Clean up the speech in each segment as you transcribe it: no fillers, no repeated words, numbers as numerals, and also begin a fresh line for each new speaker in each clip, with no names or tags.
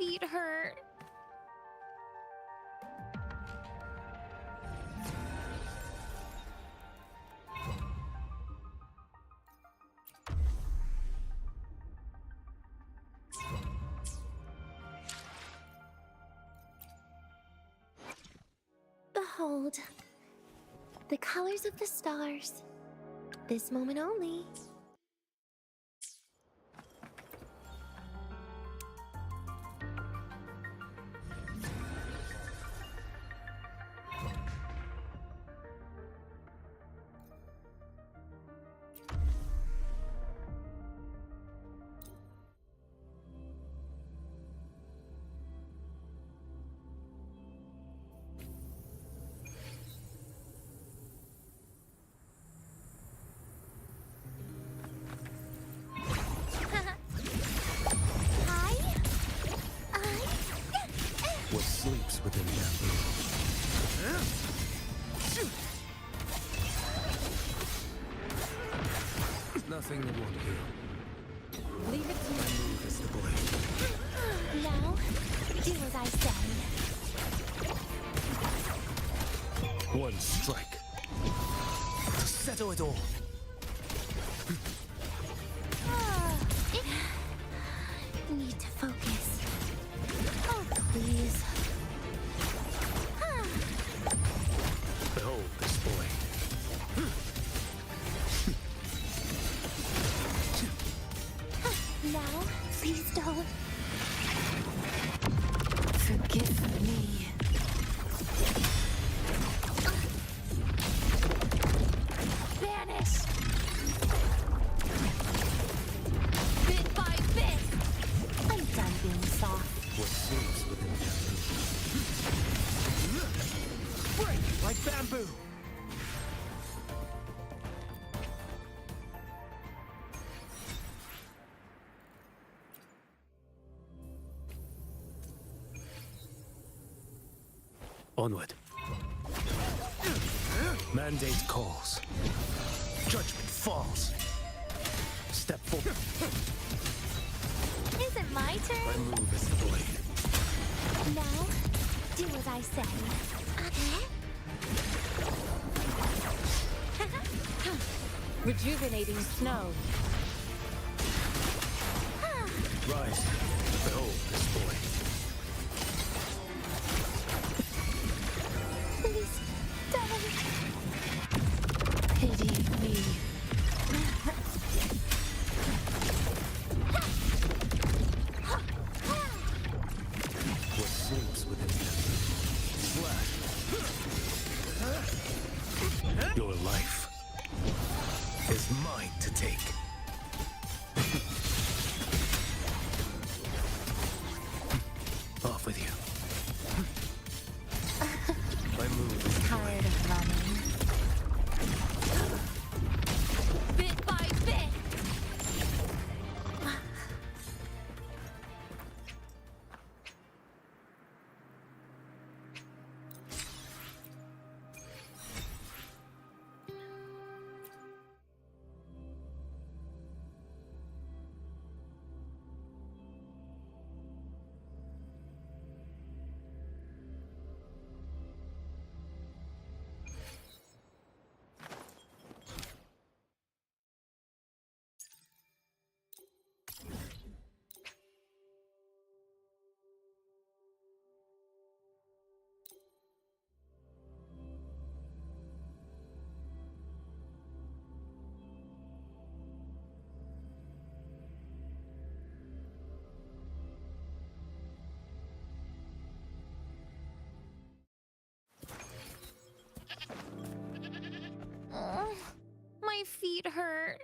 feet hurt. Behold, the colors of the stars. This moment only.
What sleeps within bamboo? Nothing that won't heal.
Leave it to
My
me.
move is the blade.
Now, do as I say.
One strike to settle it all.
Need to focus. Oh, please.
Behold this boy.
Now, please don't. Forgive me. Vanish! Bit by bit! I'm done being soft.
What sleeps within bamboo? Break like bamboo. Onward. Mandate calls. Judgment falls. Step forward.
Is it my
My
turn?
move is the blade.
Now, do as I say. Rejuvenating snow.
Rise. Behold this boy.
Please, don't. Pity me.
What sleeps within them? Slash. Your life is mine to take. Off with you. My move is
Tired of running. Bit by bit. My feet hurt.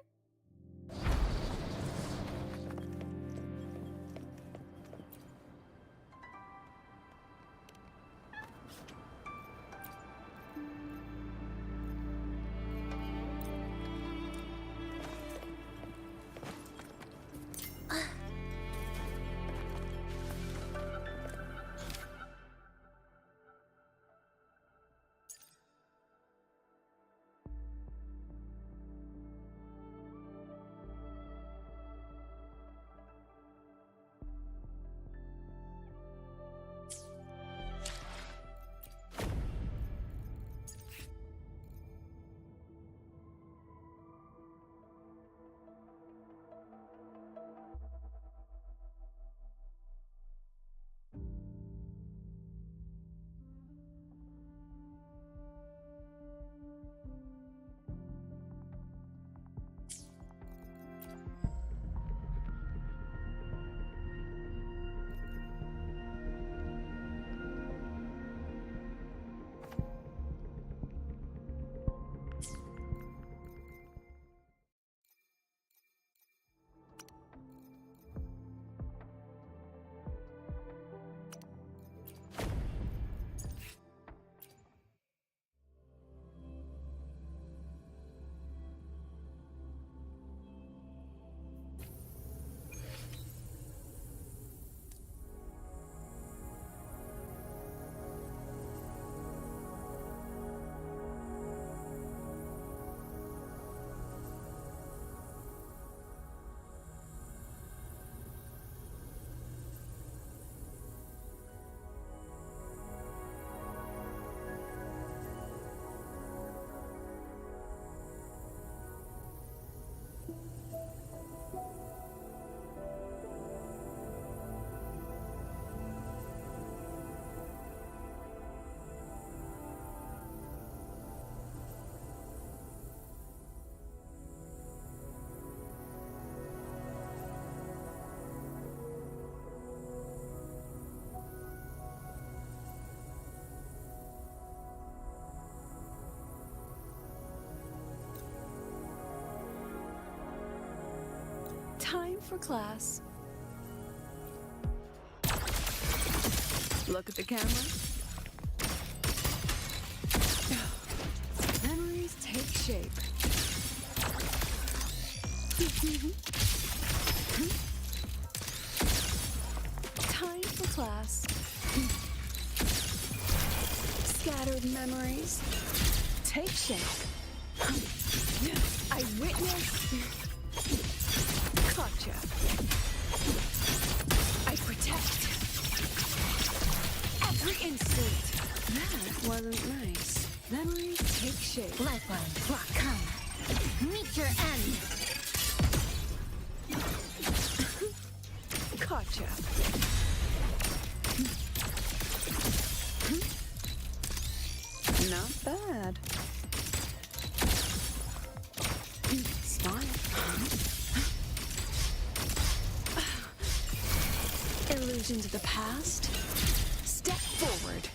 Time for class. Look at the camera. Memories take shape. Time for class. Scattered memories take shape. I witness. Gotcha. I protect. Every instant. That wasn't nice. Memories take shape.
Lifeline, clock, come. Meet your end.
Gotcha. Not bad. Smile. Illusions of the past. Step forward.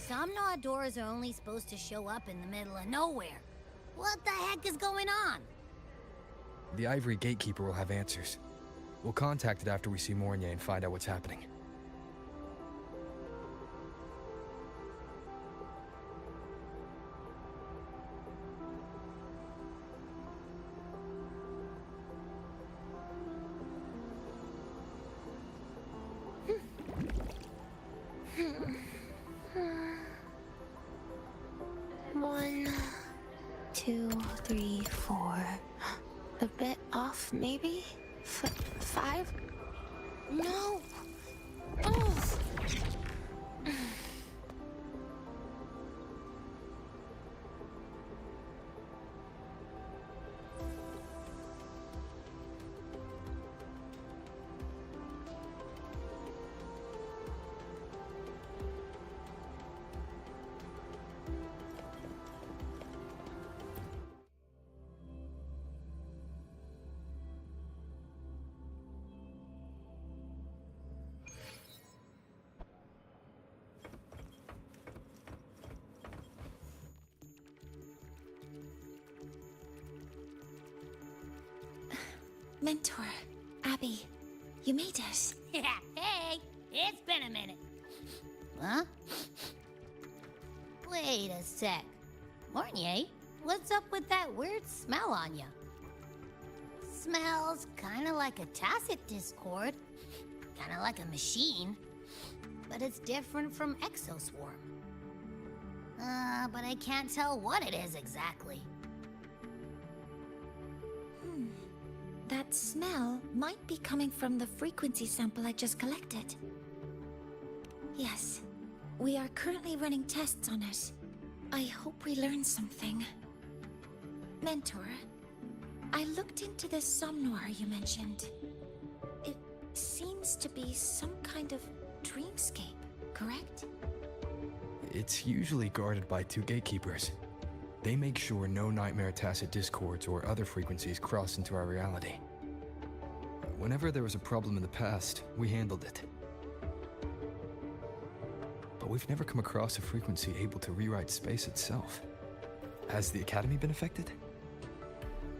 Some Nod doors are only supposed to show up in the middle of nowhere. What the heck is going on?
The Ivory Gatekeeper will have answers. We'll contact it after we see Mornier and find out what's happening.
One, two, three, four. A bit off, maybe? Five? No! Oh! Mentor, Abby, you made it. Yeah, hey, it's been a minute. Huh? Wait a sec. Mornier, what's up with that weird smell on you? Smells kinda like a tacit discord. Kinda like a machine. But it's different from Exoswarm. But I can't tell what it is exactly. That smell might be coming from the frequency sample I just collected. Yes, we are currently running tests on it. I hope we learn something. Mentor, I looked into this somnoir you mentioned. It seems to be some kind of dreamscape, correct?
It's usually guarded by two gatekeepers. They make sure no nightmare tacit discords or other frequencies cross into our reality. Whenever there was a problem in the past, we handled it. But we've never come across a frequency able to rewrite space itself. Has the Academy been affected?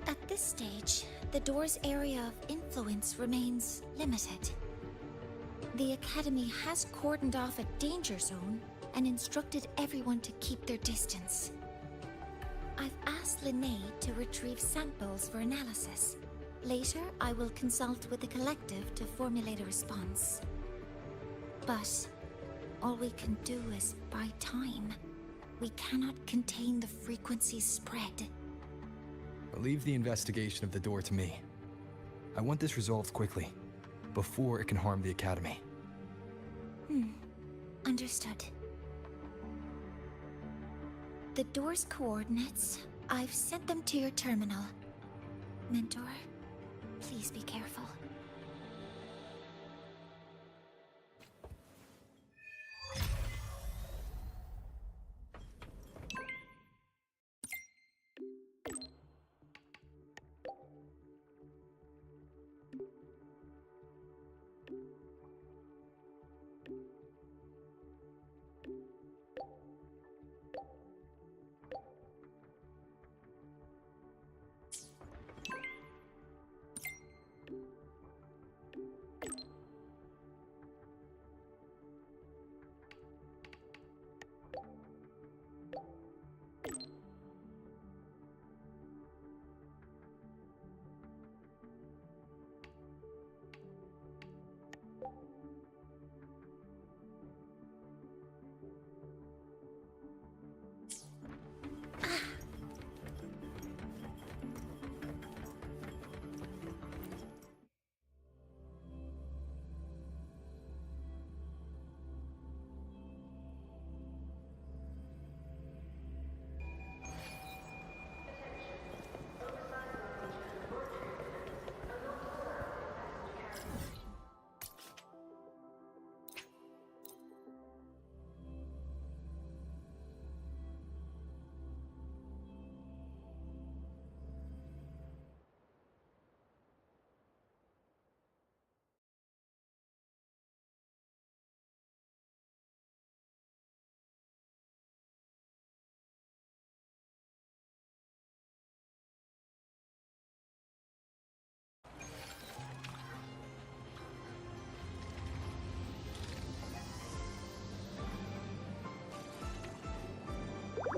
At this stage, the door's area of influence remains limited. The Academy has cordoned off a danger zone and instructed everyone to keep their distance. I've asked Linnae to retrieve samples for analysis. Later, I will consult with the collective to formulate a response. But all we can do is buy time. We cannot contain the frequency spread.
Leave the investigation of the door to me. I want this resolved quickly, before it can harm the Academy.
Understood. The door's coordinates, I've sent them to your terminal. Mentor, please be careful.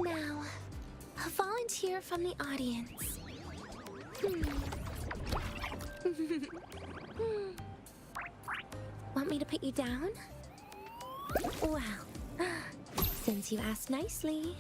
Now, a volunteer from the audience. Want me to put you down? Well, since you asked nicely.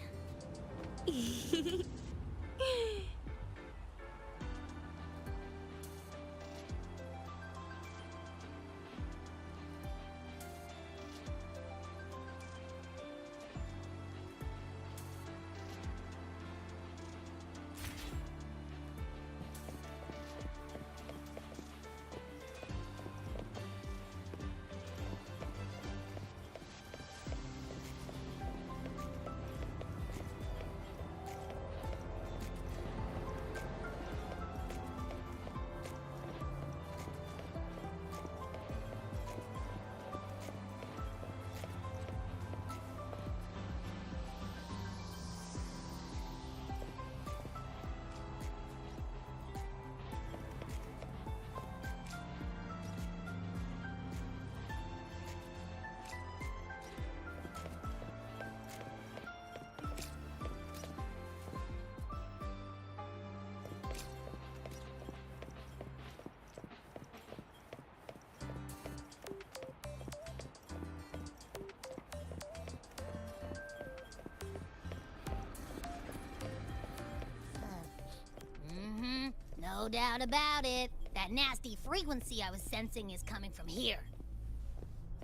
No doubt about it. That nasty frequency I was sensing is coming from here.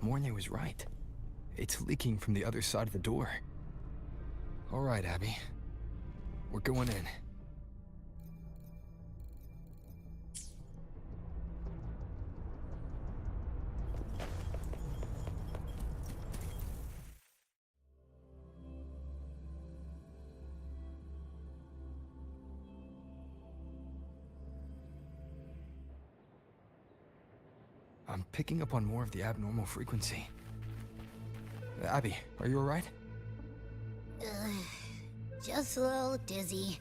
Mornay was right. It's leaking from the other side of the door. All right, Abby. We're going in. I'm picking up on more of the abnormal frequency. Abby, are you alright?
Just a little dizzy.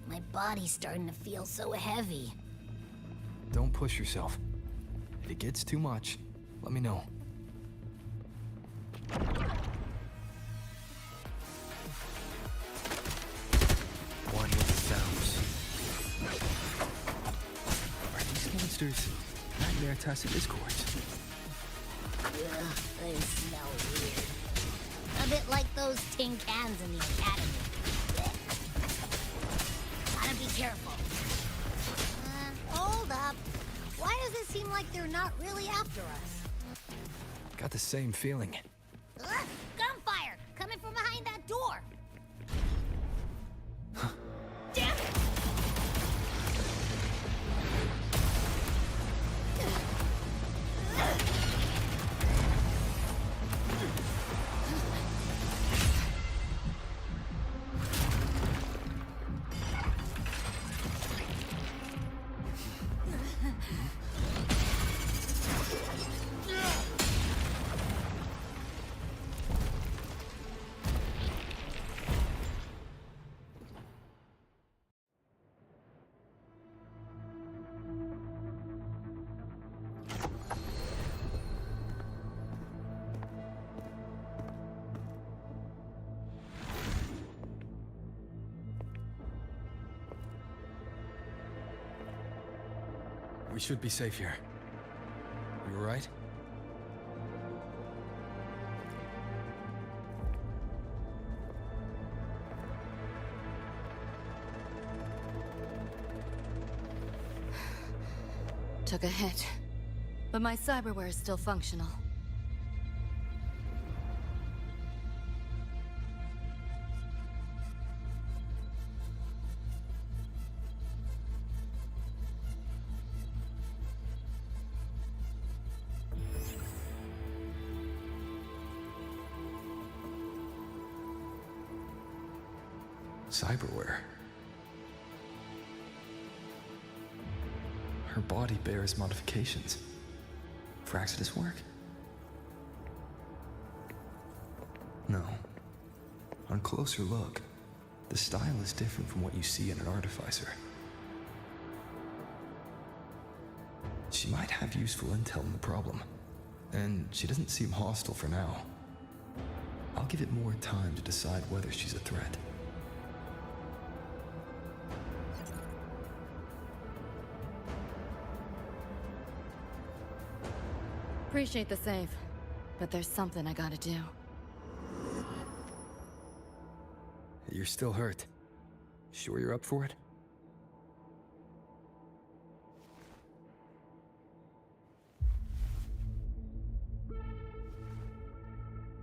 My body's starting to feel so heavy.
Don't push yourself. If it gets too much, let me know. One with the sounds. Are these monsters nightmare-tastic discords?
Ugh, they smell weird. A bit like those tin cans in the academy. Gotta be careful. Hold up. Why does it seem like they're not really after us?
Got the same feeling.
Ugh, gunfire! Coming from behind that door! Damn it!
We should be safe here. You alright?
Took a hit, but my cyberware is still functional.
Cyberware. Her body bears modifications. For Exodus work? No. On closer look, the style is different from what you see in an artificer. She might have useful intel on the problem, and she doesn't seem hostile for now. I'll give it more time to decide whether she's a threat.
Appreciate the save, but there's something I gotta do.
You're still hurt. Sure you're up for it?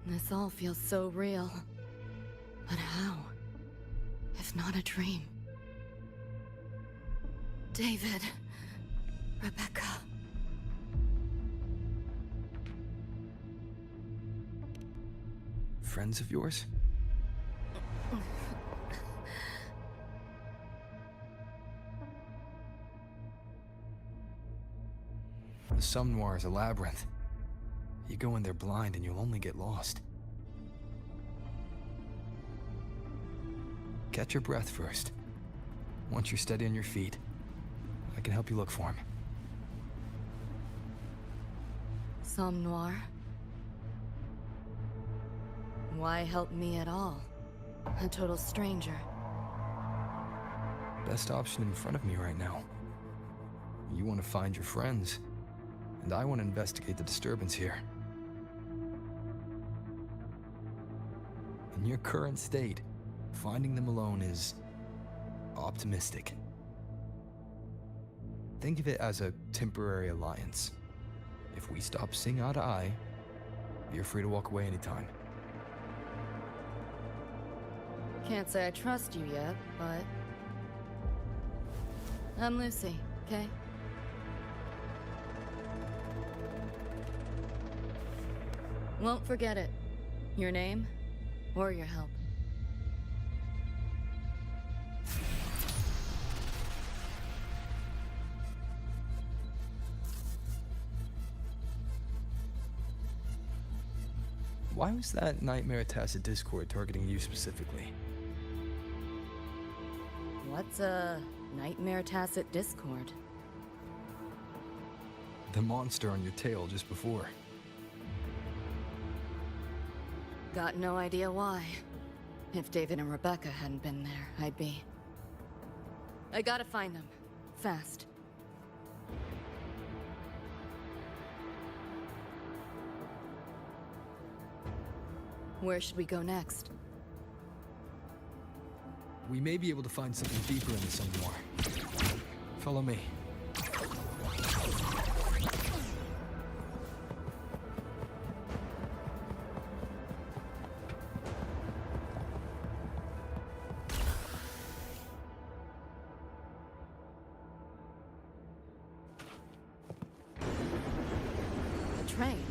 This all feels so real. But how? If not a dream? David. Rebecca.
Friends of yours? The Some Noir is a labyrinth. You go in there blind and you'll only get lost. Catch your breath first. Once you're steady on your feet, I can help you look for him.
Some Noir? Why help me at all? A total stranger.
Best option in front of me right now. You want to find your friends, and I want to investigate the disturbance here. In your current state, finding them alone is optimistic. Think of it as a temporary alliance. If we stop seeing eye to eye, you're free to walk away anytime.
Can't say I trust you yet, but... I'm Lucy, okay? Won't forget it. Your name, or your help.
why was that Nightmare Tacit Discord targeting you specifically?
What's a Nightmare Tacit Discord?
The monster on your tail just before.
Got no idea why. If David and Rebecca hadn't been there, I'd be... I gotta find them. Fast. Where should we go next?
We may be able to find something deeper in the sun more. Follow me.
A train?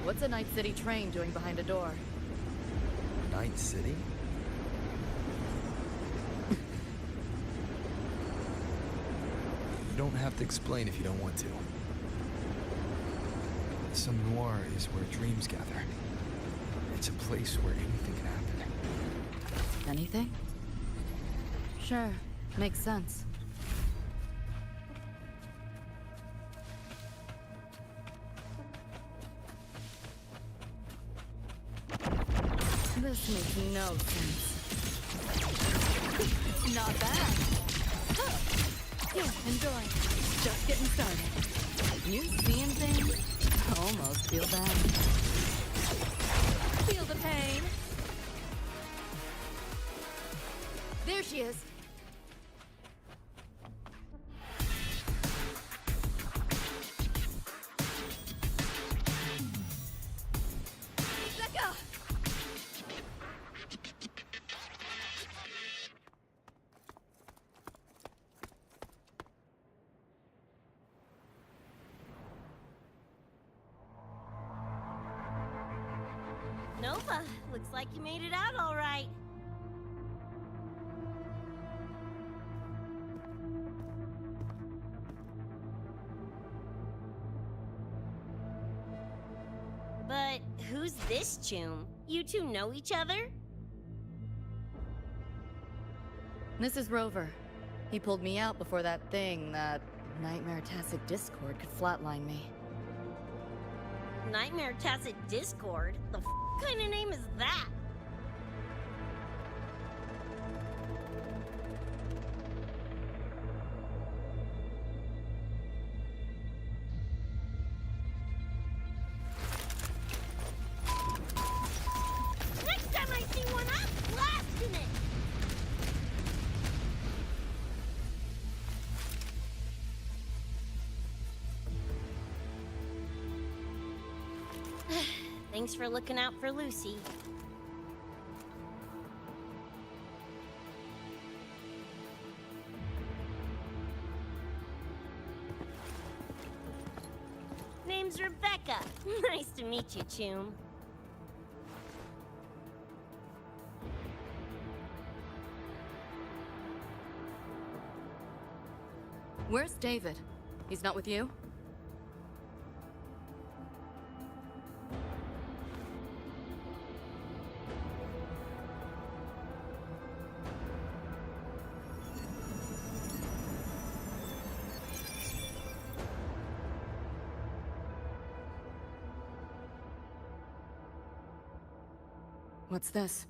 What's a Night City train doing behind a door?
Night City? You don't have to explain if you don't want to. Some noir is where dreams gather. It's a place where anything can happen.
Anything? Sure, makes sense. This makes no sense. Not bad. Here, enjoy. Just getting started. You seeing things? Almost feel bad. Feel the pain. There she is. Becca!
Nova, looks like you made it out all right. But who's this Choom? You two know each other?
This is Rover. He pulled me out before that thing, that Nightmare Tacit Discord, could flatline me.
Nightmare Tacit Discord? The kind of name is that? Next time I see one, I'm blasting it! Thanks for looking out for Lucy. Name's Rebecca. Nice to meet you, Choom.
Where's David? He's not with you? What's this?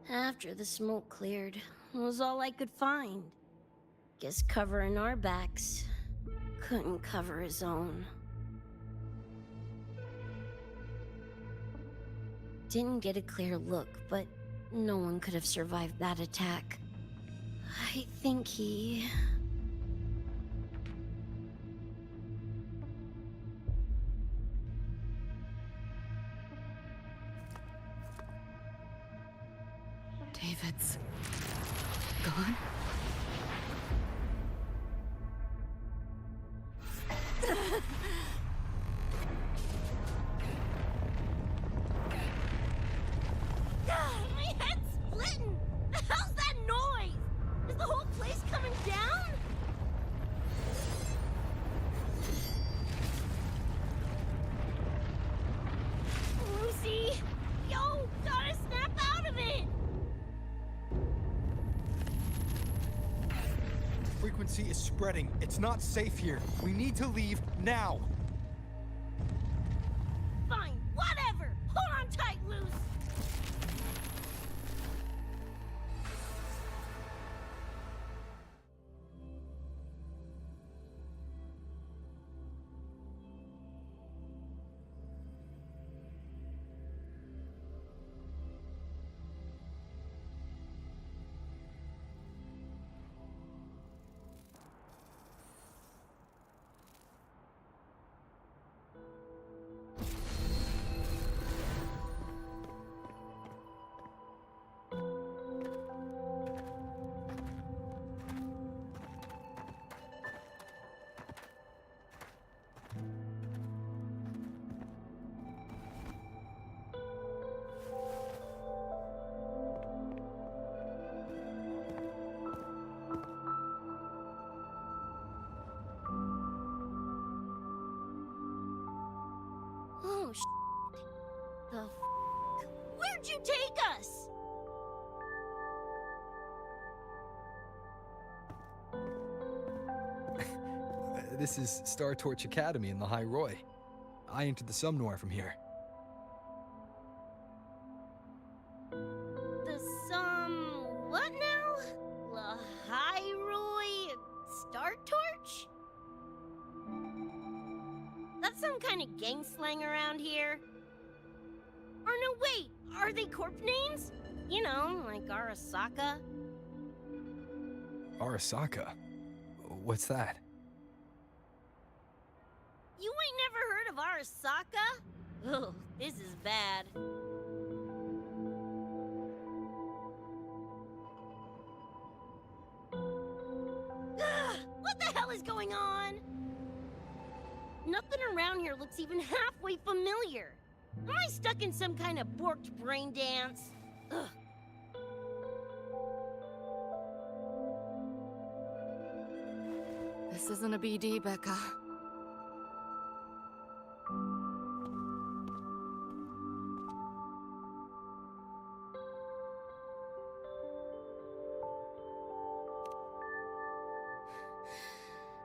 After the smoke cleared, it was all I could find. Guess covering our backs couldn't cover his own. Didn't get a clear look, but no one could have survived that attack. I think he...
David's gone?
My head's splitting! The hell's that noise? Is the whole place coming down?
frequency is spreading. It's not safe here. We need to leave now.
Fine, whatever! Hold on tight, Luce! Oh, the f***? Where'd you take us?
This is Star Torch Academy in the High Roy. I entered the Somnoir from here.
The what now? Lahairoi Star Torch? That's some kind of gang slang around here. Or no, wait, are they corp names? You know, like Arasaka?
Arasaka? What's that?
You ain't never heard of Arasaka? Oh, this is bad. Ugh, what the hell is going on? Nothing around here looks even halfway familiar. Am I stuck in some kind of borked brain dance? Ugh.
This isn't a BD, Becca.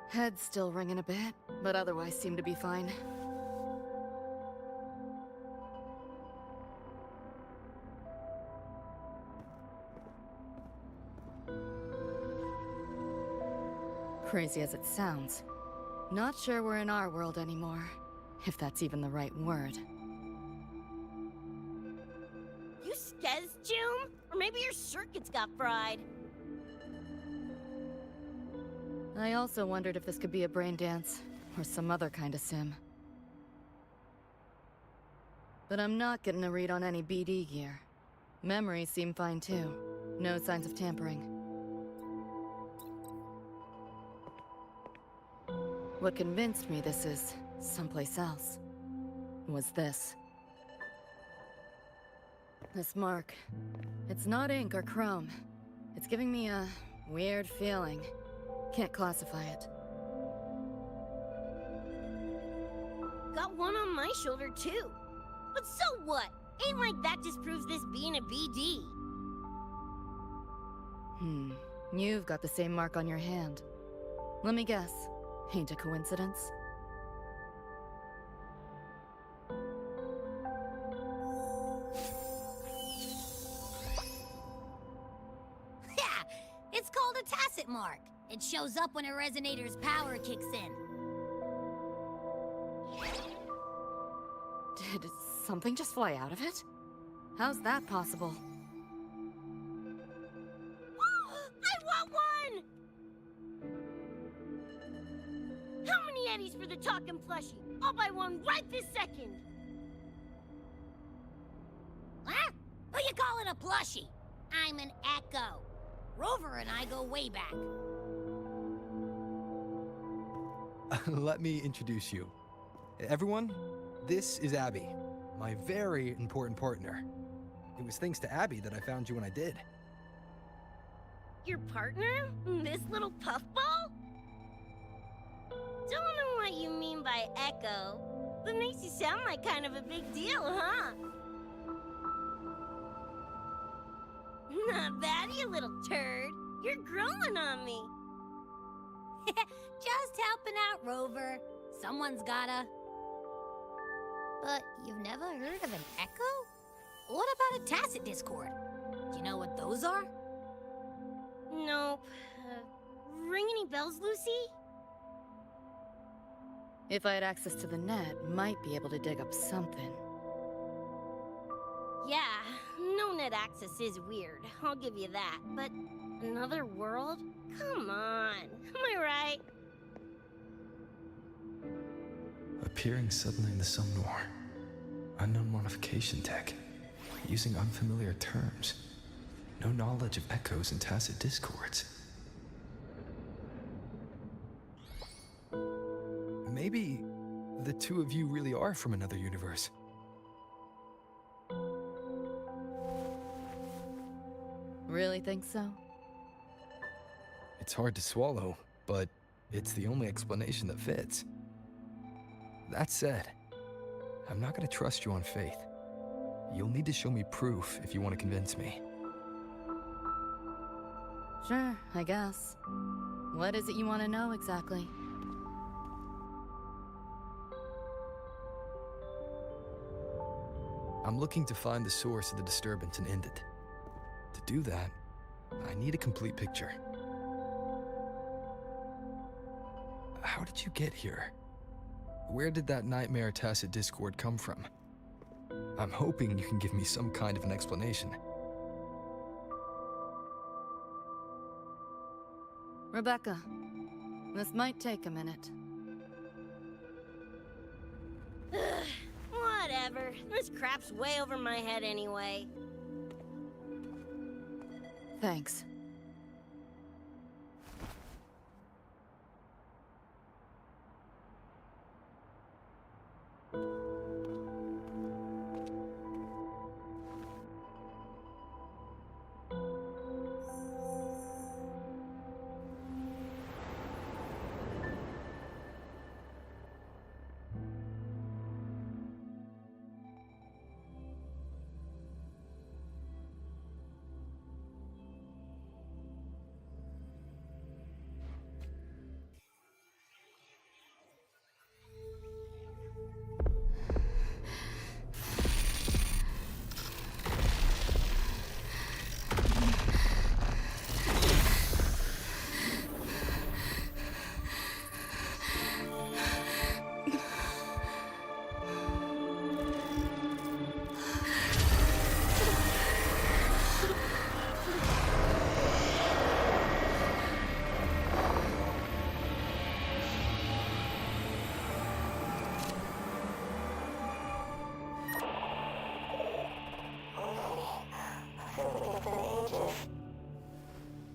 Head's still ringing a bit, but otherwise seem to be fine. Crazy as it sounds, not sure we're in our world anymore, if that's even the right word.
You skez, June? Or maybe your circuits got fried.
I also wondered if this could be a brain dance, or some other kind of sim. But I'm not getting a read on any BD gear. Memories seem fine too. No signs of tampering. What convinced me this is someplace else was this. This mark. It's not ink or chrome. It's giving me a weird feeling. Can't classify it.
Got one on my shoulder too. But so what? Ain't like that just proves this being a BD.
You've got the same mark on your hand. Let me guess. Ain't a coincidence?
Yeah! It's called a tacit mark. It shows up when a resonator's power kicks in.
Did something just fly out of it? How's that possible?
I want one! How many eddies for the talking plushie? I'll buy one right this second!
Huh? Who you calling a plushie? I'm an Echo. Rover and I go way back.
Let me introduce you. Everyone, this is Abby, my very important partner. It was thanks to Abby that I found you when I did.
Your partner? This little puffball? Don't know what you mean by Echo, but makes you sound like kind of a big deal, huh? Not bad, you little turd. You're growing on me.
Just helping out, Rover. Someone's gotta. But you've never heard of an echo? What about a tacit discord? Do you know what those are?
Nope. Ring any bells, Lucy?
If I had access to the net, might be able to dig up something.
Yeah, no net access is weird. I'll give you that. But another world? Come on. Am I right?
Appearing suddenly in the Somnor. Unknown modification tech. Using unfamiliar terms. No knowledge of echoes and tacit discords.
Maybe the two of you really are from another universe.
Really think so?
It's hard to swallow, but it's the only explanation that fits. That said, I'm not gonna trust you on faith. You'll need to show me proof if you want to convince me.
Sure, I guess. What is it you want to know exactly?
I'm looking to find the source of the disturbance and end it. To do that, I need a complete picture. How did you get here? Where did that nightmare tacit discord come from? I'm hoping you can give me some kind of an explanation.
Rebecca, this might take a minute.
Whatever. This crap's way over my head anyway.
Thanks.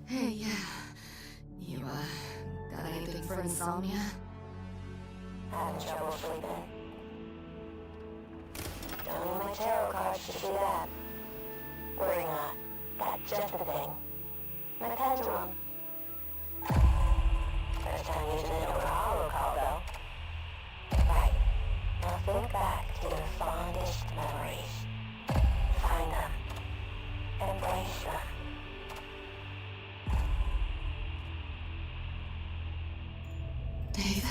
Hey, yeah. You, got anything for insomnia?
Having trouble sleeping? Don't need my tarot cards to see that. Worry not. Got just the thing. My pendulum. First time using it over a hollow call, though. Right. Now think back to your fondest memories. Find them. Embrace them.
David?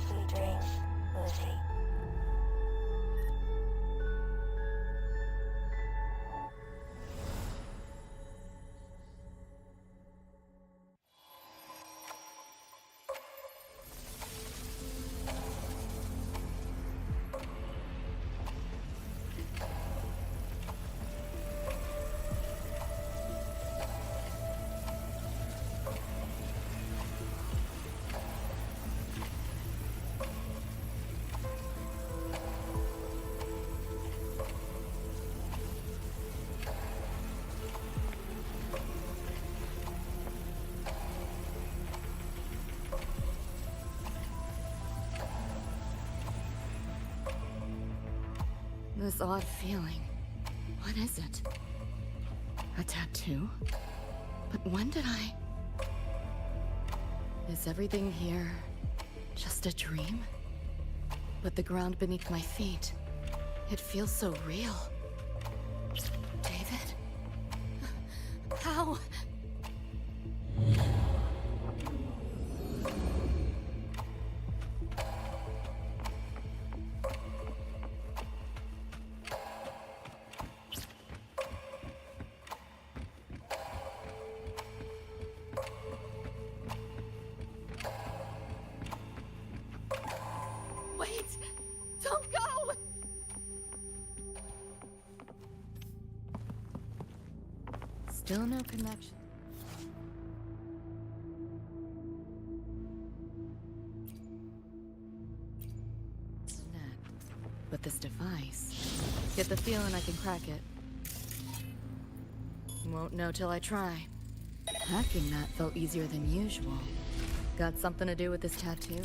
Sweet dreams, Lucy.
This odd feeling. What is it? A tattoo? But when did I... Is everything here just a dream? But the ground beneath my feet, it feels so real. David? How? Wait! Don't go! Still no connection. Net. But this device, get the feeling I can crack it. Won't know till I try. Hacking that felt easier than usual. Got something to do with this tattoo?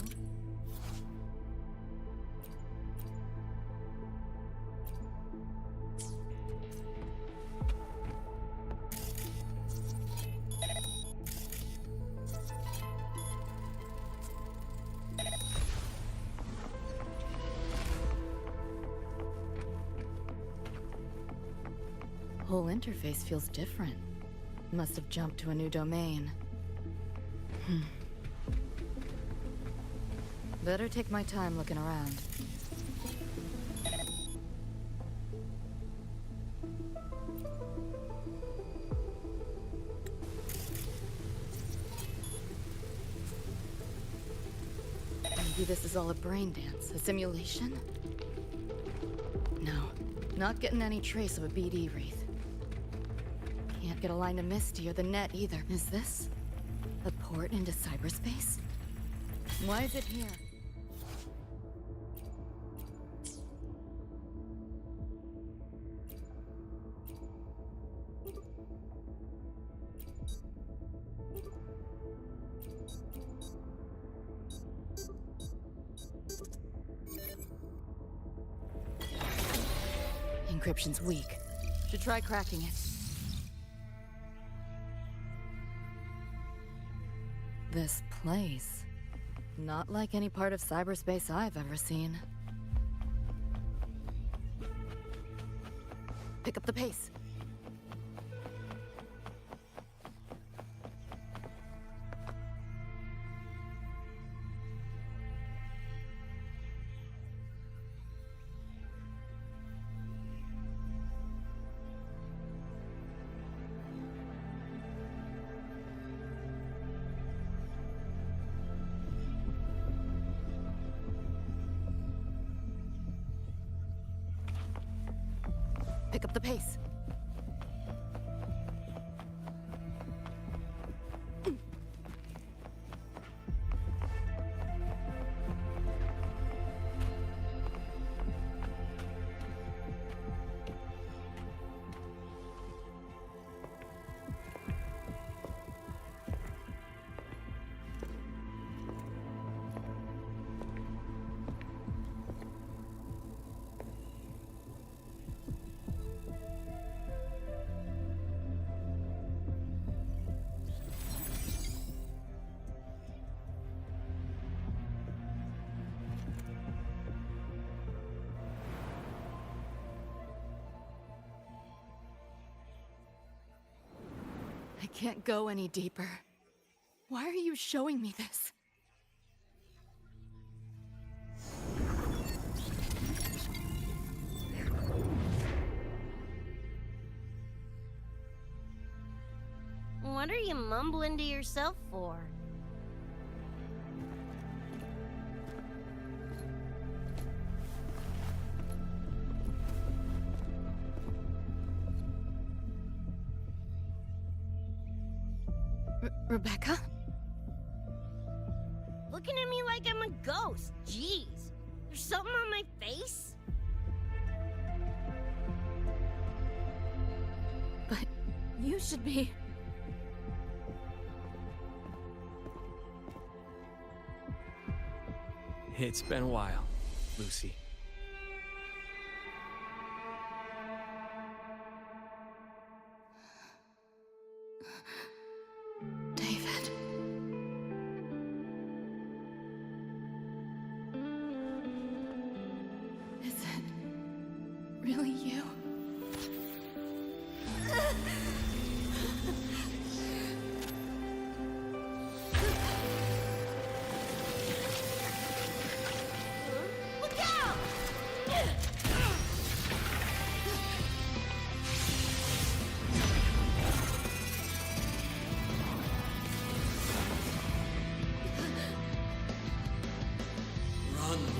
Whole interface feels different. Must have jumped to a new domain. Better take my time looking around. Maybe this is all a brain dance, a simulation? No, not getting any trace of a BD wreath. Can't get a line to Misty or the net either. Is this a port into cyberspace? Why is it here? Encryption's weak. Should try cracking it. This place. Not like any part of cyberspace I've ever seen. Pick up the pace. Pick up the pace. I can't go any deeper. Why are you showing me this?
What are you mumbling to yourself for?
Rebecca?
Looking at me like I'm a ghost. Jeez. There's something on my face?
But you should be...
It's been a while, Lucy.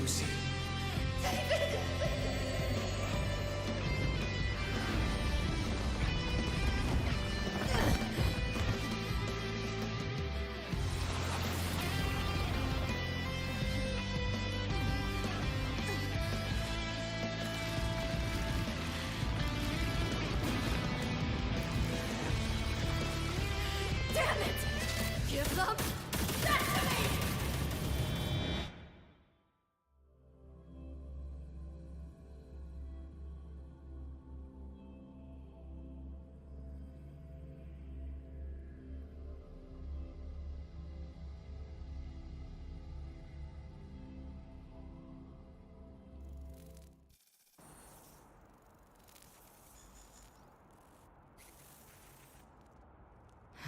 Lucy.
Damn it! Give them that to me!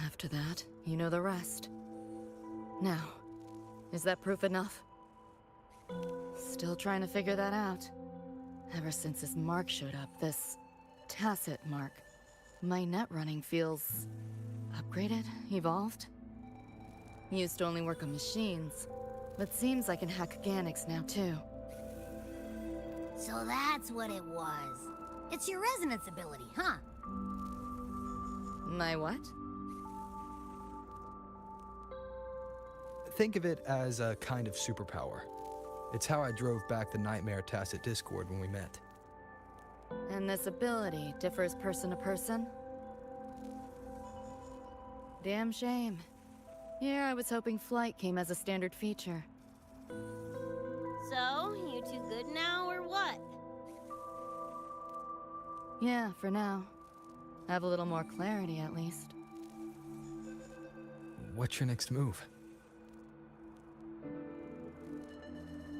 After that, you know the rest. Now, is that proof enough? Still trying to figure that out. Ever since this mark showed up, this tacit mark, my net running feels upgraded, evolved. Used to only work on machines, but seems I can hack organics now too.
So that's what it was. It's your resonance ability, huh?
My what?
Think of it as a kind of superpower. It's how I drove back the nightmare tacit discord when we met.
And this ability differs person to person? Damn shame. Here I was hoping flight came as a standard feature.
So, you two good now, or what?
Yeah, for now. Have a little more clarity, at least.
What's your next move?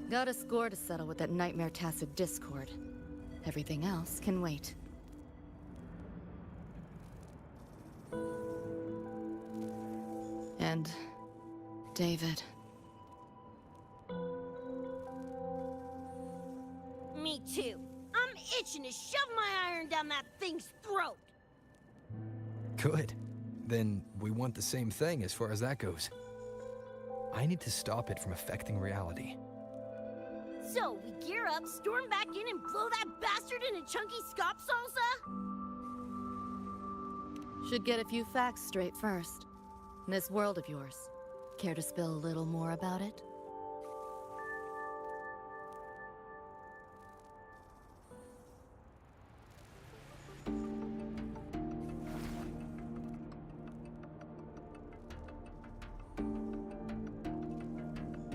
Got a score to settle with that nightmare tacit discord. Everything else can wait. And David.
Me too. I'm itching to shove my iron down that thing's throat.
Good. Then we want the same thing as far as that goes. I need to stop it from affecting reality.
So, we gear up, storm back in, and blow that bastard in a chunky scop salsa?
Should get a few facts straight first. This world of yours. Care to spill a little more about it?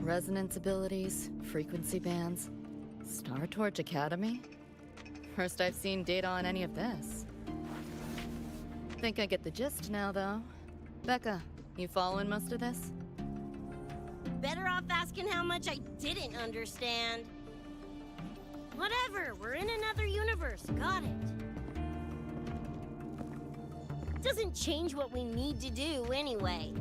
Resonance abilities, frequency bands, Star Torch Academy? First I've seen data on any of this. Think I get the gist now, though. Becca, you following most of this?
Better off asking how much I didn't understand. Whatever, we're in another universe, got it. Doesn't change what we need to do anyway.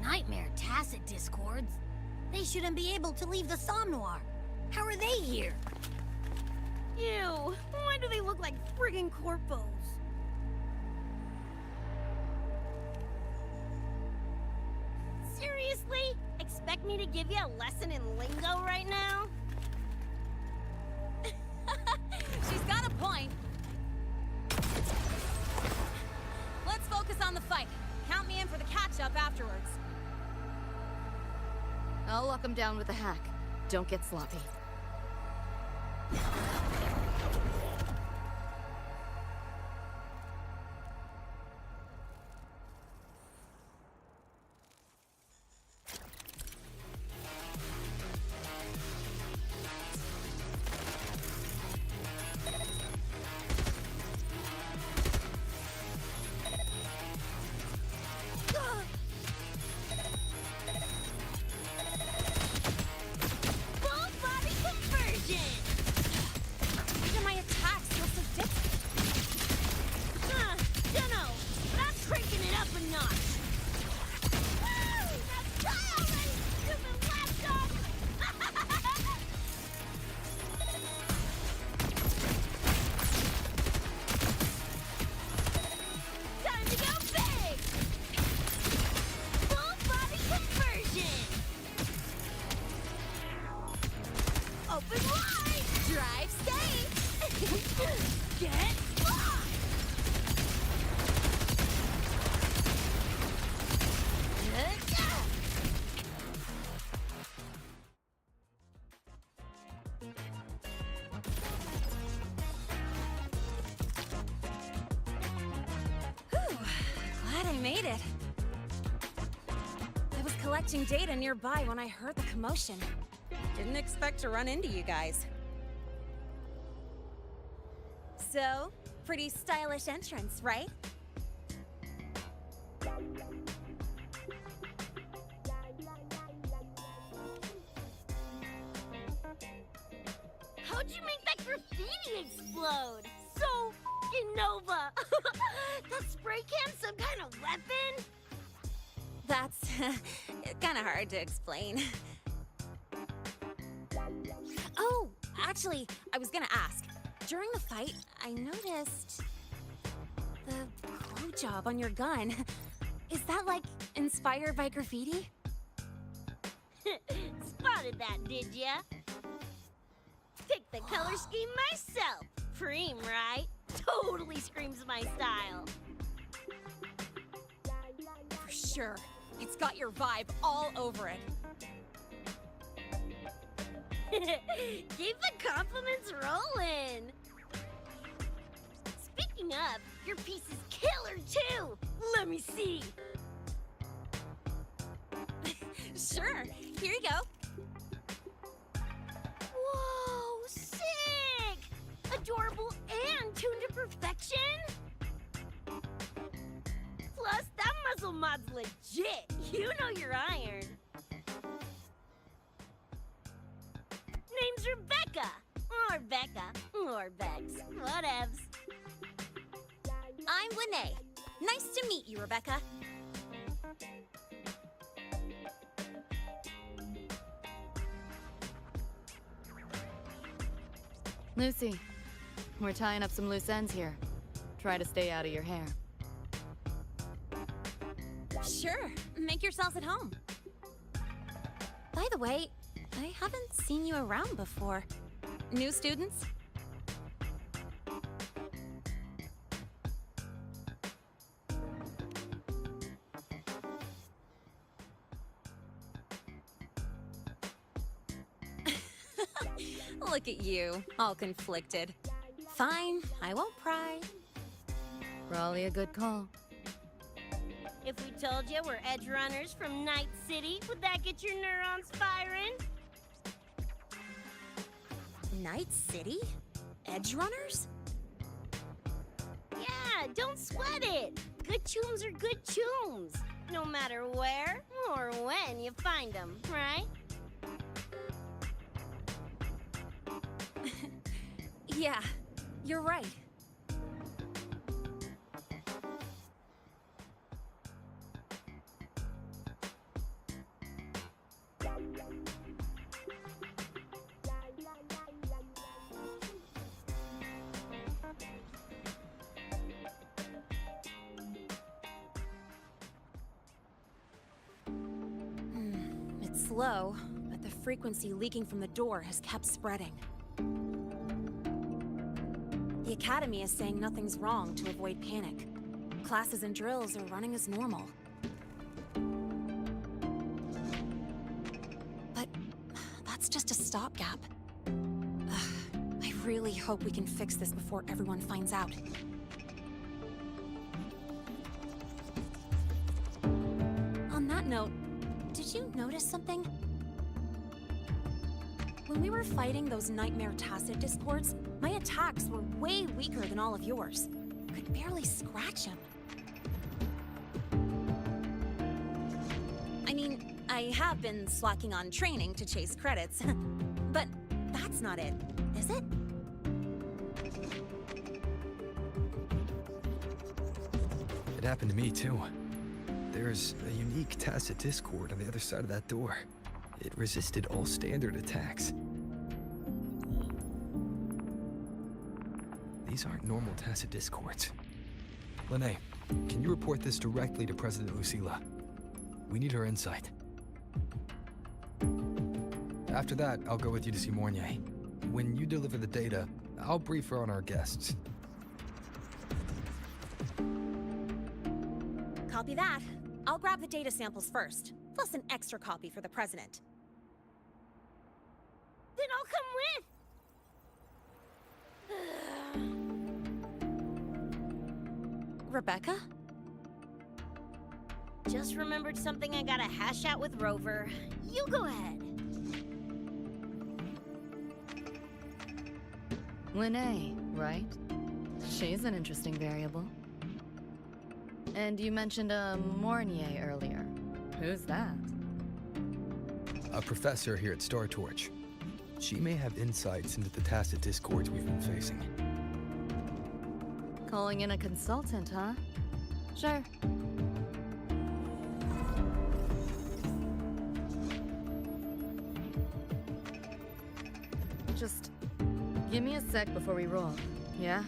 Nightmare tacit discords? They shouldn't be able to leave the Somnoir. How are they here?
Ew, why do they look like friggin' corpos? Seriously? Expect me to give you a lesson in lingo right now?
She's got a point. Let's focus on the fight. Count me in for the catch-up afterwards.
I'll lock him down with a hack. Don't get sloppy.
I made it. I was collecting data nearby when I heard the commotion. Didn't expect to run into you guys. So, pretty stylish entrance, right?
How'd you make that graffiti explode? So f***ing Nova! That spray can some kind of weapon?
That's kind of hard to explain. Oh, actually, I was gonna ask. During the fight, I noticed the glue job on your gun. Is that, like, inspired by graffiti?
Spotted that, did ya? Picked the color scheme myself. Preem, right? Totally screams my style.
For sure. It's got your vibe all over it.
Keep the compliments rolling. Speaking of, your piece is killer too. Let me see.
Sure. Here you go.
Whoa, sick! Adorable and tuned to perfection. Plus, that muscle mod's legit. You know your iron. Name's Rebecca. Or Becca. Or Bex. Whatevs.
I'm Lene. Nice to meet you, Rebecca.
Lucy, we're tying up some loose ends here. Try to stay out of your hair.
Sure. Make yourselves at home. By the way, I haven't seen you around before. New students? Look at you, all conflicted. Fine, I won't pry.
Probably a good call.
If we told you we're Edgerunners from Night City, would that get your neurons firing?
Night City? Edgerunners?
Yeah, don't sweat it. Good tunes are good tunes. No matter where or when you find them, right?
Yeah, you're right. It's slow, but the frequency leaking from the door has kept spreading. The Academy is saying nothing's wrong to avoid panic. Classes and drills are running as normal. But that's just a stopgap. I really hope we can fix this before everyone finds out. On that note, did you notice something? When we were fighting those nightmare tacit discords, my attacks were way weaker than all of yours. Could barely scratch him. I mean, I have been slacking on training to chase credits, but that's not it, is it?
It happened to me too. There's a unique tacit discord on the other side of that door. It resisted all standard attacks. These aren't normal tacit discords. Lene, can you report this directly to President Lucilla? We need her insight. After that, I'll go with you to see Mornier. When you deliver the data, I'll brief her on our guests.
Copy that. I'll grab the data samples first, plus an extra copy for the President.
Then I'll come with.
Rebecca?
just remembered something I gotta hash out with Rover. You go ahead.
Linnea, right? She's an interesting variable. And you mentioned a Mornier earlier. Who's that?
A professor here at Star Torch. She may have insights into the tacit discords we've been facing.
Calling in a consultant, huh? Sure. Just give me a sec before we roll, yeah?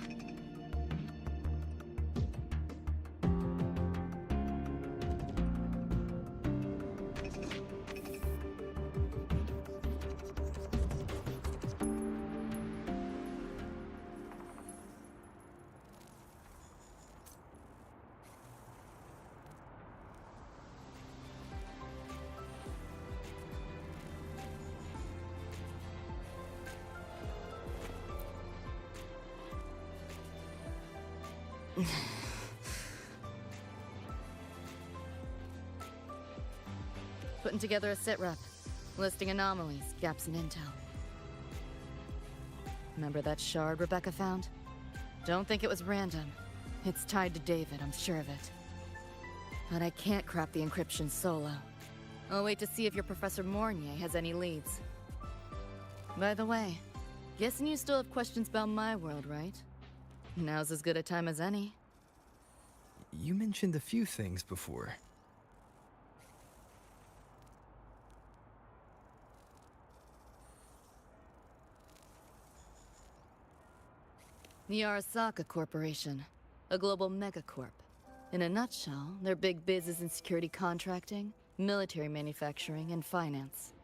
Putting together a sit rep, listing anomalies, gaps in intel. Remember that shard Rebecca found? Don't think it was random. It's tied to David, I'm sure of it. But I can't crack the encryption solo. I'll wait to see if your Professor Mornier has any leads. By the way, guessing you still have questions about my world, right? Now's as good a time as any.
You mentioned a few things before.
The Arasaka Corporation, a global megacorp. In a nutshell, their big biz is in security contracting, military manufacturing, and finance.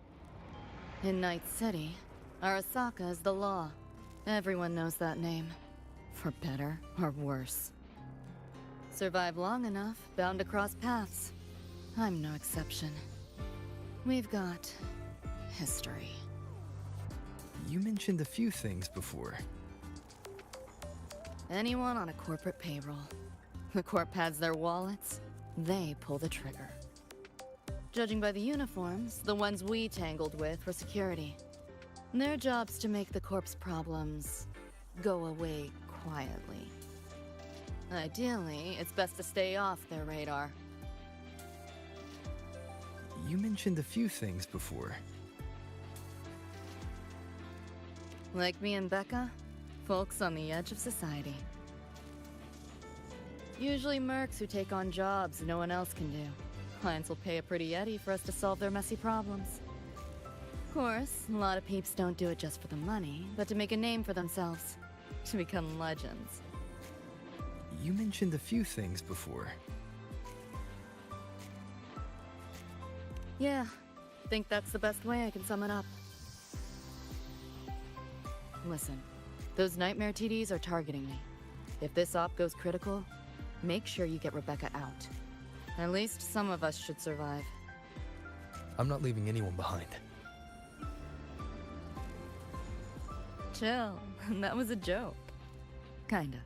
In Night City, Arasaka is the law. Everyone knows that name. For better or worse. Survive long enough, bound to cross paths. I'm no exception. We've got history.
You mentioned a few things before.
Anyone on a corporate payroll. The corp pads their wallets, they pull the trigger. Judging by the uniforms, the ones we tangled with were security. Their job's to make the corp's problems go away quietly. Ideally, it's best to stay off their radar.
You mentioned a few things before.
Like me and Becca, folks on the edge of society. Usually mercs who take on jobs no one else can do. Clients will pay a pretty eddy for us to solve their messy problems. Of course, a lot of peeps don't do it just for the money, but to make a name for themselves. To become legends.
You mentioned a few things before.
Yeah, think that's the best way I can sum it up. Listen, those nightmare TDs are targeting me. If this op goes critical, make sure you get Rebecca out. At least some of us should survive.
I'm not leaving anyone behind.
Chill, that was a joke. Kinda.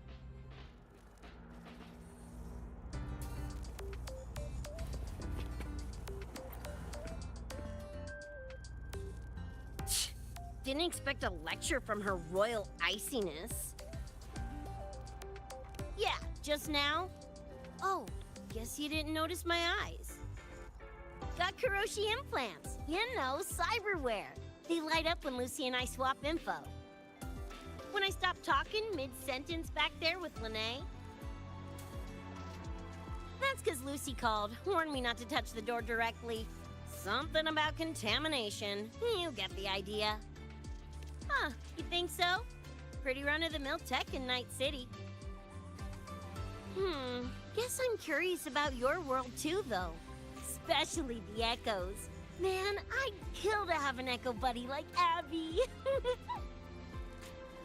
Didn't expect a lecture from her royal iciness. Yeah, just now? Oh, guess you didn't notice my eyes. Got Kuroshi implants. You know, cyberware. They light up when Lucy and I swap info. When I stop talking mid-sentence back there with Linnea. That's because Lucy called, warned me not to touch the door directly. Something about contamination. You get the idea. Huh, you think so? Pretty run-of-the-mill tech in Night City. Guess I'm curious about your world too, though. Especially the Echoes. Man, I'd kill to have an Echo buddy like Abby.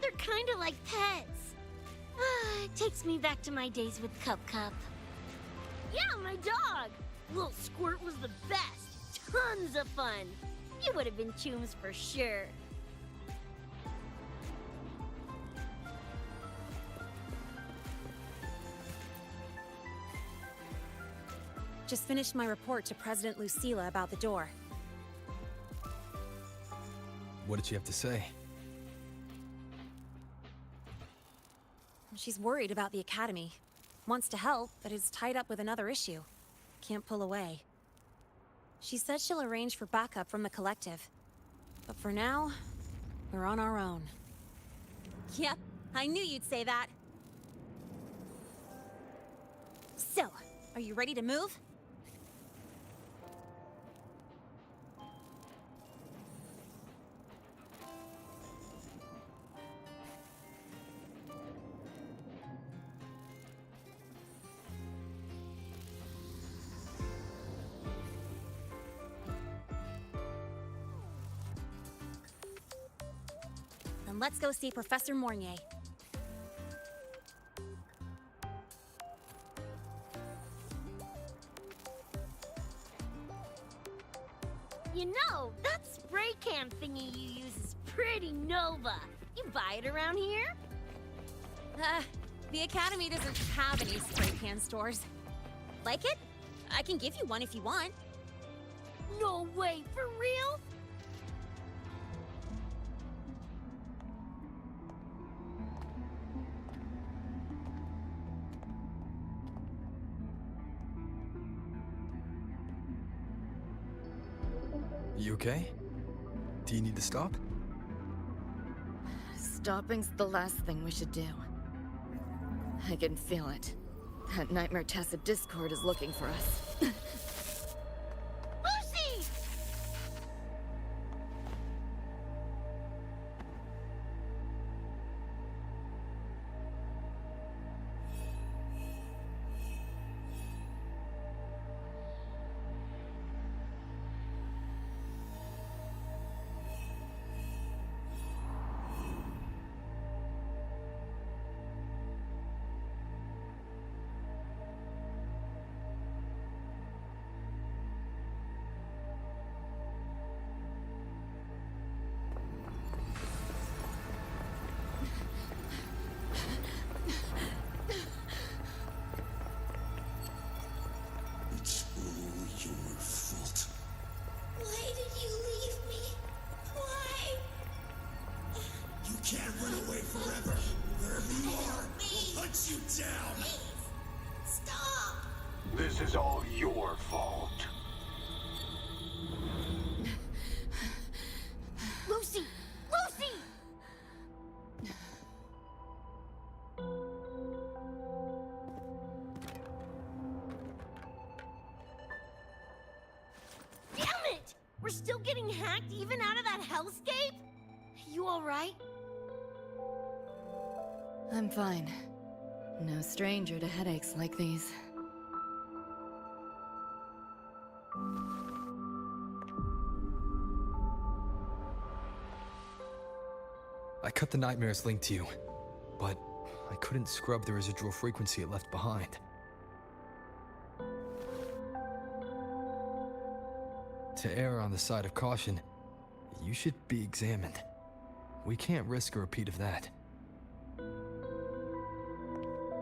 They're kinda like pets. It takes me back to my days with Cup. Yeah, my dog! Little Squirt was the best. Tons of fun. You would have been chooms for sure.
Just finished my report to President Lucilla about the door.
What did she have to say?
She's worried about the Academy. Wants to help, but is tied up with another issue. Can't pull away. She said she'll arrange for backup from the collective. But for now, we're on our own. Yep, I knew you'd say that. So, are you ready to move? Then let's go see Professor Mornier.
You know, that spray can thingy you use is pretty Nova. You buy it around here?
The Academy doesn't have any spray can stores. Like it? I can give you one if you want.
No way, for real?
You okay? Do you need to stop?
Stopping's the last thing we should do. I can feel it. That nightmare Tacit Discord is looking for us.
Lucy!
It's all your fault.
Why did you leave me? Why?
You can't run away forever. Wherever you are, we'll hunt you down.
Please, stop!
This is all your fault.
Lucy! Lucy! Damn it! We're still getting hacked even out of that hellscape? You alright?
I'm fine. No stranger to headaches like these.
I cut the nightmares linked to you, but I couldn't scrub the residual frequency it left behind. To err on the side of caution, you should be examined. We can't risk a repeat of that.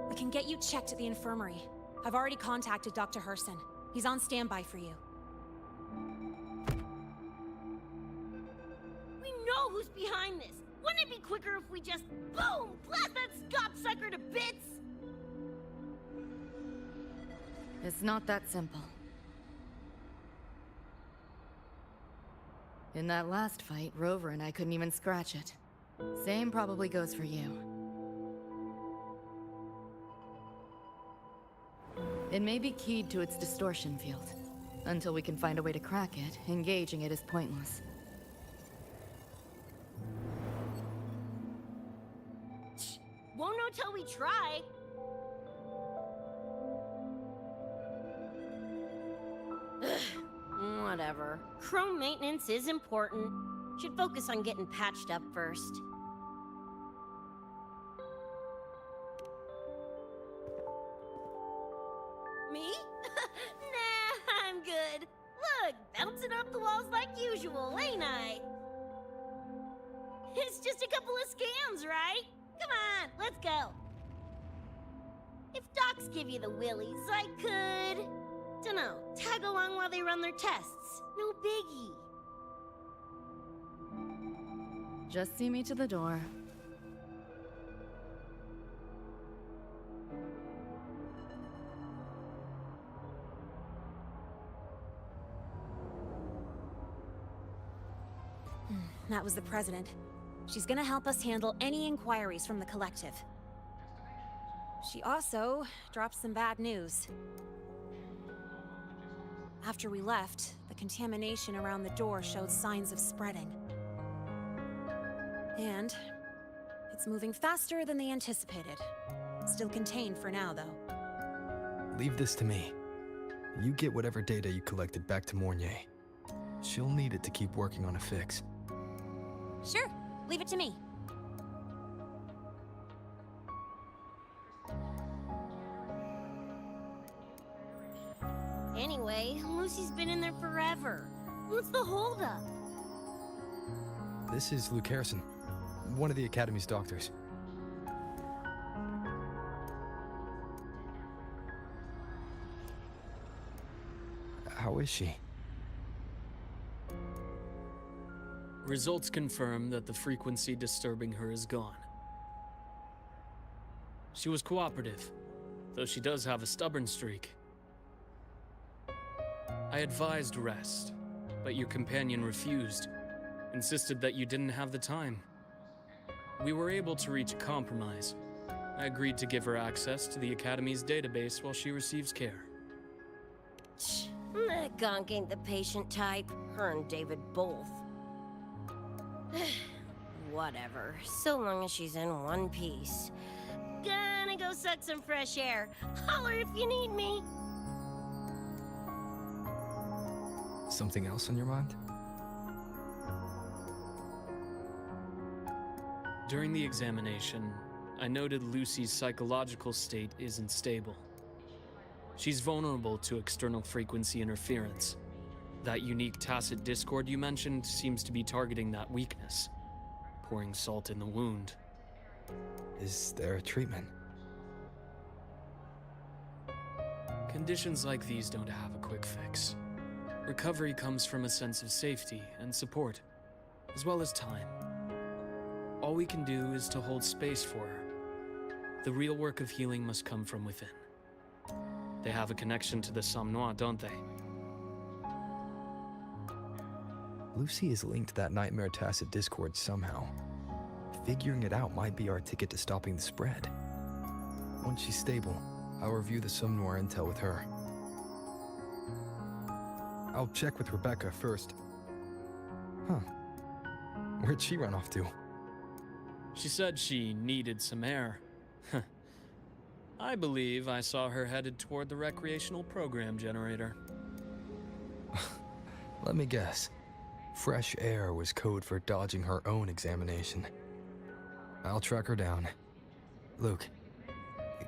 We can get you checked at the infirmary. I've already contacted Dr. Herson. He's on standby for you.
We know who's behind this! Wouldn't it be quicker if we just, boom, blast that gobsucker to bits?
It's not that simple. In that last fight, Rover and I couldn't even scratch it. Same probably goes for you. It may be keyed to its distortion field. Until we can find a way to crack it, engaging it is pointless.
Won't know till we try. Whatever. Chrome maintenance is important. Should focus on getting patched up first. Me? Nah, I'm good. Look, bouncing off the walls like usual, ain't I? It's just a couple of scans, right? Come on, let's go. If docs give you the willies, I could... Dunno, tag along while they run their tests. No biggie.
Just see me to the door.
That was the president. She's gonna help us handle any inquiries from the collective. She also dropped some bad news. After we left, the contamination around the door showed signs of spreading. And it's moving faster than they anticipated. Still contained for now, though.
Leave this to me. You get whatever data you collected back to Mornier. She'll need it to keep working on a fix.
Sure, leave it to me.
Anyway, Lucy's been in there forever. What's the holdup?
This is Luke Harrison, one of the Academy's doctors. How is she?
Results confirm that the frequency disturbing her is gone. She was cooperative, though she does have a stubborn streak. I advised rest, but your companion refused, insisted that you didn't have the time. We were able to reach a compromise. I agreed to give her access to the Academy's database while she receives care.
That gonk ain't the patient type. Her and David both. Whatever, so long as she's in one piece. Gonna go suck some fresh air. Holler if you need me.
Something else on your mind?
During the examination, I noted Lucy's psychological state isn't stable. She's vulnerable to external frequency interference. That unique tacit discord you mentioned seems to be targeting that weakness, pouring salt in the wound.
Is there a treatment?
Conditions like these don't have a quick fix. Recovery comes from a sense of safety and support, as well as time. All we can do is to hold space for her. The real work of healing must come from within. They have a connection to the Somme Noir, don't they?
Lucy is linked to that nightmare tacit discord somehow. Figuring it out might be our ticket to stopping the spread. Once she's stable, I'll review the Somme Noir intel with her. I'll check with Rebecca first. Huh. Where'd she run off to?
She said she needed some air. I believe I saw her headed toward the recreational program generator.
Let me guess. Fresh air was code for dodging her own examination. I'll track her down. Luke,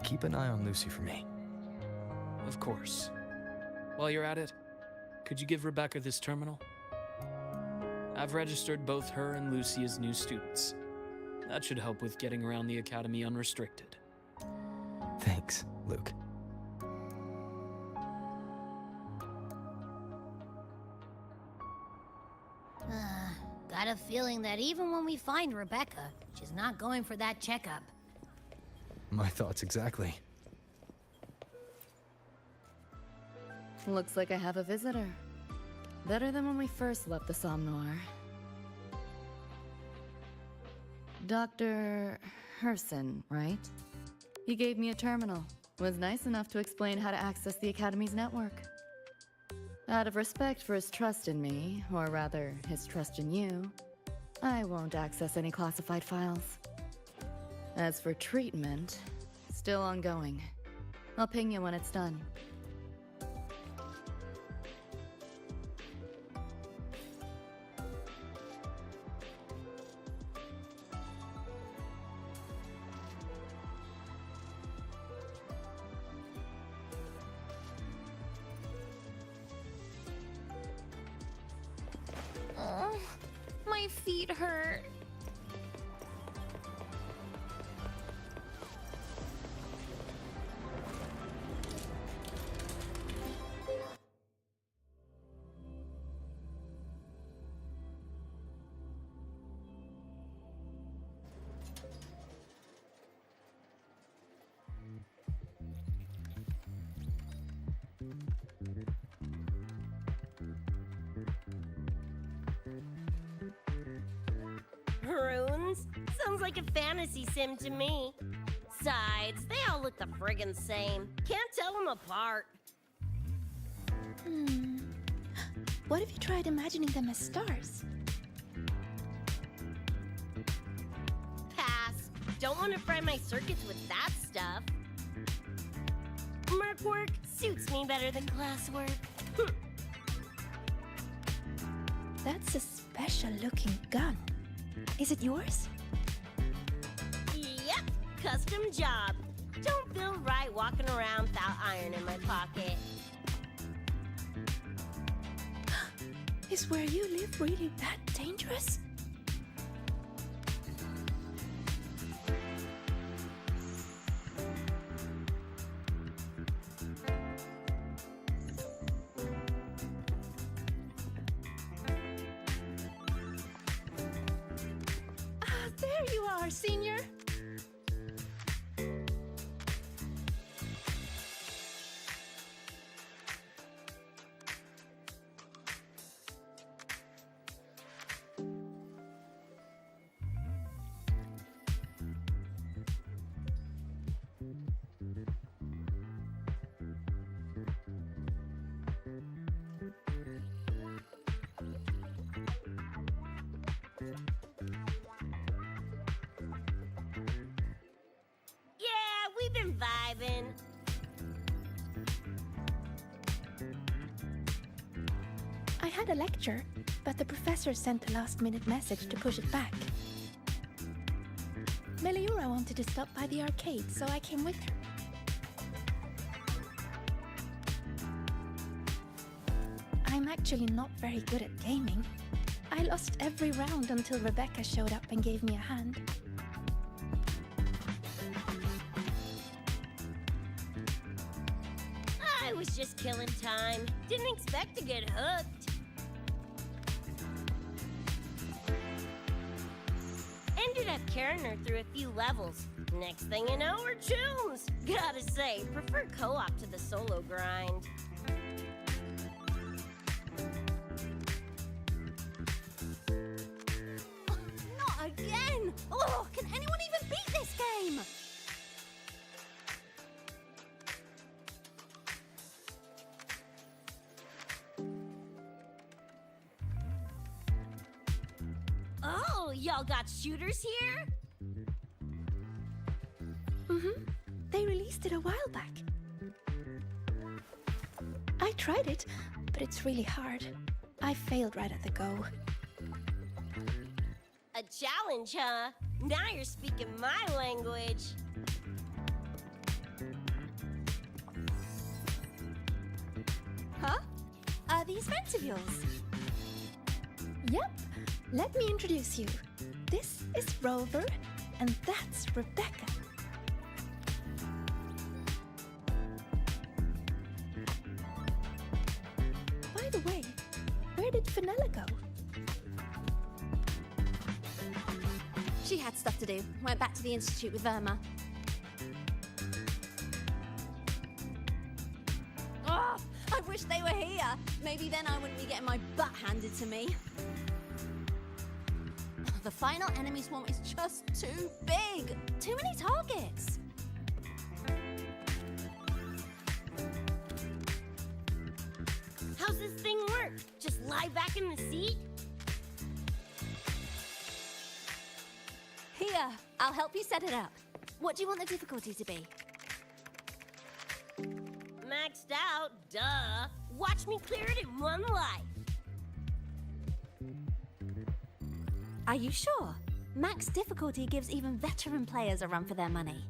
keep an eye on Lucy for me.
Of course. While you're at it, could you give Rebecca this terminal? I've registered both her and Lucy as new students. That should help with getting around the Academy unrestricted.
Thanks, Luke.
Got a feeling that even when we find Rebecca, she's not going for that checkup.
My thoughts exactly.
Looks like I have a visitor. Better than when we first left the Somme Noir. Dr. Herson, right? He gave me a terminal. Was nice enough to explain how to access the Academy's network. Out of respect for his trust in me, or rather, his trust in you, I won't access any classified files. As for treatment, still ongoing. I'll ping you when it's done.
My feet hurt.
Runes? Sounds like a fantasy sim to me. Besides, they all look the friggin' same. Can't tell them apart.
What if you tried imagining them as stars?
Pass. Don't want to fry my circuits with that stuff. Merc work suits me better than classwork.
That's a special-looking gun. Is it yours?
Yep, custom job. Don't feel right walking around without iron in my pocket.
Is where you live really that dangerous? There you are, Senior.
We've been vibing.
I had a lecture, but the professor sent a last-minute message to push it back. Meliora wanted to stop by the arcade, so I came with her. I'm actually not very good at gaming. I lost every round until Rebecca showed up and gave me a hand.
I was just killing time. Didn't expect to get hooked. Ended up carrying her through a few levels. Next thing you know, we're chums. Gotta say, prefer co-op to the solo grind.
Not again! Oh, can anyone even beat this game?
Oh, y'all got shooters here?
They released it a while back. I tried it, but it's really hard. I failed right at the go.
A challenge, huh? Now you're speaking my language.
Huh? Are these friends of yours?
Yep. Let me introduce you. This is Rover, and that's Rebecca. By the way, where did Fenella go?
She had stuff to do. Went back to the Institute with Verma. Oh, I wish they were here. Maybe then I wouldn't be getting my butt handed to me. The final enemy swarm is just too big. Too many targets.
How's this thing work? Just lie back in the seat?
Here, I'll help you set it up. What do you want the difficulty to be?
Maxed out, duh. Watch me clear it in one life.
Are you sure? Max difficulty gives even veteran players a run for their money.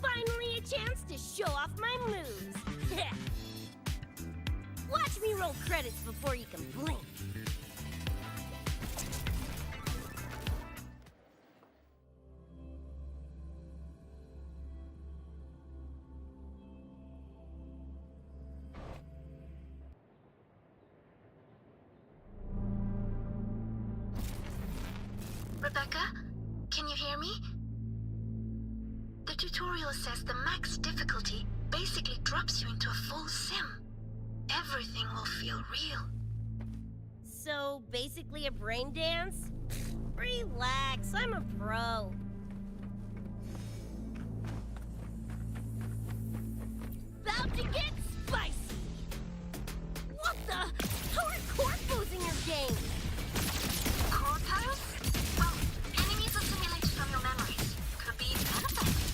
Finally a chance to show off my moves. Watch me roll credits before you can blink.
Rebecca? Can you hear me? The tutorial says the max difficulty basically drops you into a full sim. Everything will feel real.
So, basically a brain dance? Relax, I'm a pro. About to get spicy! What the? How are corpos in your game?
Corpos? Well, enemies are simulated from your memories. Could be benefits.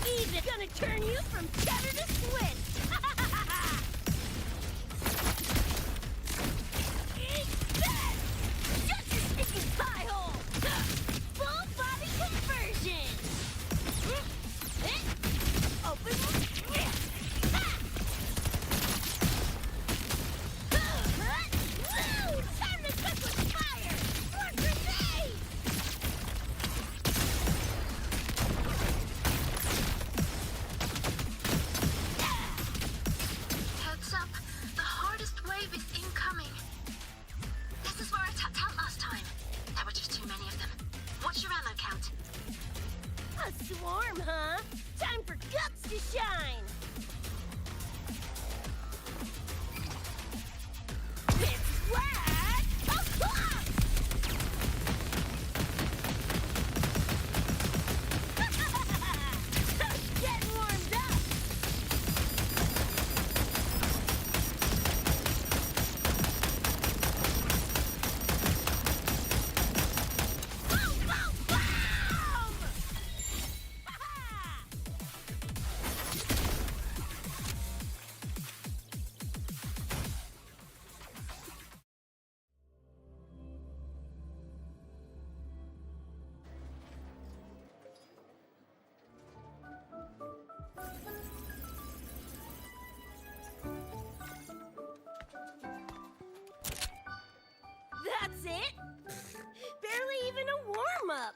Easy gonna turn you from cheddar to Swiss! Eat this! Shut your sticky pie hole! Full body conversion! Open! Time to cook with fire! More grenades!
Heads up, the hardest wave is incoming. This is where I tapped out last time. There were just too many of them. What's your ammo count?
A swarm, huh? Time for guts to shine! It's swag! Just getting warmed up! Boom, boom, boom! That's it? Barely even a warm-up.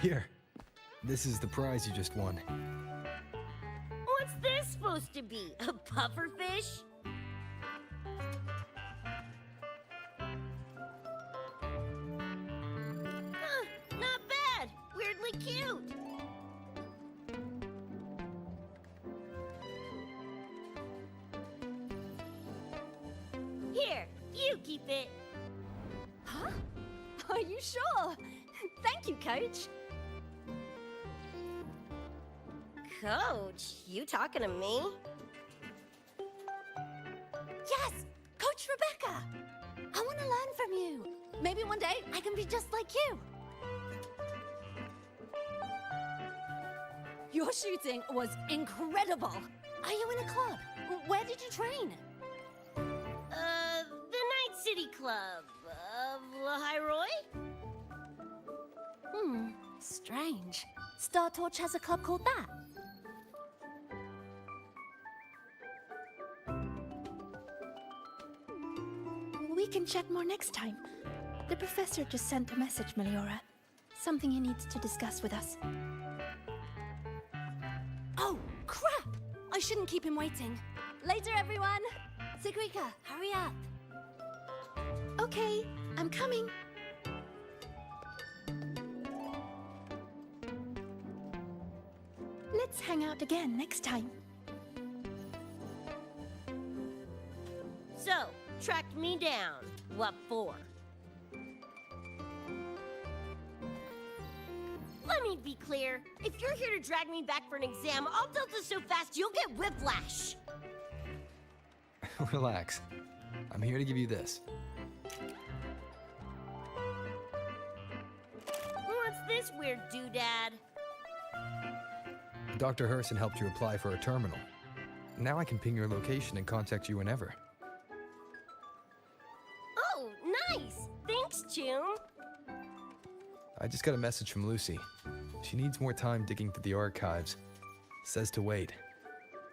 Here. This is the prize you just won.
What's this supposed to be? A pufferfish? Huh, not bad. Weirdly cute. Here, you keep it.
Huh? Are you sure? Thank you, Coach.
Coach, you talking to me?
Yes! Coach Rebecca! I want to learn from you. Maybe one day I can be just like you. Your shooting was incredible. Are you in a club? Where did you train?
The Night City Club of Lahiroy?
Strange. Star Torch has a club called that.
We can chat more next time. The professor just sent a message, Meliora. Something he needs to discuss with us.
Oh, crap! I shouldn't keep him waiting. Later, everyone! Sigrika, hurry up.
Okay, I'm coming. Let's hang out again next time.
So, tracked me down. What for? Let me be clear. If you're here to drag me back for an exam, I'll delta so fast you'll get whiplash.
Relax. I'm here to give you this.
What's this weird doodad?
Dr. Herson helped you apply for a terminal. Now I can ping your location and contact you whenever.
Oh, nice! Thanks, Chum.
I just got a message from Lucy. She needs more time digging through the archives. Says to wait.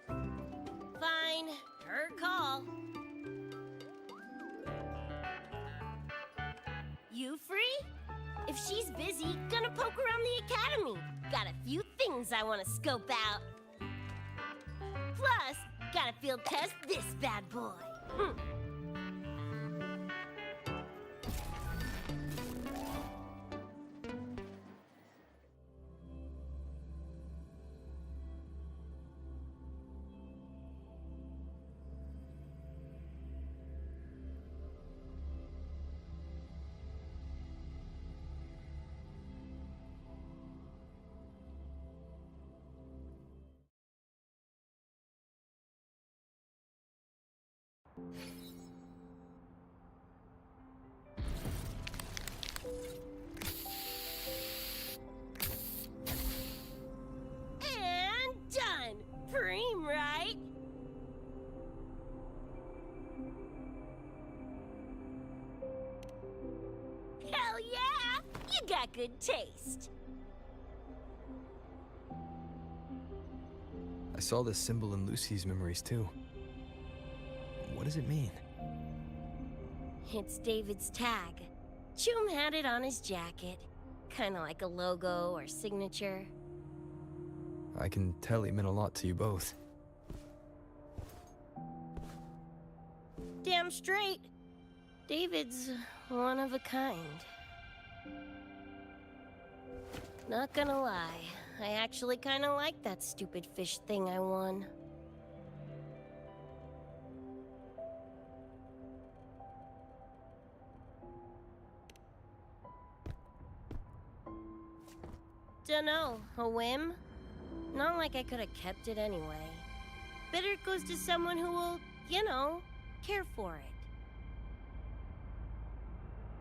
Fine. Her call. You free? If she's busy, gonna poke around the academy. Got a few things I want to scope out. Plus, Gotta field test this bad boy. And done! Preem, right? Hell yeah! You got good taste.
I saw this symbol in Lucy's memories too. What does it mean?
It's David's tag. Choom had it on his jacket. Kinda like a logo or signature.
I can tell he meant a lot to you both.
Damn straight. David's one of a kind. Not gonna lie, I actually kinda like that stupid fish thing I won. Dunno, a whim? Not like I could have kept it anyway. Better it goes to someone who will, you know, care for it.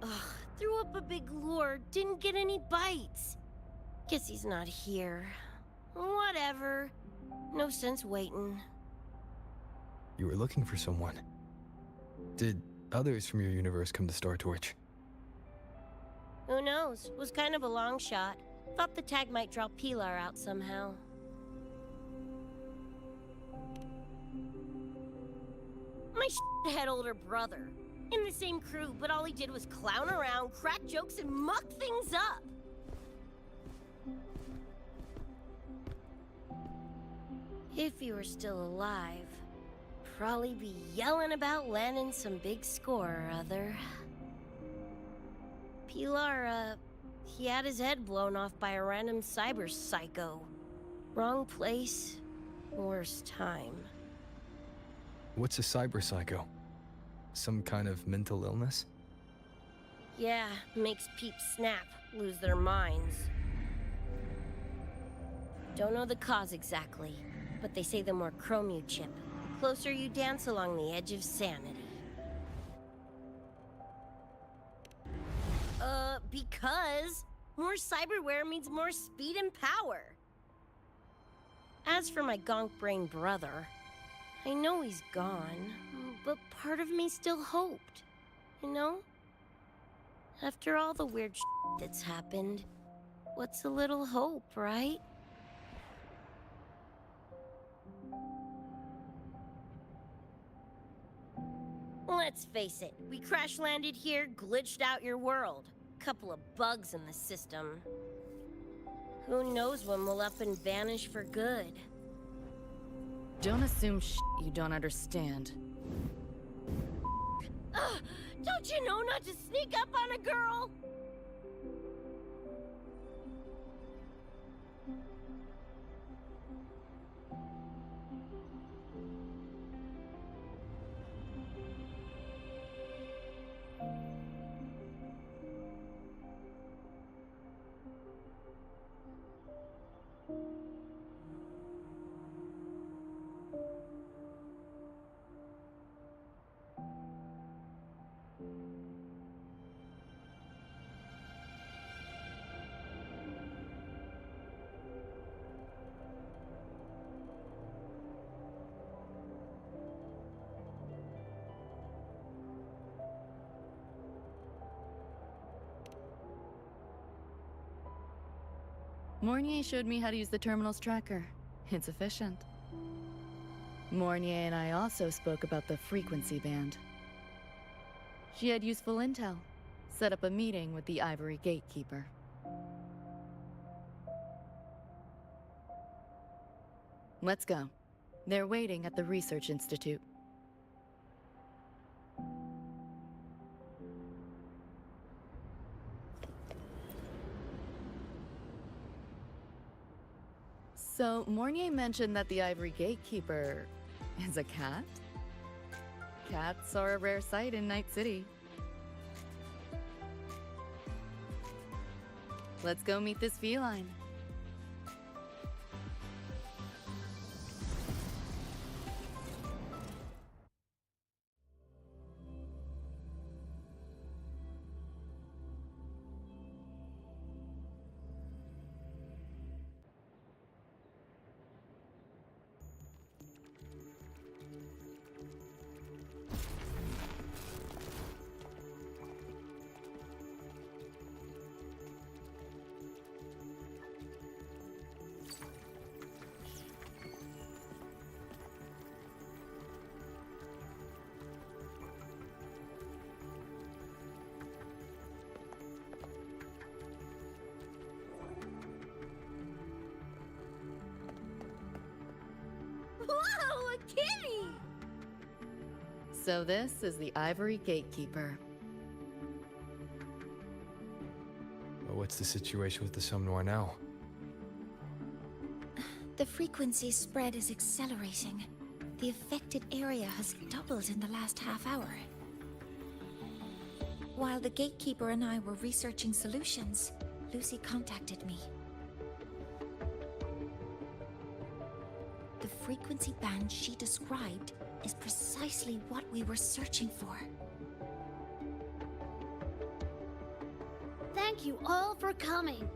Ugh, threw up a big lure, didn't get any bites. Guess he's not here. Whatever. No sense waiting.
You were looking for someone. Did others from your universe come to Star Torch?
Who knows? Was kind of a long shot. Thought the tag might draw Pilar out somehow. My head older brother. In the same crew, but all he did was clown around, crack jokes, and muck things up. If he were still alive, probably be yelling about landing some big score or other. Pilar, he had his head blown off by a random cyber psycho. Wrong place, worst time.
What's a cyber psycho? Some kind of mental illness?
Yeah, makes peeps snap, lose their minds. Don't know the cause exactly, but they say the more chrome you chip, the closer you dance along the edge of sanity. Because more cyberware means more speed and power. As for my gonk brain brother, I know he's gone, but part of me still hoped, you know? After all the weird shit that's happened, what's a little hope, right? Let's face it, we crash-landed here, glitched out your world. Couple of bugs in the system. Who knows when we'll up and vanish for good?
Don't assume you don't understand.
Don't you know not to sneak up on a girl?
Mornier showed me how to use the terminal's tracker. It's efficient. Mornier and I also spoke about the frequency band. She had useful intel. Set up a meeting with the Ivory Gatekeeper. Let's go. They're waiting at the Research Institute. So, Mornier mentioned that the Ivory Gatekeeper is a cat? Cats are a rare sight in Night City. Let's go meet this feline.
Whoa, a kitty!
So this is the Ivory Gatekeeper.
Well, what's the situation with the Somnoir now?
The frequency spread is accelerating. The affected area has doubled in the last half hour. While the Gatekeeper and I were researching solutions, Lucy contacted me. The frequency band she described is precisely what we were searching for.
Thank you all for coming.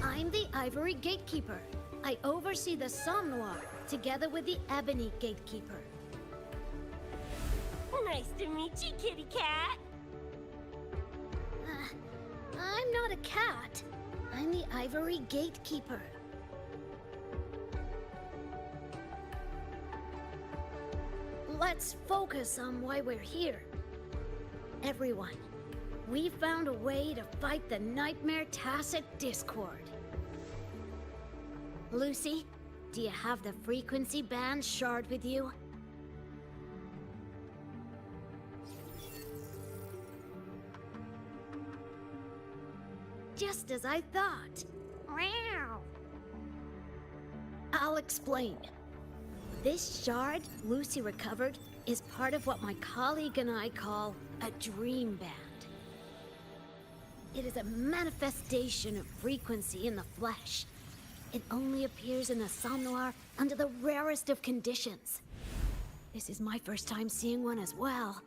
I'm the Ivory Gatekeeper. I oversee the Somnoir, together with the Ebony Gatekeeper. Nice to meet you, kitty cat. I'm not a cat. I'm the Ivory Gatekeeper. Let's focus on why we're here. Everyone, we found a way to fight the Nightmare Tacit Discord. Lucy, do you have the frequency band shard with you? Just as I thought. I'll explain. This shard Lucy recovered is part of what my colleague and I call a dream band. It is a manifestation of frequency in the flesh. It only appears in the Somnoir under the rarest of conditions. This is my first time seeing one as well.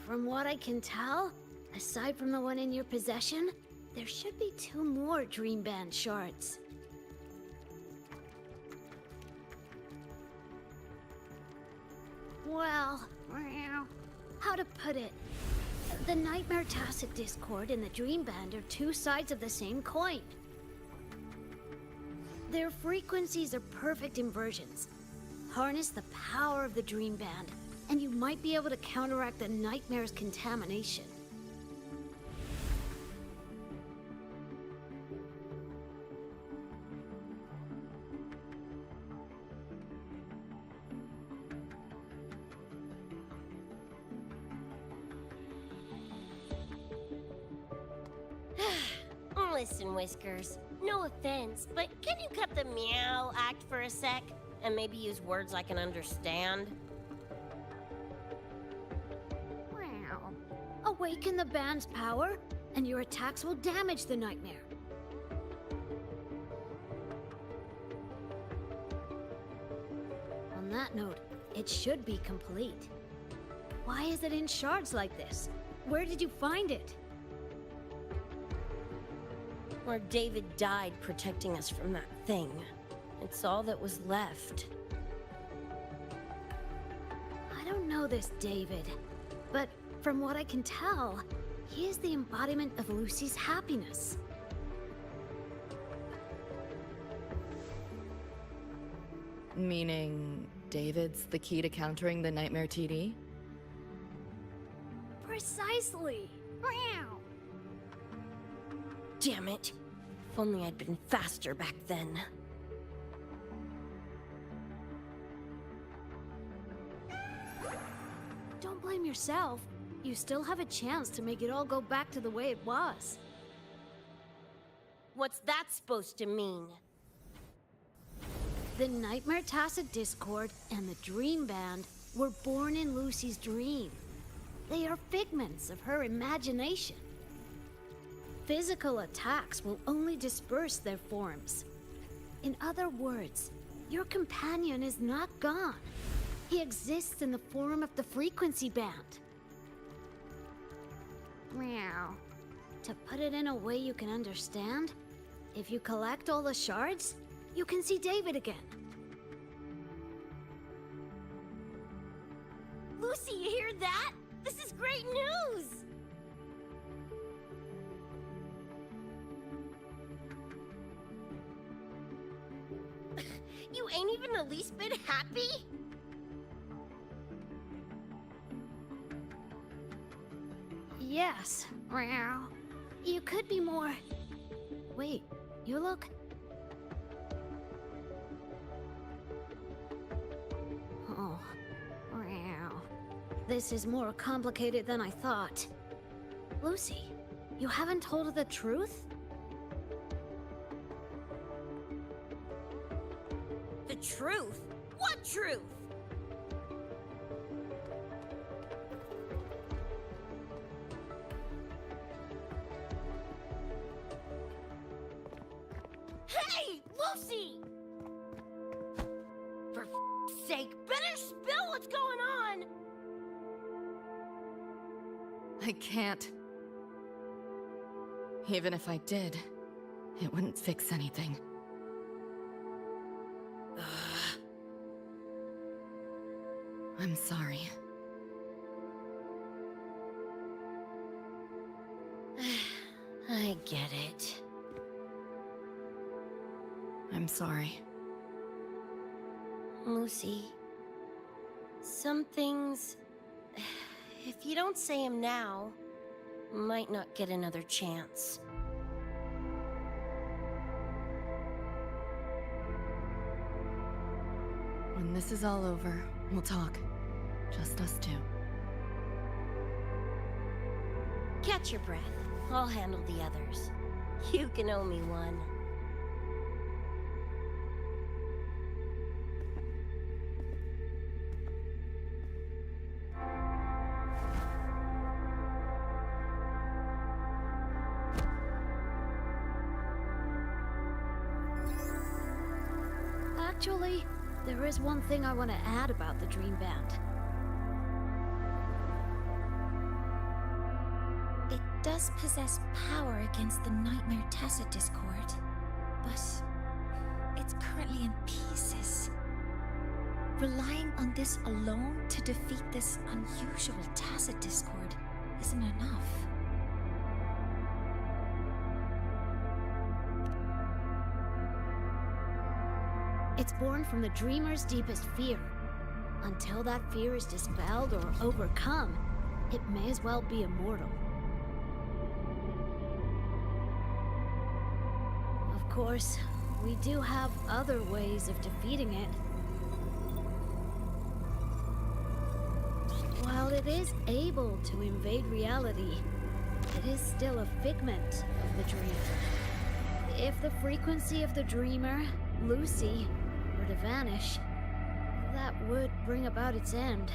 From what I can tell, aside from the one in your possession, there should be 2 more Dream Band shards. Well, how to put it? The Nightmare Tacit Discord and the Dream Band are 2 sides of the same coin. Their frequencies are perfect inversions. Harness the power of the Dream Band, and you might be able to counteract the Nightmare's contamination. Listen, Whiskers, no offense, but can you cut the meow act for a sec? And maybe use words I can understand? Wow. Awaken the band's power, and your attacks will damage the Nightmare. On that note, it should be complete. Why is it in shards like this? Where did you find it? Where David died protecting us from that thing. It's all that was left. I don't know this David, but from what I can tell, he is the embodiment of Lucy's happiness.
Meaning, David's the key to countering the Nightmare TD?
Precisely! Meow. Damn it. If only I'd been faster back then.
Don't blame yourself. You still have a chance to make it all go back to the way it was.
What's that supposed to mean?
The Nightmare Tacit Discord and the Dream Band were born in Lucy's dream. They are figments of her imagination. Physical attacks will only disperse their forms. In other words, your companion is not gone. He exists in the form of the frequency band. Meow. To put it in a way you can understand, if you collect all the shards, you can see David again.
Lucy, you hear that? This is great news! You ain't even the least bit happy?
Yes. Meow. You could be more... Wait, you look... Oh. Meow. This is more complicated than I thought. Lucy, you haven't told her the truth?
The truth? What truth? Hey, Lucy! For f***'s sake, better spill what's going on!
I can't. Even if I did, it wouldn't fix anything. I'm sorry.
I get it.
I'm sorry.
Lucy, some things, if you don't say them now, might not get another chance.
When this is all over, we'll talk. Just us two.
Catch your breath. I'll handle the others. You can owe me one.
Actually, there is one thing I want to add about the Dream Band.
It does possess power against the Nightmare Tacit Discord, but it's currently in pieces. Relying on this alone to defeat this unusual Tacit Discord isn't enough.
It's born from the dreamer's deepest fear. Until that fear is dispelled or overcome, it may as well be immortal. Of course, we do have other ways of defeating it. While it is able to invade reality, it is still a figment of the dream. If the frequency of the dreamer, Lucy, were to vanish, that would bring about its end.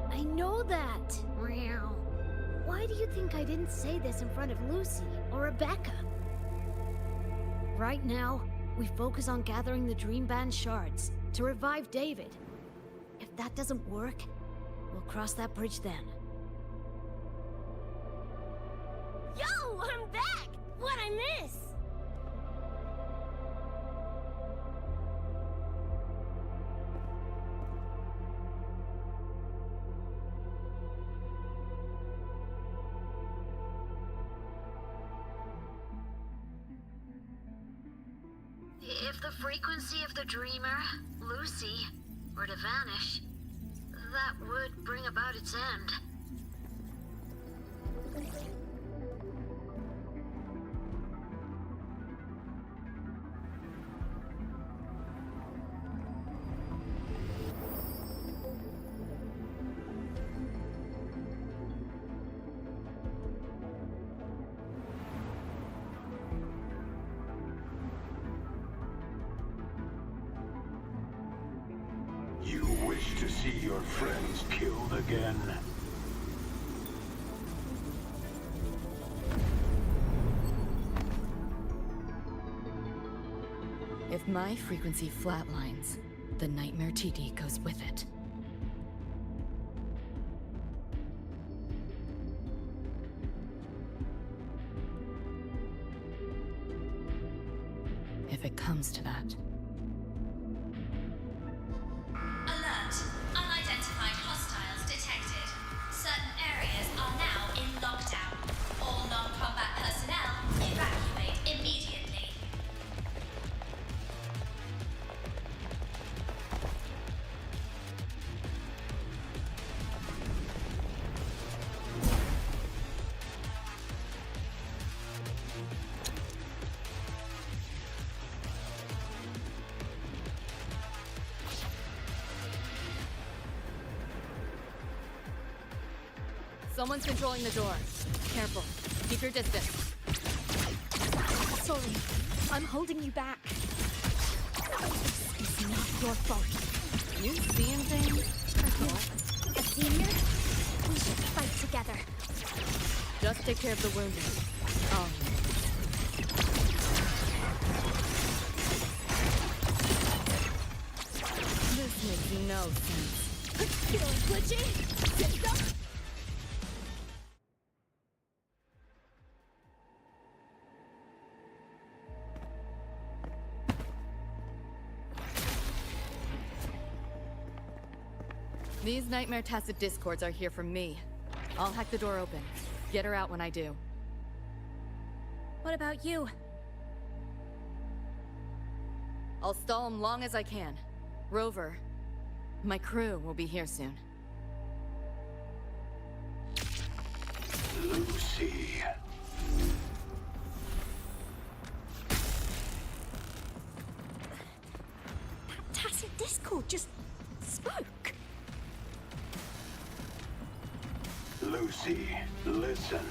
I know that! Meow. Why do you think I didn't say this in front of Lucy or Rebecca? Right now, we focus on gathering the Dream Band shards to revive David. If that doesn't work, we'll cross that bridge then.
Yo, I'm back! What'd I miss?
If the frequency of the dreamer, Lucy, were to vanish, that would bring about its end.
You wish to see your friends killed again?
If my frequency flatlines, the Nightmare TD goes with it. If it comes to that.
Alert! Unidentified hostiles detected. Certain areas are now in lockdown. All non-combat personnel evacuate immediately.
Someone's controlling the door. Careful. Keep your distance.
Sorry, I'm holding you back. This is not your fault.
You seeing things?
A senior? We should fight together.
Just take care of the wounded. Oh. This makes no sense.
Feeling glitchy? System?
These Nightmare Tacit Discords are here for me. I'll hack the door open. Get her out when I do.
What about you?
I'll stall them long as I can. Rover, my crew will be here soon.
Lucy.
That Tacit Discord just spoke.
Lucy, listen.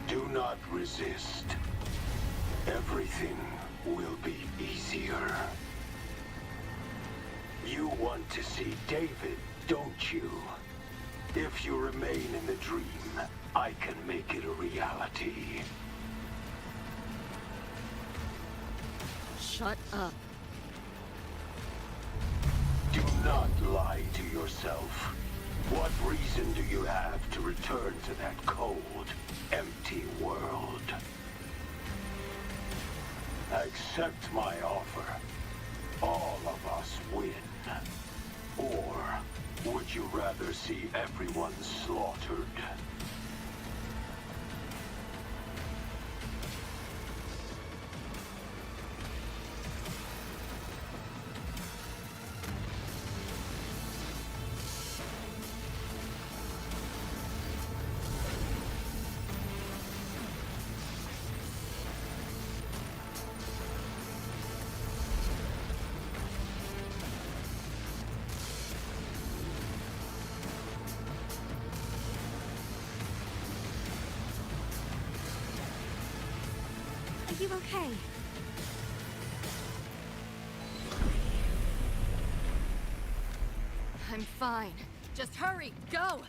Do not resist. Everything will be easier. You want to see David, don't you? If you remain in the dream, I can make it a reality.
Shut up.
Do not lie to yourself. What reason do you have to return to that cold, empty world? Accept my offer. All of us win. Or would you rather see everyone slaughtered?
Are you okay?
I'm fine. Just hurry, go!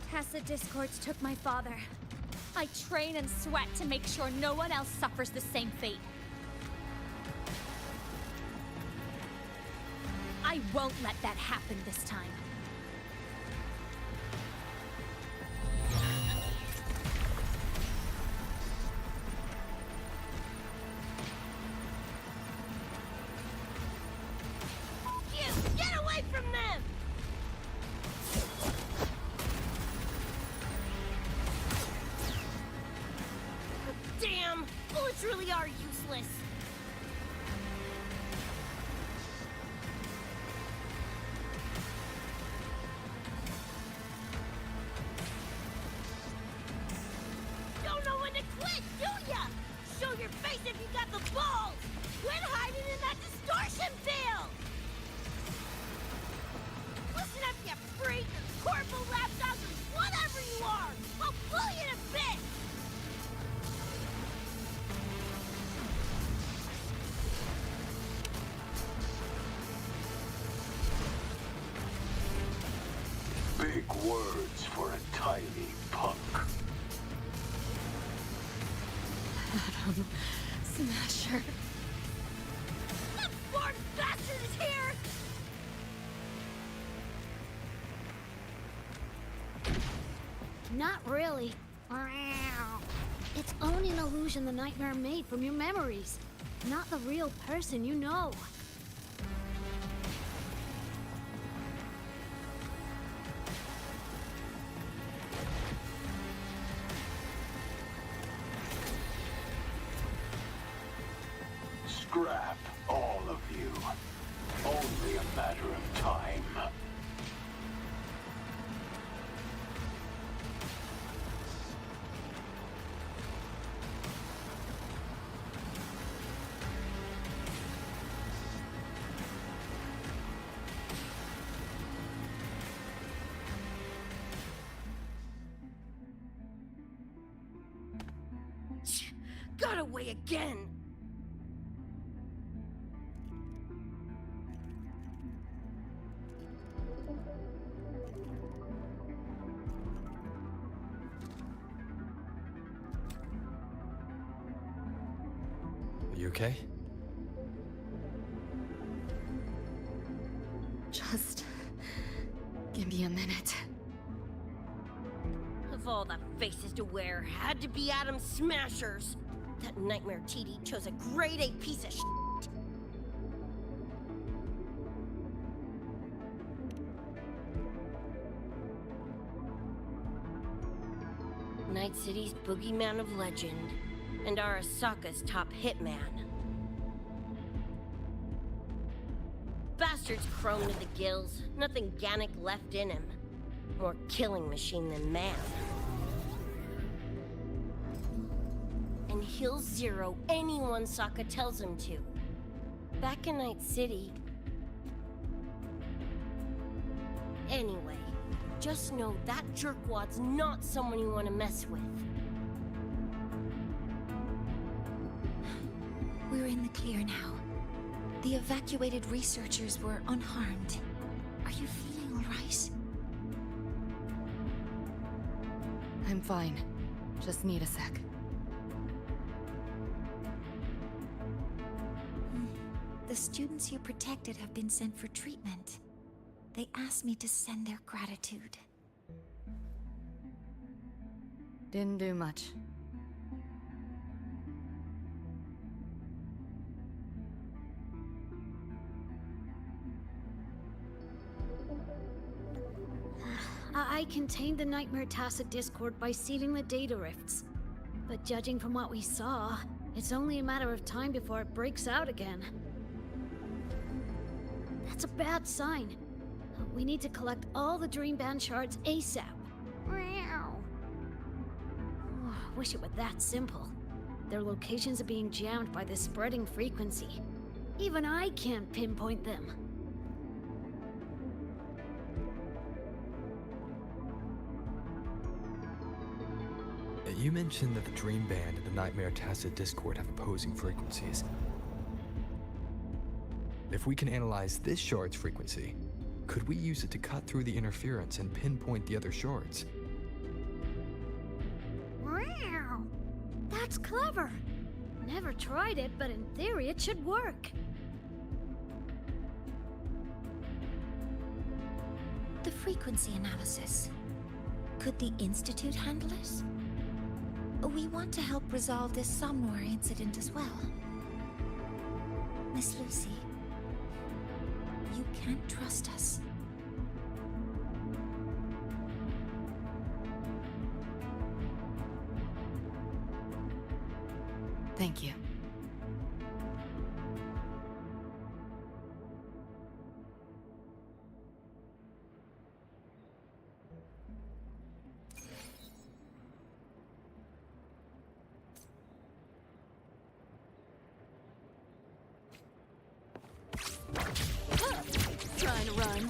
Tacit Discords took my father. I train and sweat to make sure no one else suffers the same fate. I won't let that happen this time.
Get away from them! Damn! Bullets really are useless.
words for a tiny punk.
Adam Smasher.
That Bart bastard is here!
Not really. It's only an illusion the nightmare made from your memories, not the real person you know.
Scrap, all of you. Only a matter of time.
Got away again!
You okay?
Just give me a minute.
Of all the faces to wear, had to be Adam Smashers. That nightmare TD chose a grade A piece of shit. Night City's boogeyman of legend, and Arasaka's top hitman. Bastard's chrome to the gills, nothing Gannic left in him. More killing machine than man. And he'll zero anyone Sokka tells him to. Back in Night City... Anyway, just know that jerkwad's not someone you want to mess with.
We're in the clear now. The evacuated researchers were unharmed. Are you feeling all right?
I'm fine. Just need a sec.
The students you protected have been sent for treatment. They asked me to send their gratitude.
Didn't do much.
I contained the Nightmare Tacit Discord by sealing the data rifts. But judging from what we saw, it's only a matter of time before it breaks out again. That's a bad sign. We need to collect all the Dream Band shards ASAP. Wish it were that simple. Their locations are being jammed by this spreading frequency. Even I can't pinpoint them.
You mentioned that the Dream Band and the Nightmare Tacit Discord have opposing frequencies. If we can analyze this shard's frequency, could we use it to cut through the interference and pinpoint the other shards?
Wow! That's clever! Never tried it, but in theory it should work.
The frequency analysis. Could the Institute handle it? We want to help resolve this Somnor incident as well. Miss Lucy, you can't trust us.
Thank you.
Trying to run.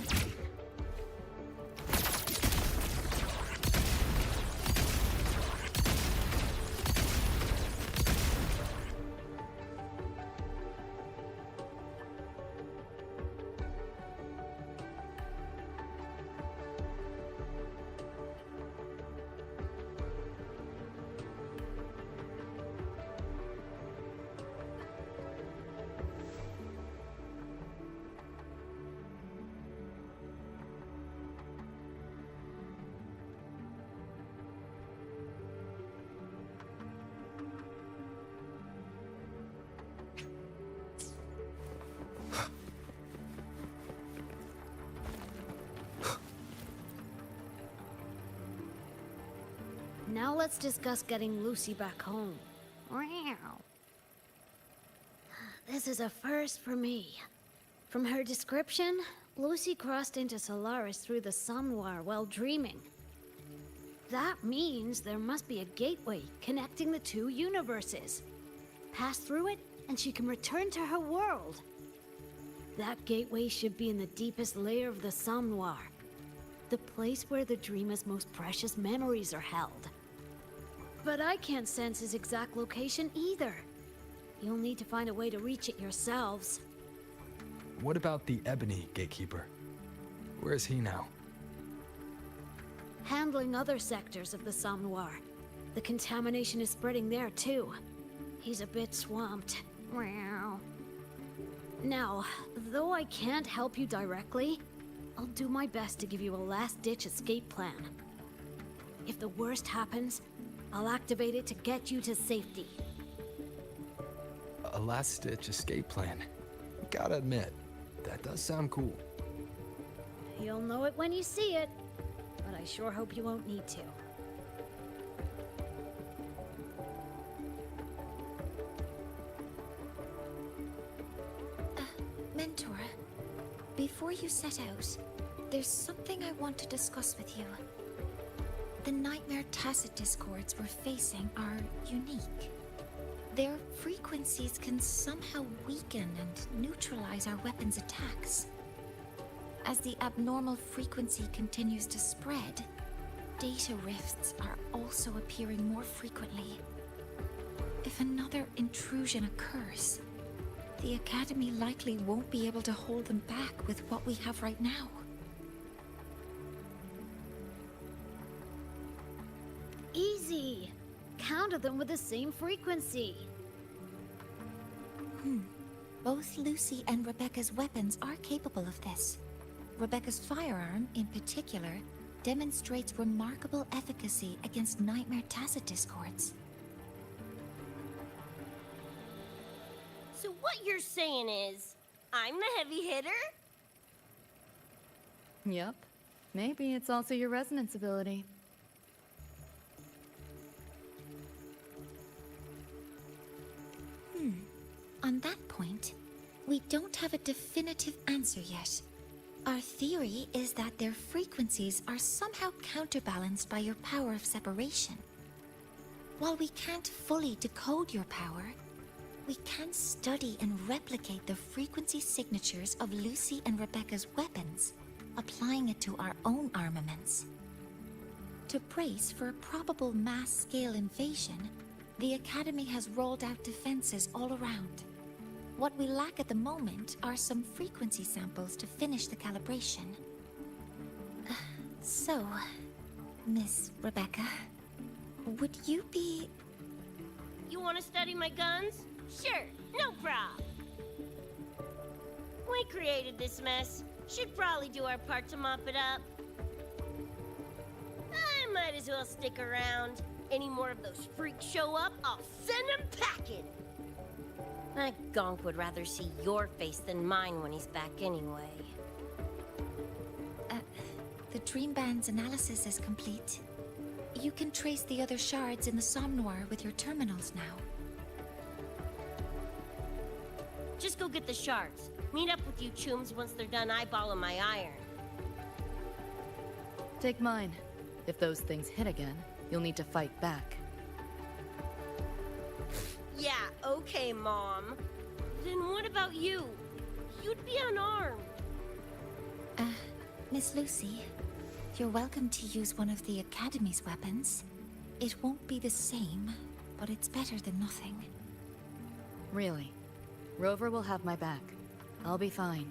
Now let's discuss getting Lucy back home. Wow. This is a first for me. From her description, Lucy crossed into Solaris through the Somnoir while dreaming. That means there must be a gateway connecting the two universes. Pass through it, and she can return to her world. That gateway should be in the deepest layer of the Somnoir, the place where the dreamer's most precious memories are held. But I can't sense his exact location either. You'll need to find a way to reach it yourselves.
What about the Ebony Gatekeeper? Where is he now?
Handling other sectors of the Somnoir. The contamination is spreading there too. He's a bit swamped. Wow. Now, though I can't help you directly, I'll do my best to give you a last-ditch escape plan. If the worst happens, I'll activate it to get you to safety.
A last-ditch escape plan. Gotta admit, that does sound cool.
You'll know it when you see it, but I sure hope you won't need to.
Mentor, before you set out, there's something I want to discuss with you. The Nightmare Tacet discords we're facing are unique. Their frequencies can somehow weaken and neutralize our weapons' attacks. As the abnormal frequency continues to spread, data rifts are also appearing more frequently. If another intrusion occurs, the Academy likely won't be able to hold them back with what we have right now.
Easy! Counter them with the same frequency.
Both Lucy and Rebecca's weapons are capable of this. Rebecca's firearm, in particular, demonstrates remarkable efficacy against Nightmare Tacet discords.
So what you're saying is, I'm the heavy hitter?
Yup. Maybe it's also your resonance ability.
On that point, we don't have a definitive answer yet. Our theory is that their frequencies are somehow counterbalanced by your power of separation. While we can't fully decode your power, we can study and replicate the frequency signatures of Lucy and Rebecca's weapons, applying it to our own armaments. To brace for a probable mass-scale invasion, the Academy has rolled out defenses all around. What we lack at the moment are some frequency samples to finish the calibration. So, Miss Rebecca, would you be...
You want to study my guns? Sure, no prob. We created this mess. Should probably do our part to mop it up. I might as well stick around. Any more of those freaks show up, I'll send them packing. That gonk would rather see your face than mine when he's back anyway.
The Dream Band's analysis is complete. You can trace the other shards in the Somnoir with your terminals now.
Just go get the shards. Meet up with you chooms once they're done eyeballing my iron.
Take mine. If those things hit again, you'll need to fight back.
Yeah, okay, Mom. Then what about you? You'd be unarmed.
Miss Lucy, you're welcome to use one of the Academy's weapons. It won't be the same, but it's better than nothing.
Really? Rover will have my back. I'll be fine.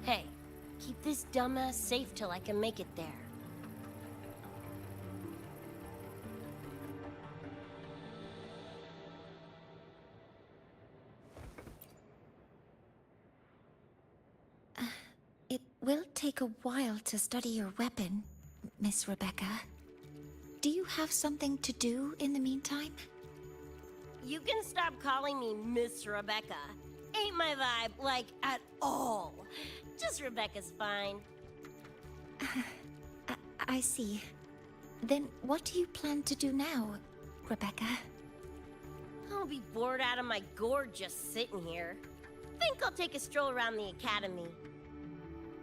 Hey, keep this dumbass safe till I can make it there.
It will take a while to study your weapon, Miss Rebecca. Do you have something to do in the meantime?
You can stop calling me Miss Rebecca. Ain't my vibe, like, at all. Just Rebecca's fine.
I see. Then what do you plan to do now, Rebecca?
I'll be bored out of my gourd just sitting here. Think I'll take a stroll around the academy.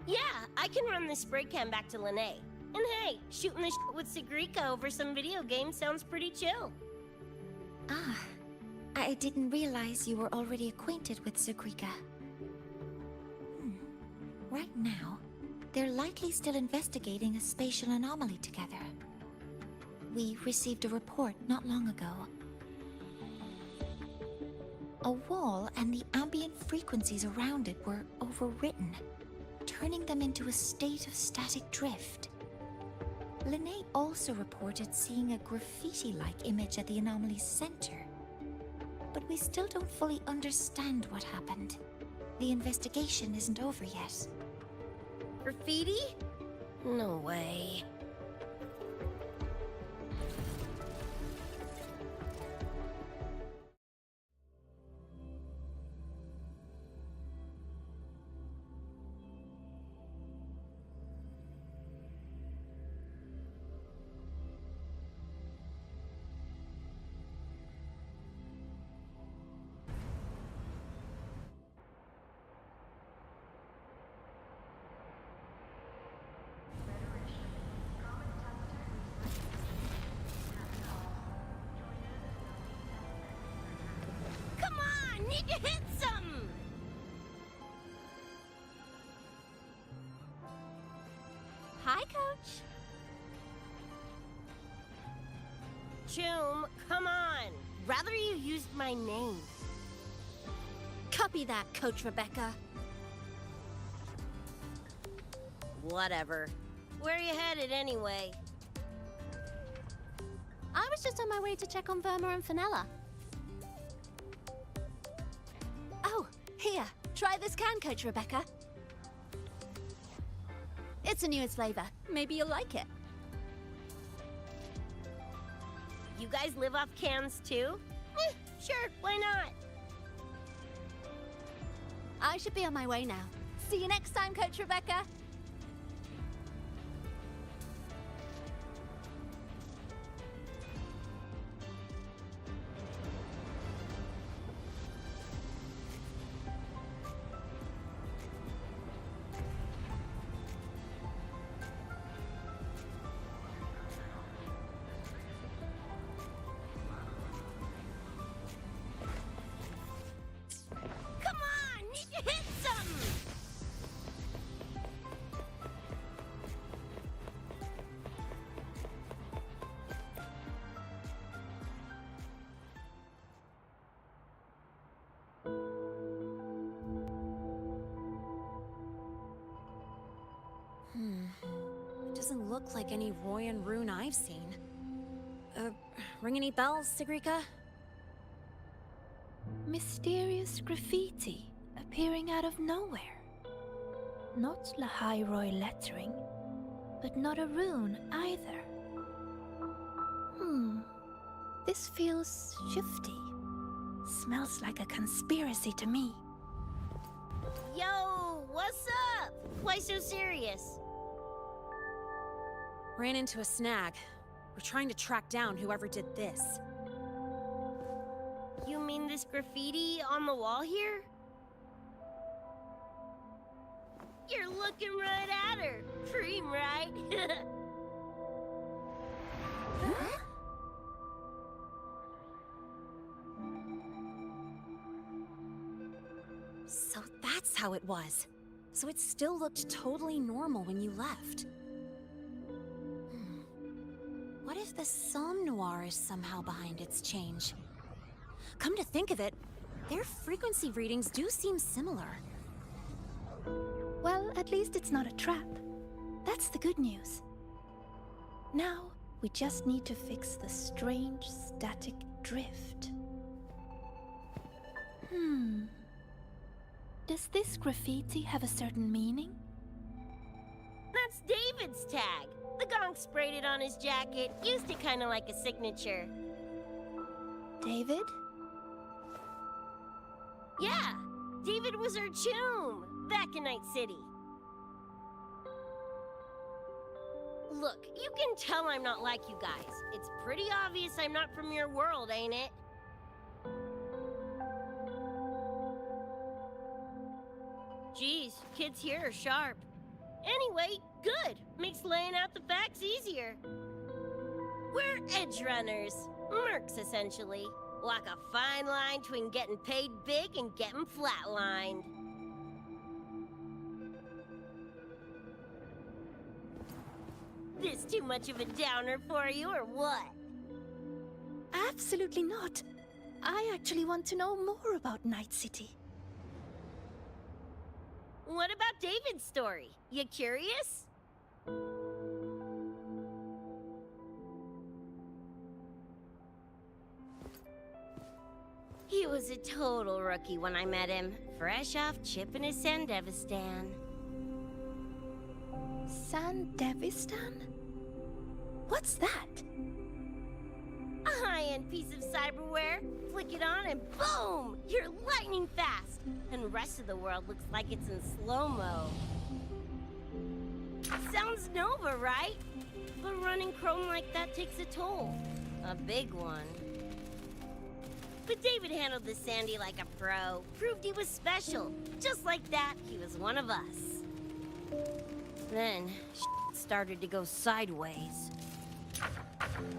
Yeah, I can run this spray can back to Lene. And hey, shooting the shit with Sigrika over some video game sounds pretty chill.
Ah, I didn't realize you were already acquainted with Sigrika. Right now, they're likely still investigating a spatial anomaly together. We received a report not long ago. A wall and the ambient frequencies around it were overwritten, turning them into a state of static drift. Lene also reported seeing a graffiti-like image at the anomaly's center. But we still don't fully understand what happened. The investigation isn't over yet.
Graffiti? No way. Need to hit some!
Hi, Coach.
Choom, come on! Rather you used my name.
Copy that, Coach Rebecca.
Whatever. Where are you headed anyway?
I was just on my way to check on Verma and Fenella. Oh, here. Try this can, Coach Rebecca. It's a newest flavor. Maybe you'll like it.
You guys live off cans too? Sure, why not?
I should be on my way now. See you next time, Coach Rebecca.
It doesn't look like any Royan rune I've seen. Ring any bells, Sigrika?
Mysterious graffiti appearing out of nowhere. Not Lahairoi lettering, but not a rune either. This feels shifty. Smells like a conspiracy to me.
Yo, what's up? Why so serious?
Ran into a snag. We're trying to track down whoever did this.
You mean this graffiti on the wall here? You're looking right at her. Cream, right?
So that's how it was. So it still looked totally normal when you left. What if the Somme Noir is somehow behind its change? Come to think of it, their frequency readings do seem similar.
Well, at least it's not a trap. That's the good news. Now, we just need to fix the strange static drift. Does this graffiti have a certain meaning?
That's David's tag. The gonk sprayed it on his jacket, used it kind of like a signature.
David?
Yeah, David was our choom back in Night City. Look, you can tell I'm not like you guys. It's pretty obvious I'm not from your world, ain't it? Geez, kids here are sharp. Anyway, good. Makes laying out the facts easier. We're Edgerunners. Mercs, essentially. Walk a fine line between getting paid big and getting flatlined. This too much of a downer for you, or what?
Absolutely not. I actually want to know more about Night City.
What about David's story? You curious? He was a total rookie when I met him, fresh off chipping his Sandevistan.
Sandevistan? What's that?
A high-end piece of cyberware. Flick it on and boom! You're lightning fast! And the rest of the world looks like it's in slow-mo. Sounds Nova, right? But running chrome like that takes a toll. A big one. But David handled the Sandy like a pro. Proved he was special. Just like that, he was one of us. Then, started to go sideways.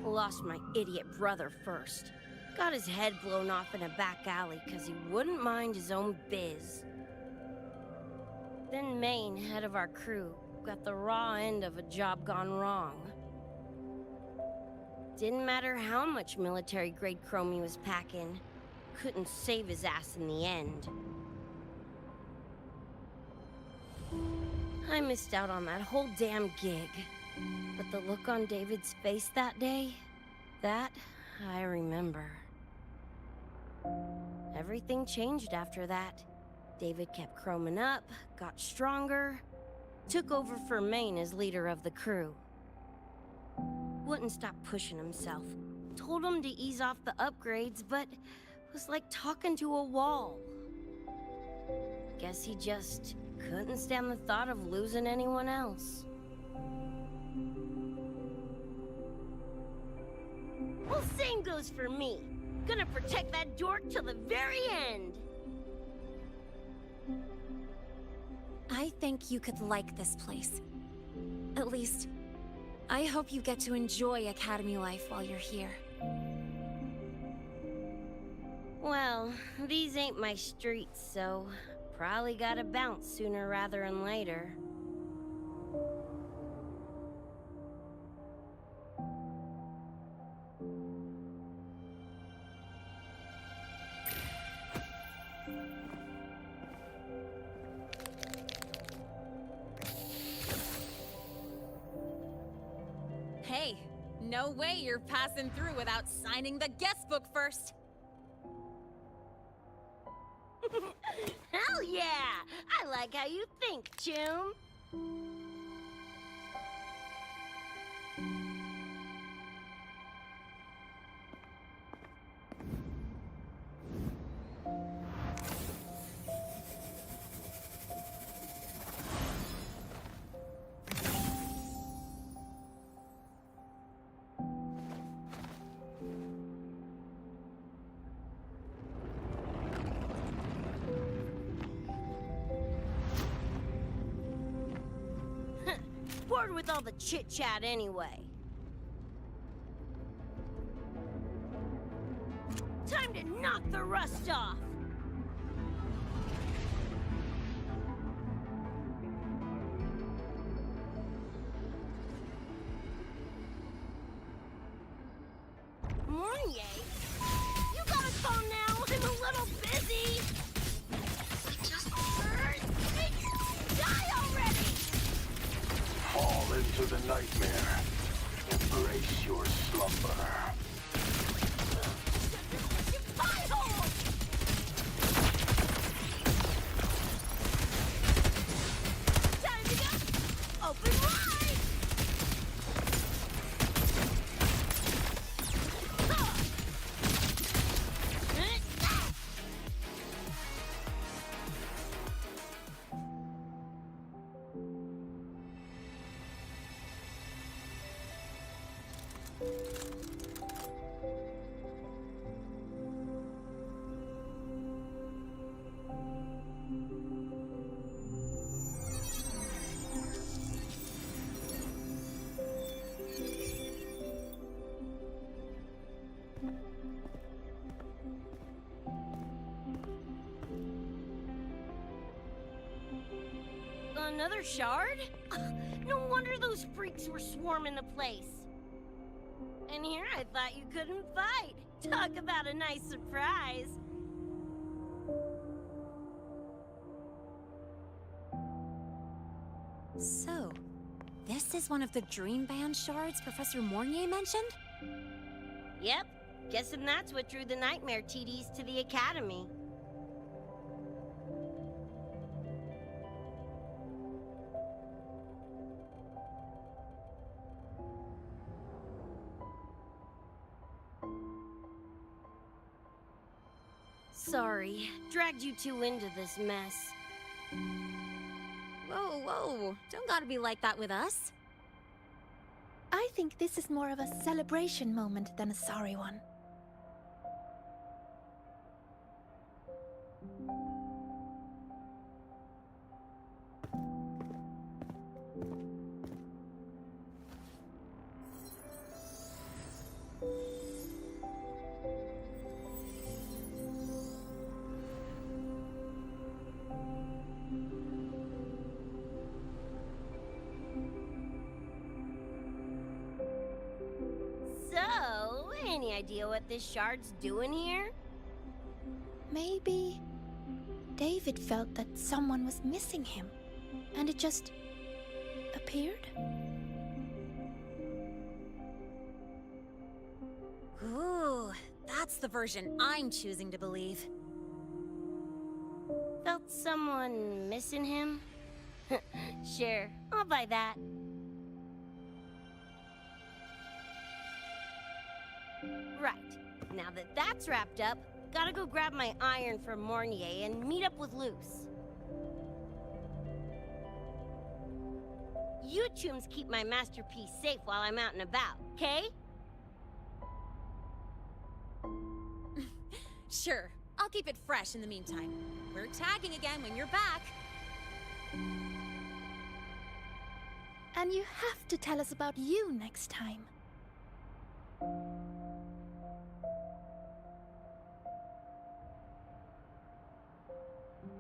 Lost my idiot brother first. Got his head blown off in a back alley because he wouldn't mind his own biz. Then Maine, head of our crew, got the raw end of a job gone wrong. Didn't matter how much military-grade chrome he was packing. Couldn't save his ass in the end. I missed out on that whole damn gig. But the look on David's face that day, that I remember. Everything changed after that. David kept chroming up, got stronger, took over for Maine as leader of the crew. Wouldn't stop pushing himself. Told him to ease off the upgrades, but was like talking to a wall. Guess he just couldn't stand the thought of losing anyone else. Well, same goes for me. Gonna protect that dork till the very end.
I think you could like this place. At least, I hope you get to enjoy Academy life while you're here.
Well, these ain't my streets, so probably gotta bounce sooner rather than later.
Hey, no way you're passing through without signing the guest book first.
Hell yeah! I like how you think, Choom. Bored with all the chit-chat anyway. Time to knock the rust off! Morning, you got a call now? I'm a little busy! Just burn! Die already!
Fall into the nightmare. Embrace your slumber.
Another shard? No wonder those freaks were swarming the place. And here I thought you couldn't fight. Talk about a nice surprise.
So, this is one of the Dream Band shards Professor Mornier mentioned?
Yep. Guessing that's what drew the Nightmare TDs to the Academy. Sorry, dragged you two into this mess.
Whoa, whoa, don't gotta be like that with us.
I think this is more of a celebration moment than a sorry one.
So, any idea what this shard's doing here?
Maybe David felt that someone was missing him, and it just appeared?
Ooh, that's the version I'm choosing to believe.
Felt someone missing him? Sure, I'll buy that. Right, now that that's wrapped up, gotta go grab my iron from Mornier and meet up with Luce. You chums keep my masterpiece safe while I'm out and about, okay?
Sure, I'll keep it fresh in the meantime. We're tagging again when you're back.
And you have to tell us about you next time.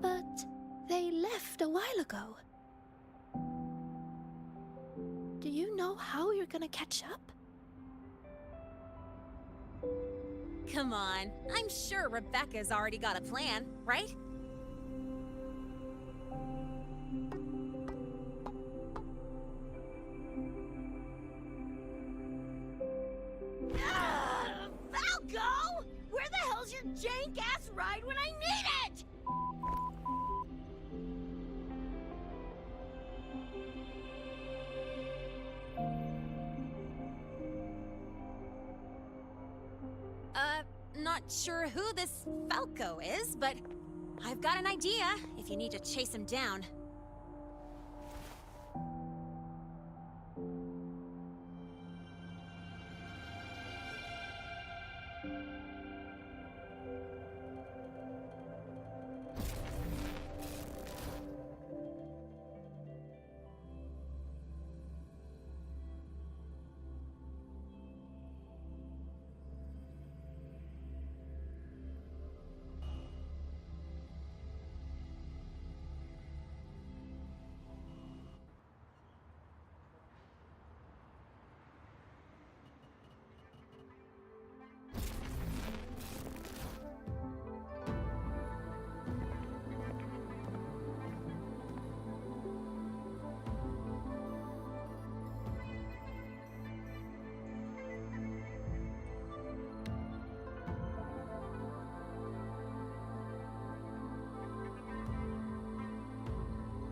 But they left a while ago. Do you know how you're gonna catch up?
Come on, I'm sure Rebecca's already got a plan, right?
Falco! Where the hell's your jank-ass ride when I need it?
Not sure who this Falco is, but I've got an idea if you need to chase him down.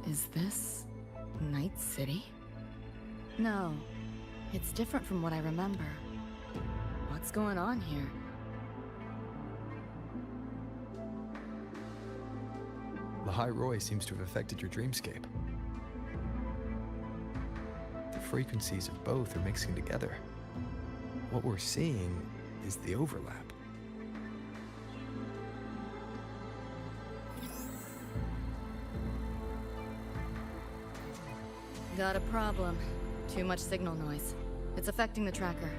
Is this Night City? No, it's different from what I remember. What's going on here?
The High Roy seems to have affected your dreamscape. The frequencies of both are mixing together. What we're seeing is the overlap.
Got a problem. Too much signal noise. It's affecting the tracker.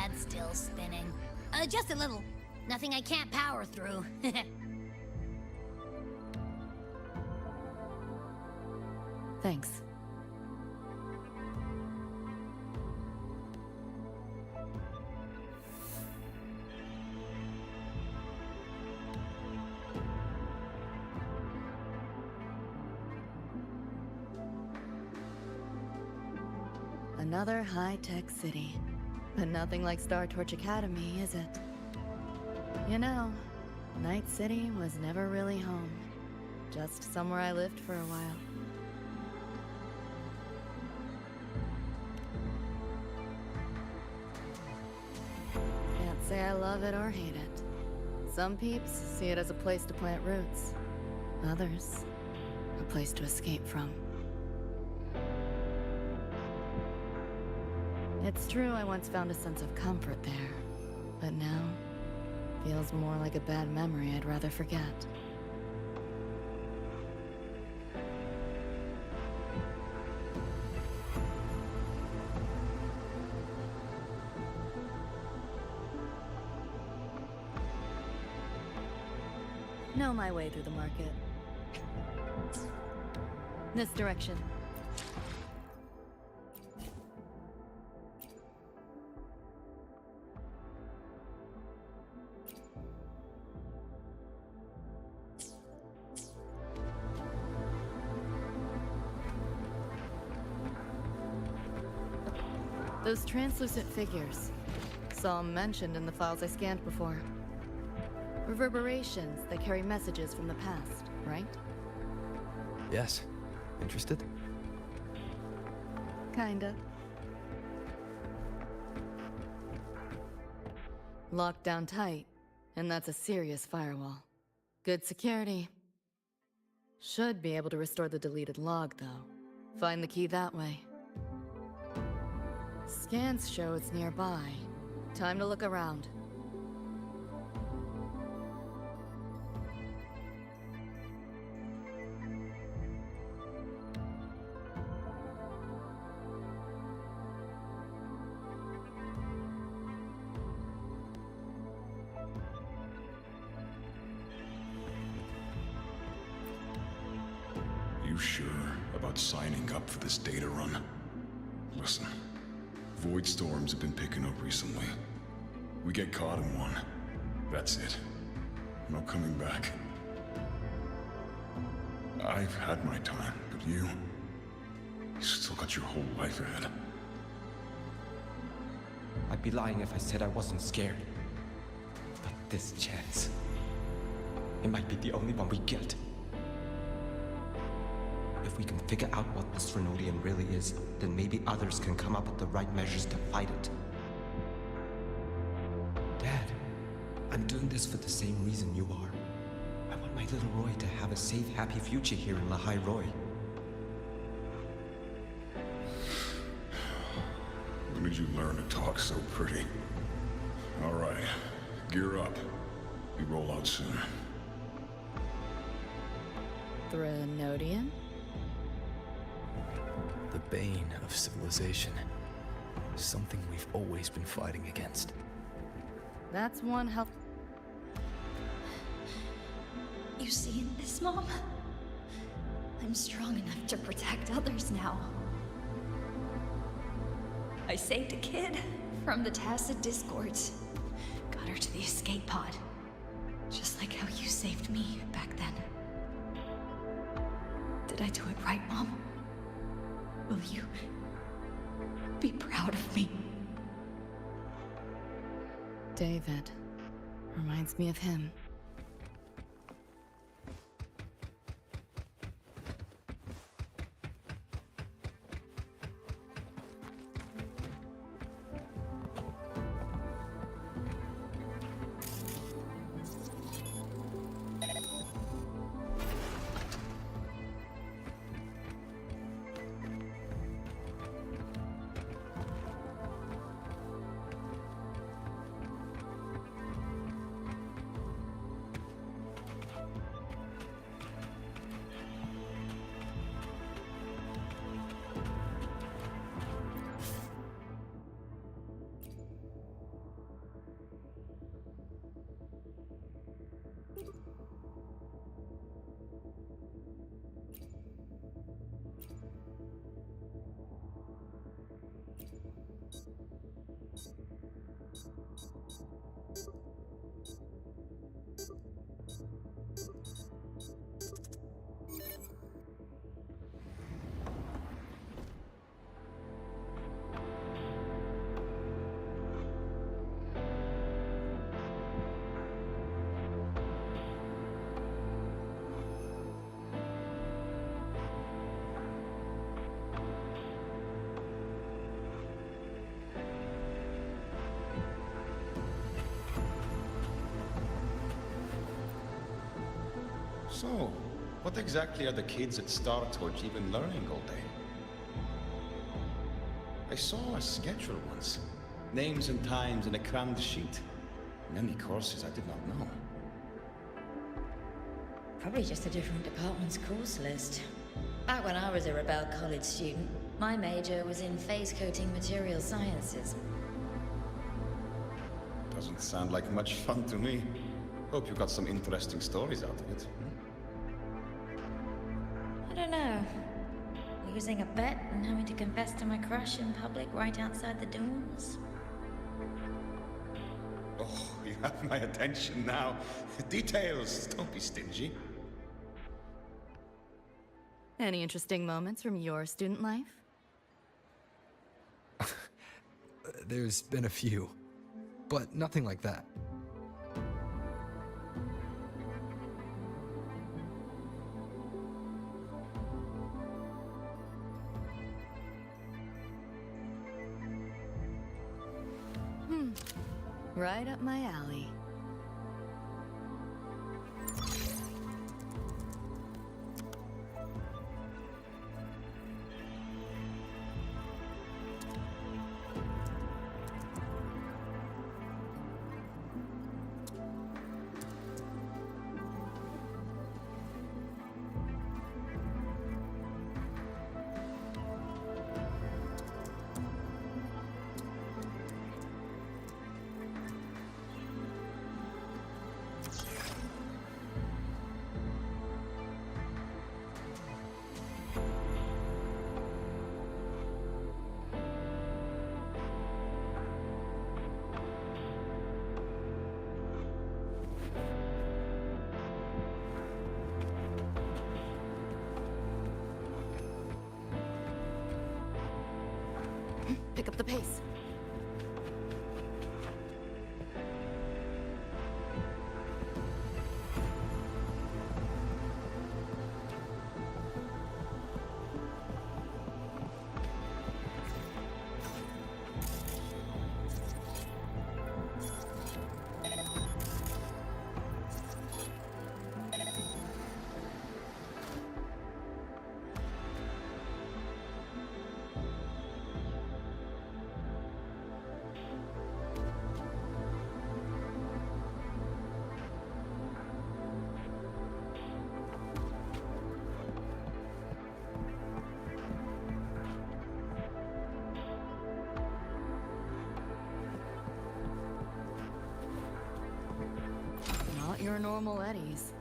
pad's still spinning. Just a little. Nothing I can't power through.
Thanks. Another high-tech city. But nothing like Star Torch Academy, is it? You know, Night City was never really home. Just somewhere I lived for a while. Can't say I love it or hate it. Some peeps see it as a place to plant roots. Others, a place to escape from. It's true I once found a sense of comfort there, but now feels more like a bad memory I'd rather forget. Know my way through the market. This direction. Those translucent figures. Saw them mentioned in the files I scanned before. Reverberations that carry messages from the past, right?
Yes. Interested?
Kinda. Locked down tight, and that's a serious firewall. Good security. Should be able to restore the deleted log, though. Find the key that way. Scans show it's nearby. Time to look around.
You sure about signing up for this data run? Listen, void storms have been picking up recently. We get caught in one. That's it. No coming back. I've had my time, but you still got your whole life ahead.
I'd be lying if I said I wasn't scared. But this chance, it might be the only one we get. If we can figure out what this Renodian really is, then maybe others can come up with the right measures to fight it. Dad, I'm doing this for the same reason you are. I want my little Roy to have a safe, happy future here in Lahai Roy.
When did you learn to talk so pretty? All right, gear up. We roll out soon.
Renodian?
The bane of civilization. Something we've always been fighting against.
That's one hell...
You see in this, Mom? I'm strong enough to protect others now. I saved a kid from the Tacit Discords. Got her to the escape pod. Just like how you saved me back then. Did I do it right, Mom? Will you be proud of me?
David. Reminds me of him.
So, what exactly are the kids at Star Torch even learning all day? I saw a schedule once. Names and times in a crammed sheet. Many courses I did not know.
Probably just a different department's course list. Back when I was a Rebel College student, my major was in phase coating material sciences.
Doesn't sound like much fun to me. Hope you got some interesting stories out of it.
I don't know. Losing a bet and having to confess to my crush in public right outside the dorms.
Oh, you have my attention now. Details, don't be stingy.
Any interesting moments from your student life?
There's been a few, but nothing like that.
Right up my alley. Pick up the pace. Not your normal eddies.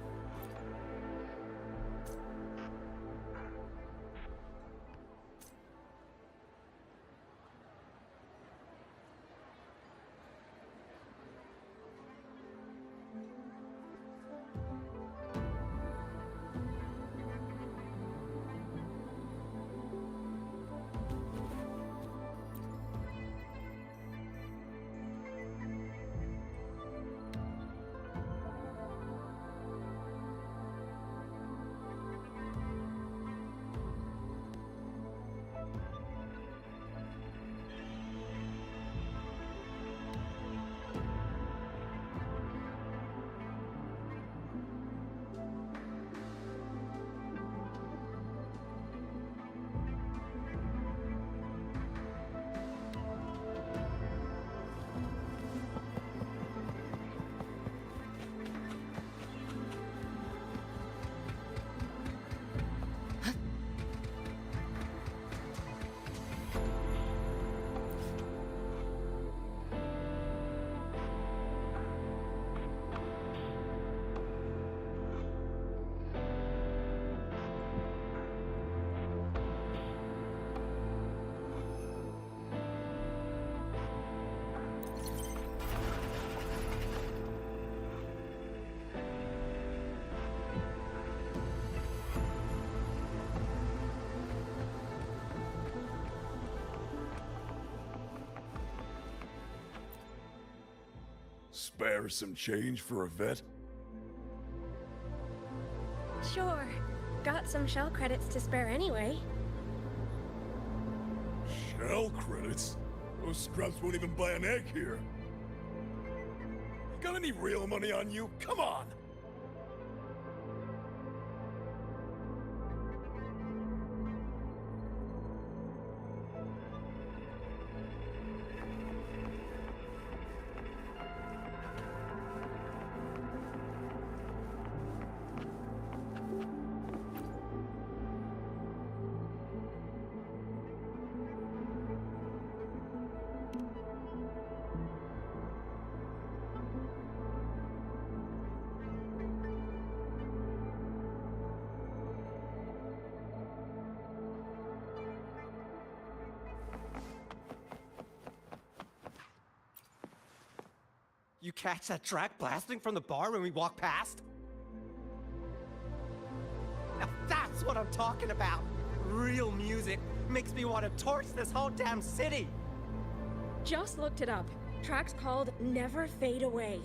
Spare some change for a vet?
Sure. Got some shell credits to spare anyway.
Shell credits? Those scrubs won't even buy an egg here. Got any real money on you? Come on!
You catch that track blasting from the bar when we walk past? Now that's what I'm talking about! Real music makes me want to torch this whole damn city!
Just looked it up. Track's called Never Fade Away.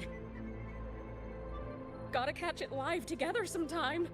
Gotta catch it live together sometime.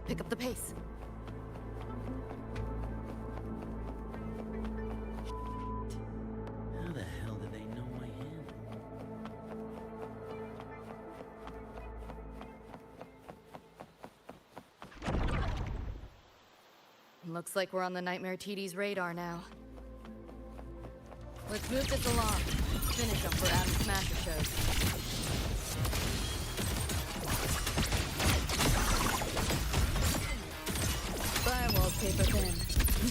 Pick up the pace.
How the hell do they know my handle?
Looks like we're on the Nightmare TD's radar now. Let's move this along. Finish them for Adam Smasher shows. Firewall's paper thin.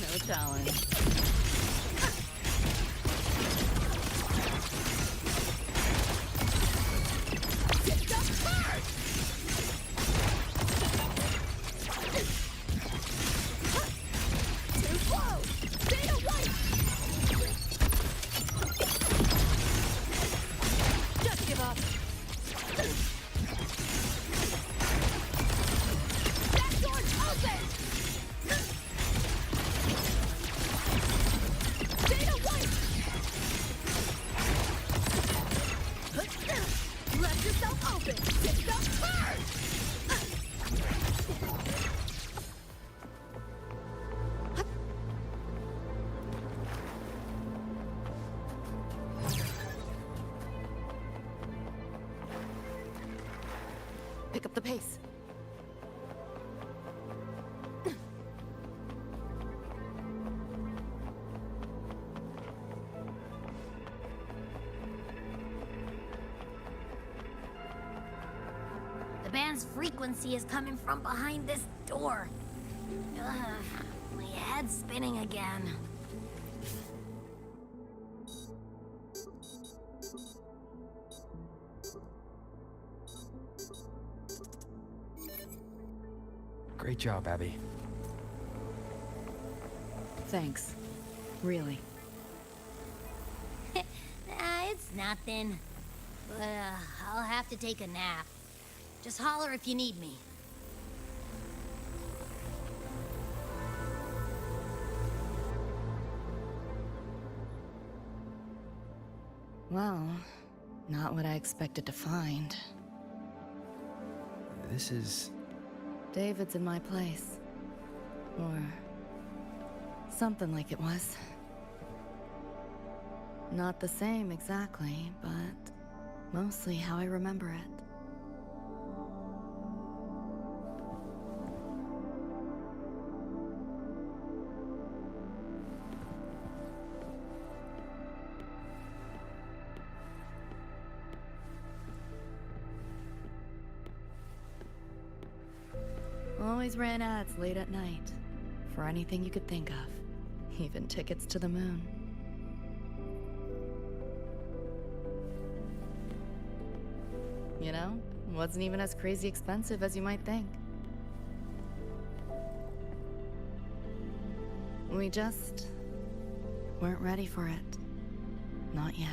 No challenge. Pick up the pace.
The band's frequency is coming from behind this door. Ugh, my head's spinning again.
Great job, Abby.
Thanks. Really.
It's nothing. But I'll have to take a nap. Just holler if you need me.
Well, not what I expected to find.
This is...
David's in my place. Or... something like it was. Not the same exactly, but mostly how I remember it. Always ran ads late at night. For anything you could think of. Even tickets to the moon. You know, wasn't even as crazy expensive as you might think. We just weren't ready for it. Not yet.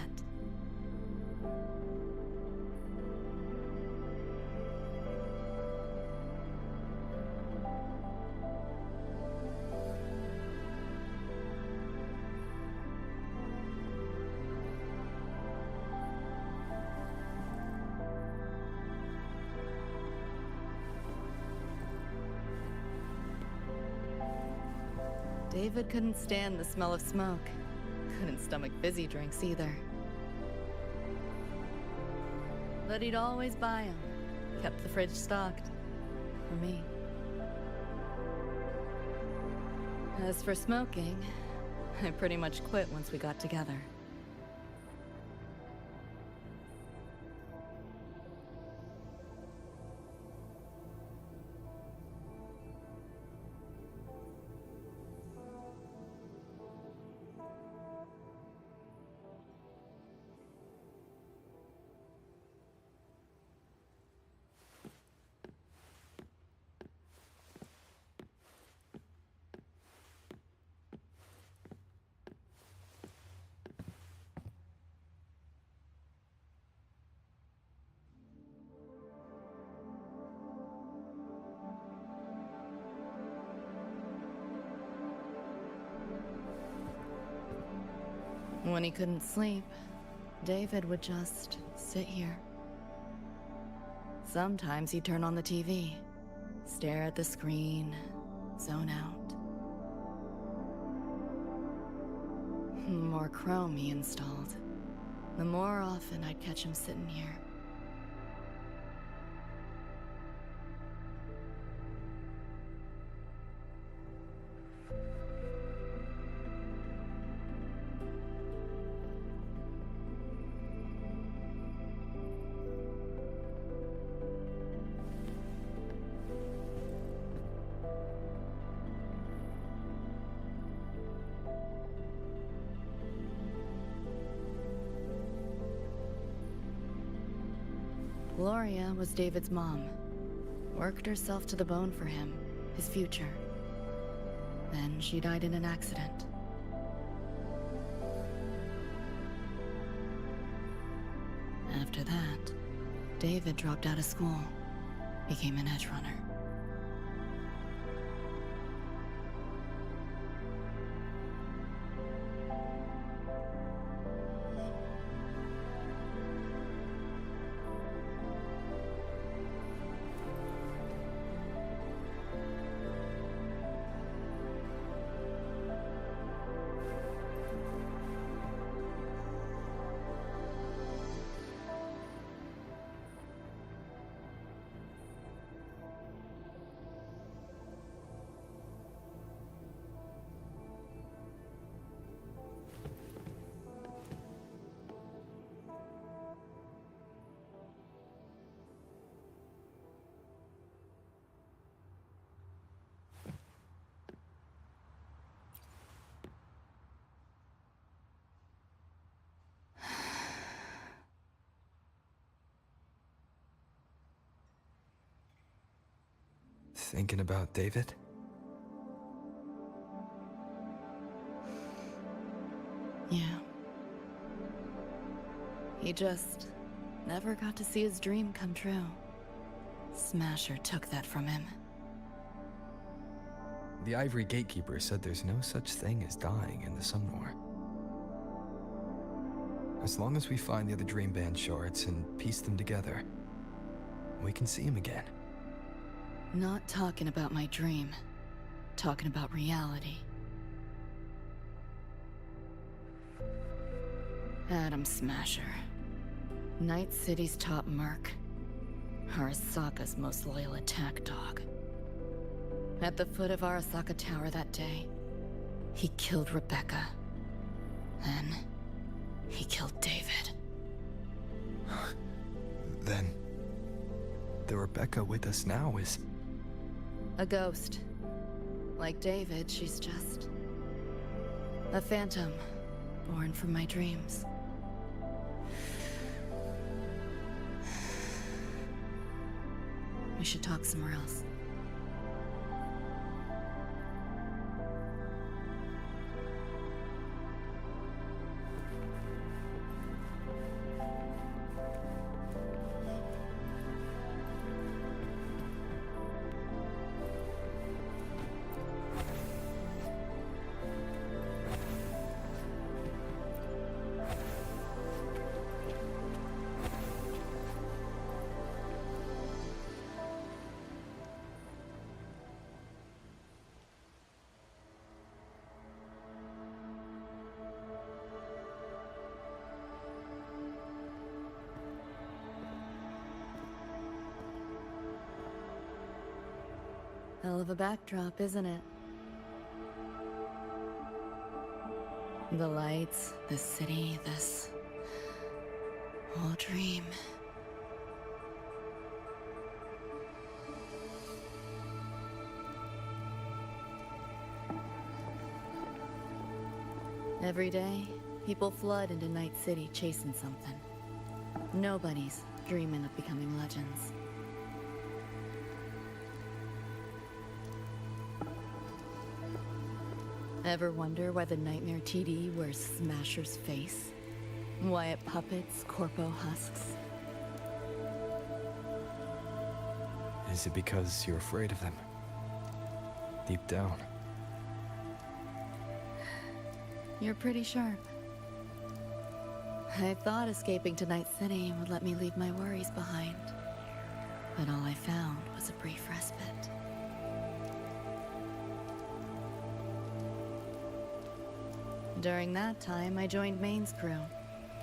David couldn't stand the smell of smoke. Couldn't stomach fizzy drinks either. But he'd always buy them. Kept the fridge stocked. For me. As for smoking, I pretty much quit once we got together. When he couldn't sleep, David would just sit here. Sometimes he'd turn on the TV, stare at the screen, zone out. The more Chrome he installed, the more often I'd catch him sitting here. Gloria was David's mom. Worked herself to the bone for him, his future. Then she died in an accident. After that, David dropped out of school, became an Edgerunner.
Thinking about David?
Yeah. He just never got to see his dream come true. Smasher took that from him.
The Ivory Gatekeeper said there's no such thing as dying in the Sumnor. As long as we find the other Dream Band shards and piece them together, we can see him again.
Not talking about my dream. Talking about reality. Adam Smasher. Night City's top merc. Arasaka's most loyal attack dog. At the foot of Arasaka Tower that day, he killed Rebecca. Then, he killed David.
Then, the Rebecca with us now is...
a ghost. Like David, she's just... a phantom, born from my dreams. We should talk somewhere else. Hell of a backdrop, isn't it? The lights, the city, this whole dream. Every day, people flood into Night City chasing something. Nobody's dreaming of becoming legends. Ever wonder why the Nightmare TD wears Smasher's face? Why it puppets Corpo husks?
Is it because you're afraid of them? Deep down.
You're pretty sharp. I thought escaping to Night City would let me leave my worries behind. But all I found was a brief respite. During that time, I joined Maine's crew.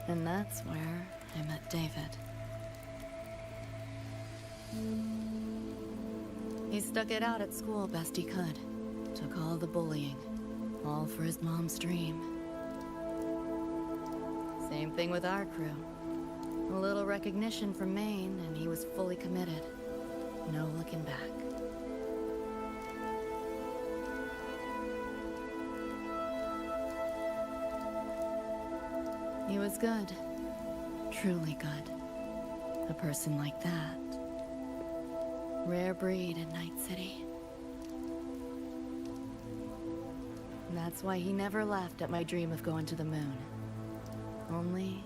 And that's where I met David. He stuck it out at school best he could. Took all the bullying. All for his mom's dream. Same thing with our crew. A little recognition from Maine, and he was fully committed. No looking back. He was good. Truly good. A person like that. Rare breed in Night City. That's why he never laughed at my dream of going to the moon. Only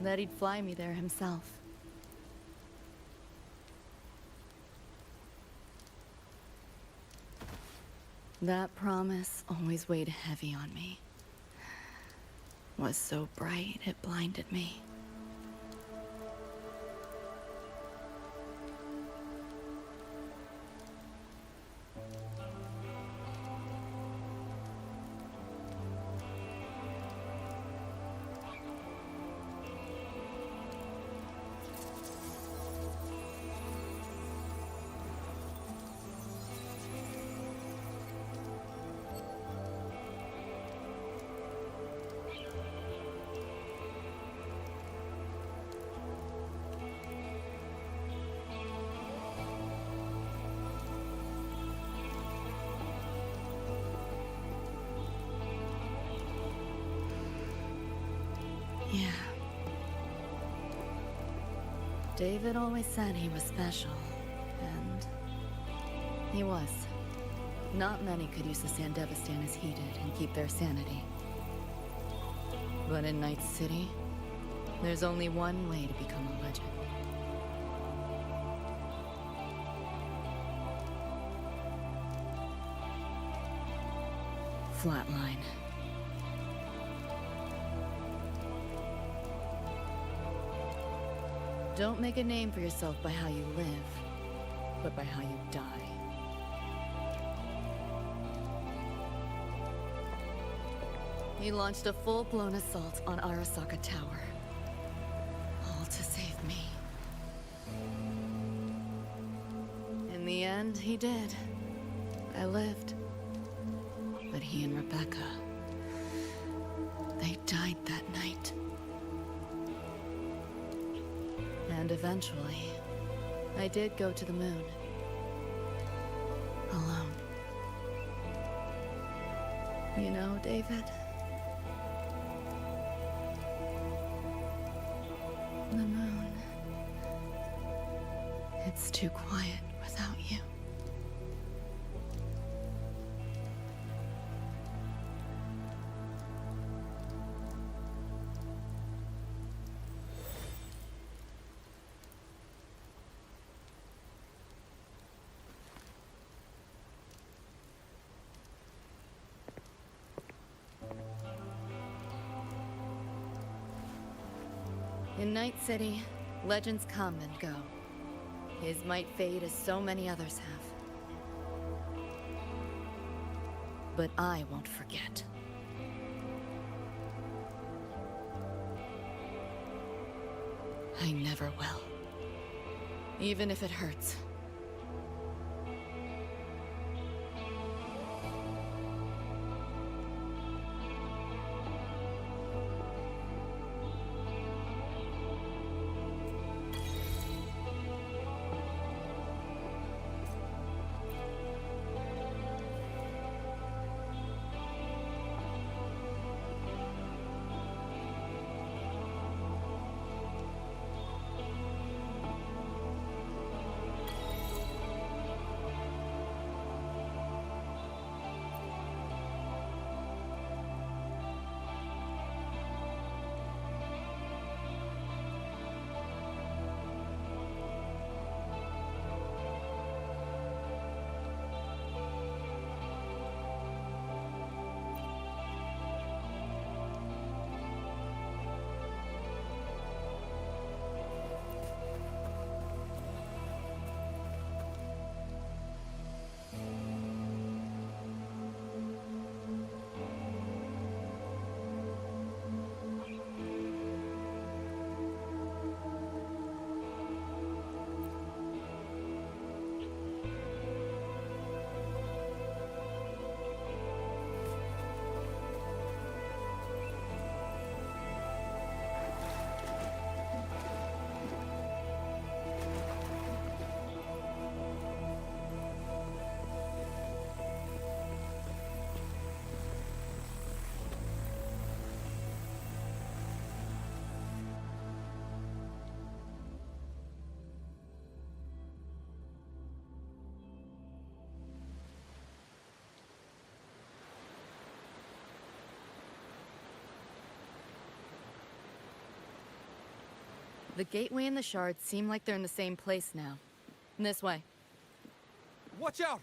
that he'd fly me there himself. That promise always weighed heavy on me. Was so bright it blinded me. Yeah. David always said he was special, and he was. Not many could use the Sandevistan as he did and keep their sanity. But in Night City, there's only one way to become a legend. Flatline. Don't make a name for yourself by how you live, but by how you die. He launched a full-blown assault on Arasaka Tower. All to save me. In the end, he did. I lived. But he and Rebecca, they died that night. And eventually, I did go to the moon. Alone. You know, David? The moon. It's too quiet without you. In Night City, legends come and go. His might fade as so many others have. But I won't forget. I never will. Even if it hurts. The gateway and the shards seem like they're in the same place now. This way.
Watch out!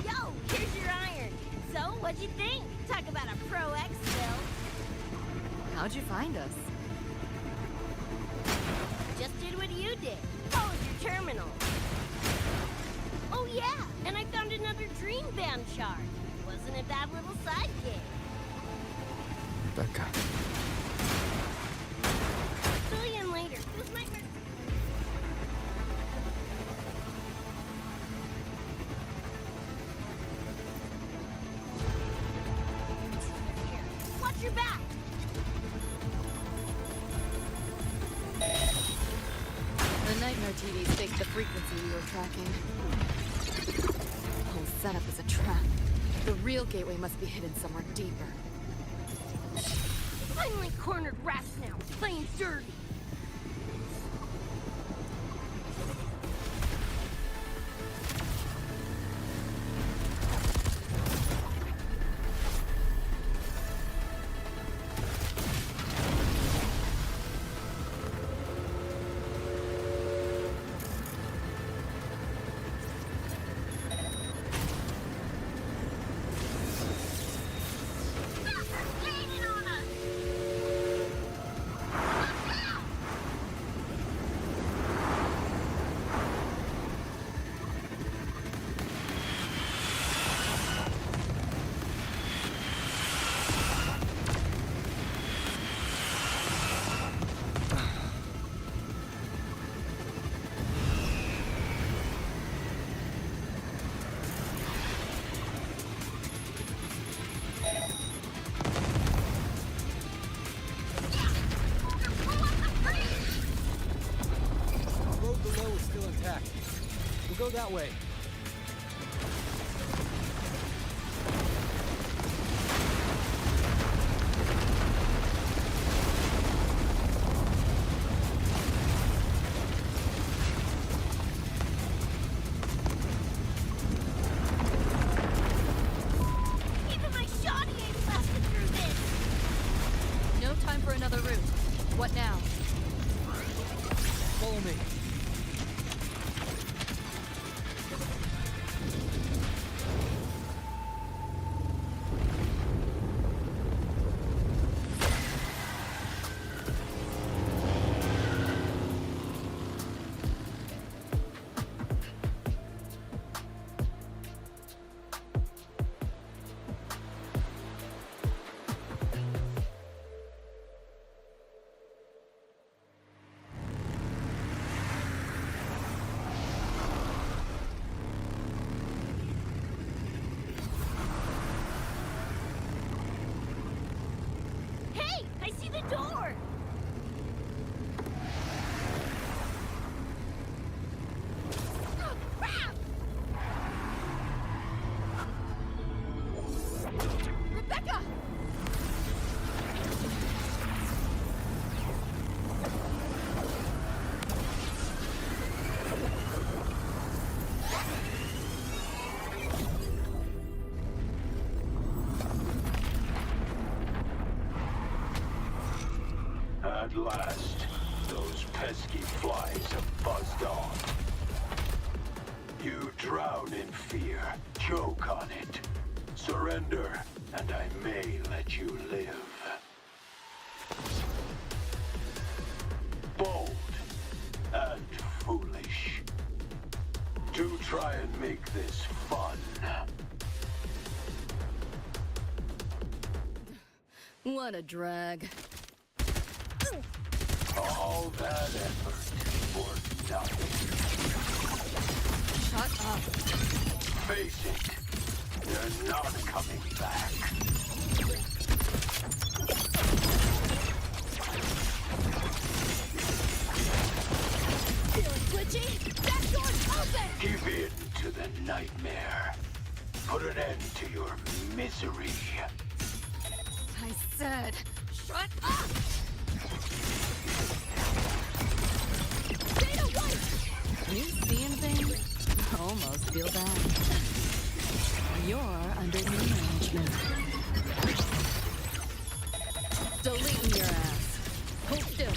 Yo, here's your iron. So, what'd you think? Talk about a pro X build.
How'd you find us?
Just did what you did. Followed your terminal. Oh yeah, and I found another dream band shard. Wasn't a bad little side gig.
Rebecca.
Fill you in later. Those nightmares. Watch your back.
The nightmare TVs faked the frequency we were tracking. The whole setup is a trap. The real gateway must be hidden somewhere deeper.
Finally cornered rats now, playing dirty.
Go that way.
Even my shoddy ain't blasted through this.
No time for another route. What now?
Follow me.
Hey, I see the door. Oh, crap! Rebecca!
At last, those pesky flies have buzzed off. You drown in fear, choke on it. Surrender, and I may let you live. Bold and foolish. Do try and make this fun.
What a drag.
All that effort for nothing.
Shut up.
Face it, they're not coming back.
Feeling glitchy? That door's open!
Give in to the nightmare. Put an end to your misery.
I said, shut up!
Data White!
You seeing things? Almost feel bad. You're under new management. Deleting your ass. Hold still.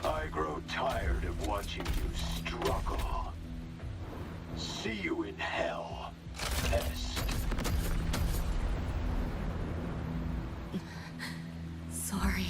I grow tired of watching you struggle. See you in hell, pest.
Sorry.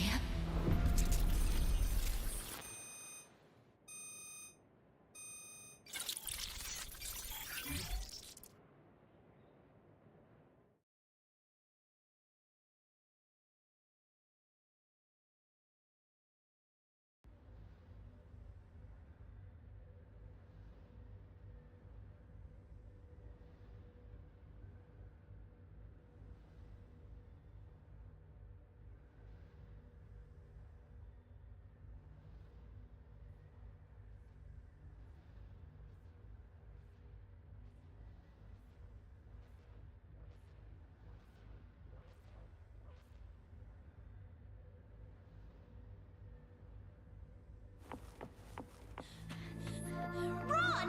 Run!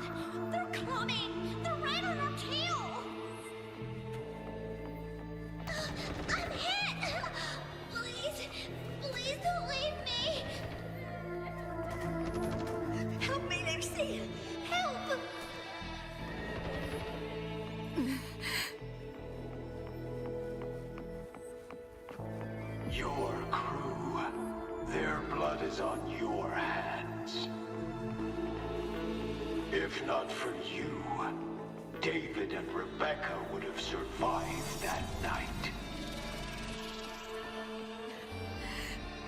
They're coming! They're right on our tail! I'm hit! Please, please don't leave me! Help me, Lucy! Help!
Your crew, their blood is on your hands. If not for you, David and Rebecca would have survived that night.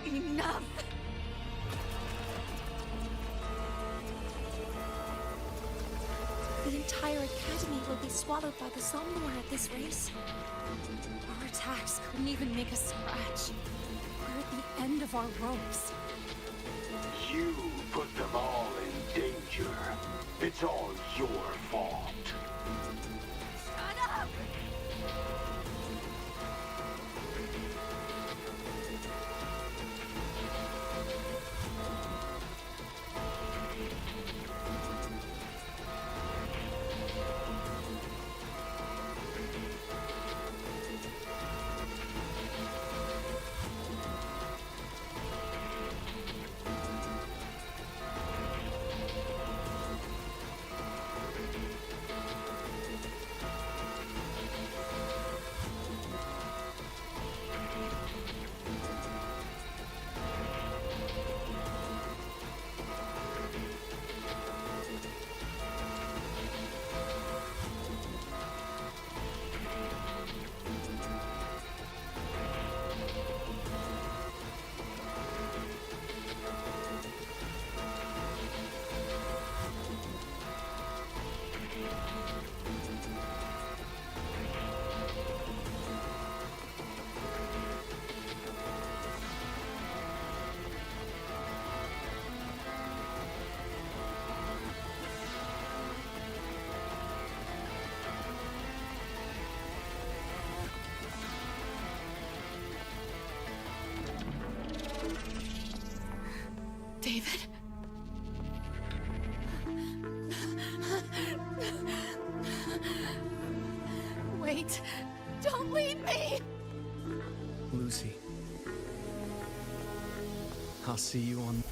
Enough!
The entire academy will be swallowed by the Somnor at this race.
Our attacks couldn't even make a scratch. We're at the end of our ropes.
You put them all in danger. It's all your fault.
Shut up!
David? Wait! Don't leave me!
Lucy. I'll see you on...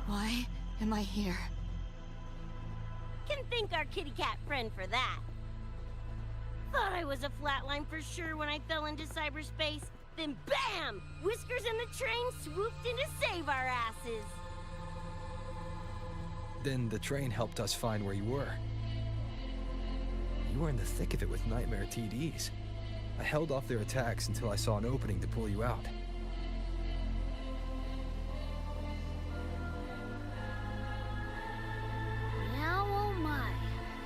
Why am I here?
Can thank our kitty cat friend for that. Thought I was a flatline for sure when I fell into cyberspace. Then BAM! Whiskers and the train swooped in to save our asses.
Then the train helped us find where you were. You were in the thick of it with Nightmare TDs. I held off their attacks until I saw an opening to pull you out.
Now, oh my.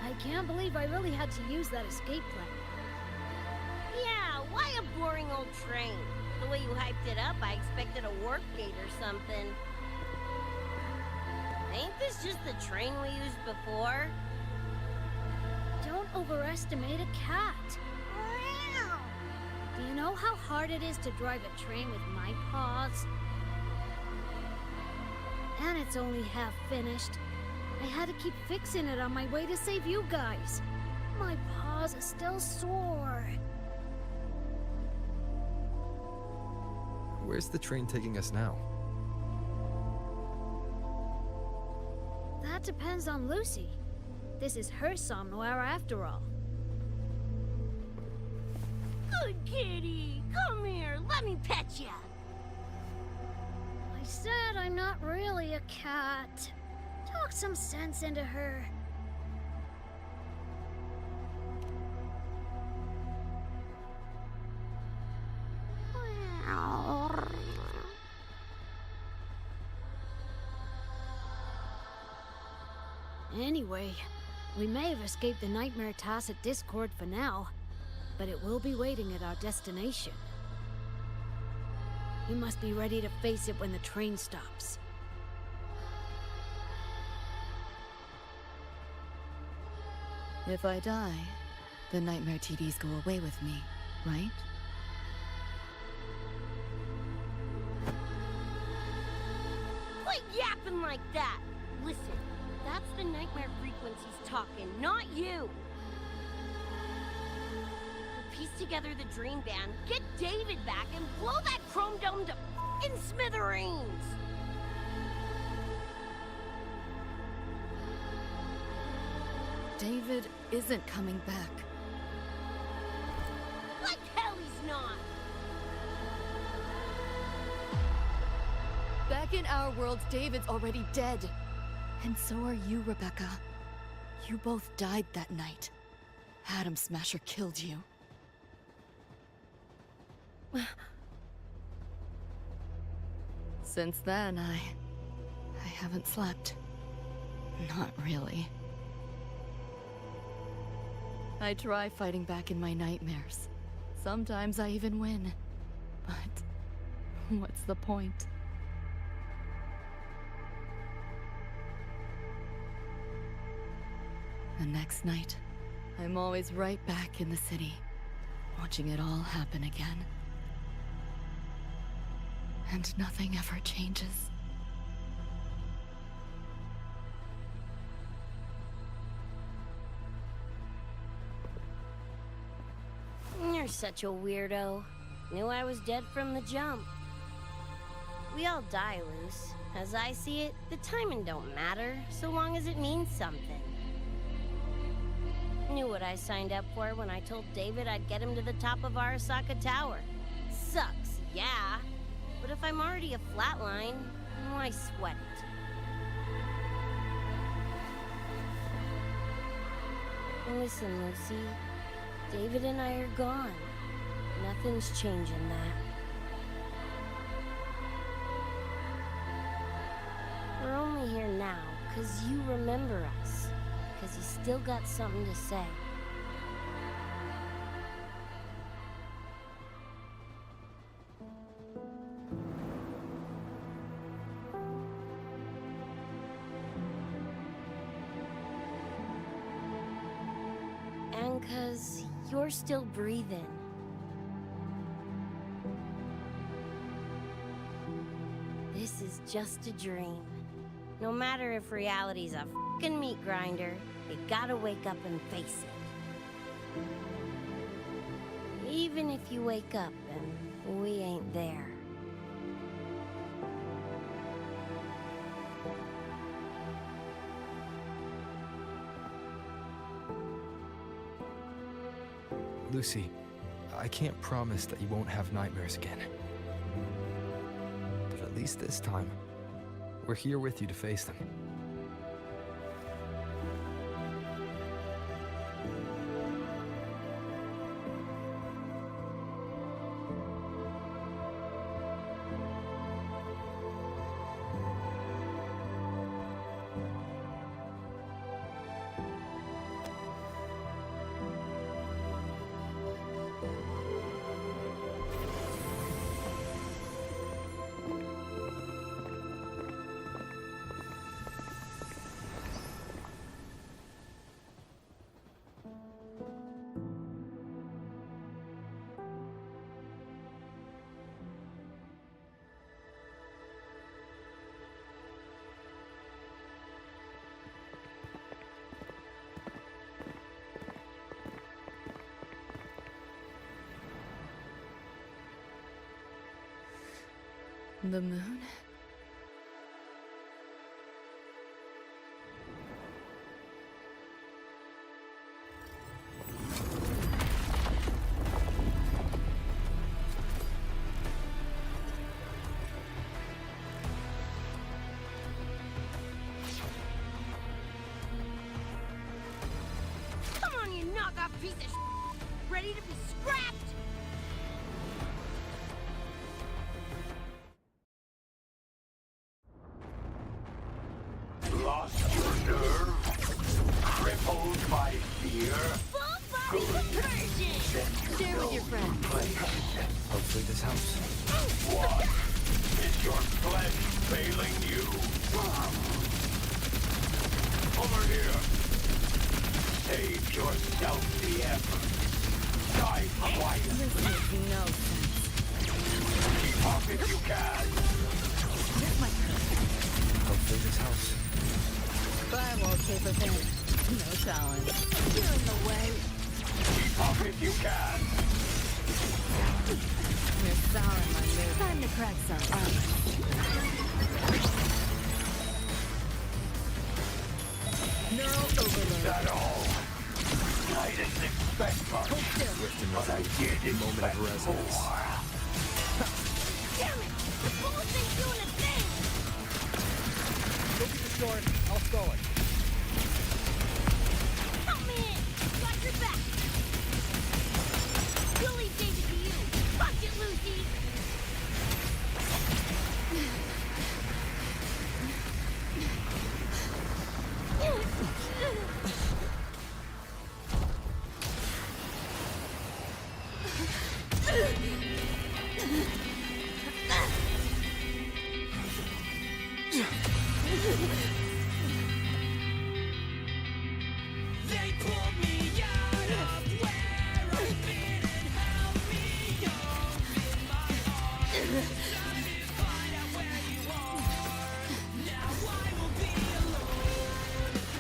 I can't believe I really had to use that escape plan.
Yeah, why a boring old train? The way you hyped it up, I expected a warp gate or something. Ain't this just the train we used before?
Don't overestimate a cat. Do you know how hard it is to drive a train with my paws? And it's only half finished. I had to keep fixing it on my way to save you guys. My paws are still sore.
Where's the train taking us now?
That depends on Lucy. This is her somnowhere after all.
Good kitty! Come here, let me pet ya!
I said I'm not really a cat. Talk some sense into her. Anyway, we may have escaped the Nightmare Tacit Discord for now, but it will be waiting at our destination. You must be ready to face it when the train stops.
If I die, the Nightmare TDs go away with me, right?
Quit yapping like that! Listen, that's the nightmare frequencies talking, not you! We'll piece together the dream band, get David back, and blow that chrome dome to f***ing smithereens!
David isn't coming back.
Like hell he's not!
Back in our world, David's already dead. And so are you, Rebecca. You both died that night. Atom Smasher killed you. Since then, I haven't slept. Not really. I try fighting back in my nightmares. Sometimes I even win. But what's the point? The next night, I'm always right back in the city, watching it all happen again. And nothing ever changes.
You're such a weirdo. Knew I was dead from the jump. We all die, Luce. As I see it, the timing don't matter, so long as it means something. Knew what I signed up for when I told David I'd get him to the top of Arasaka Tower. Sucks, yeah. But if I'm already a flatline, why sweat it? Listen, Lucy. David and I are gone. Nothing's changing that. We're only here now because you remember us. Because you still got something to say. 'Cause you're still breathing. This is just a dream. No matter if reality's a fucking meat grinder, you gotta wake up and face it. Even if you wake up and we ain't there.
Lucy, I can't promise that you won't have nightmares again. But at least this time, we're here with you to face them.
The moon?
Come on, you knockoff piece of shit! Ready to be scrapped?
Lost your nerve? Crippled by fear?
Full body conversion!
Share with your friends.
Hopefully this helps.
What? Is your flesh failing you? Over here. Save yourself the effort. Die quietly.
This makes no sense.
Keep up if you can.
Here's my turn.
Hopefully this helps.
Firewall paper thin. No challenge. You're in the way.
Keep up if you can.
You're souring my mood. Time to crack some ice. Neural overload.
That all? I didn't expect much. But I did expect
resonance.
more.
Damn it! The bullets ain't doing a thing!
Go get the sword. I'll stall it.
Help me in! Got your back! We'll leave David to you! Fuck it, Lucy!
They pulled me out of where I've been and held me up in my arms. Time to find out where you are. Now I will be alone.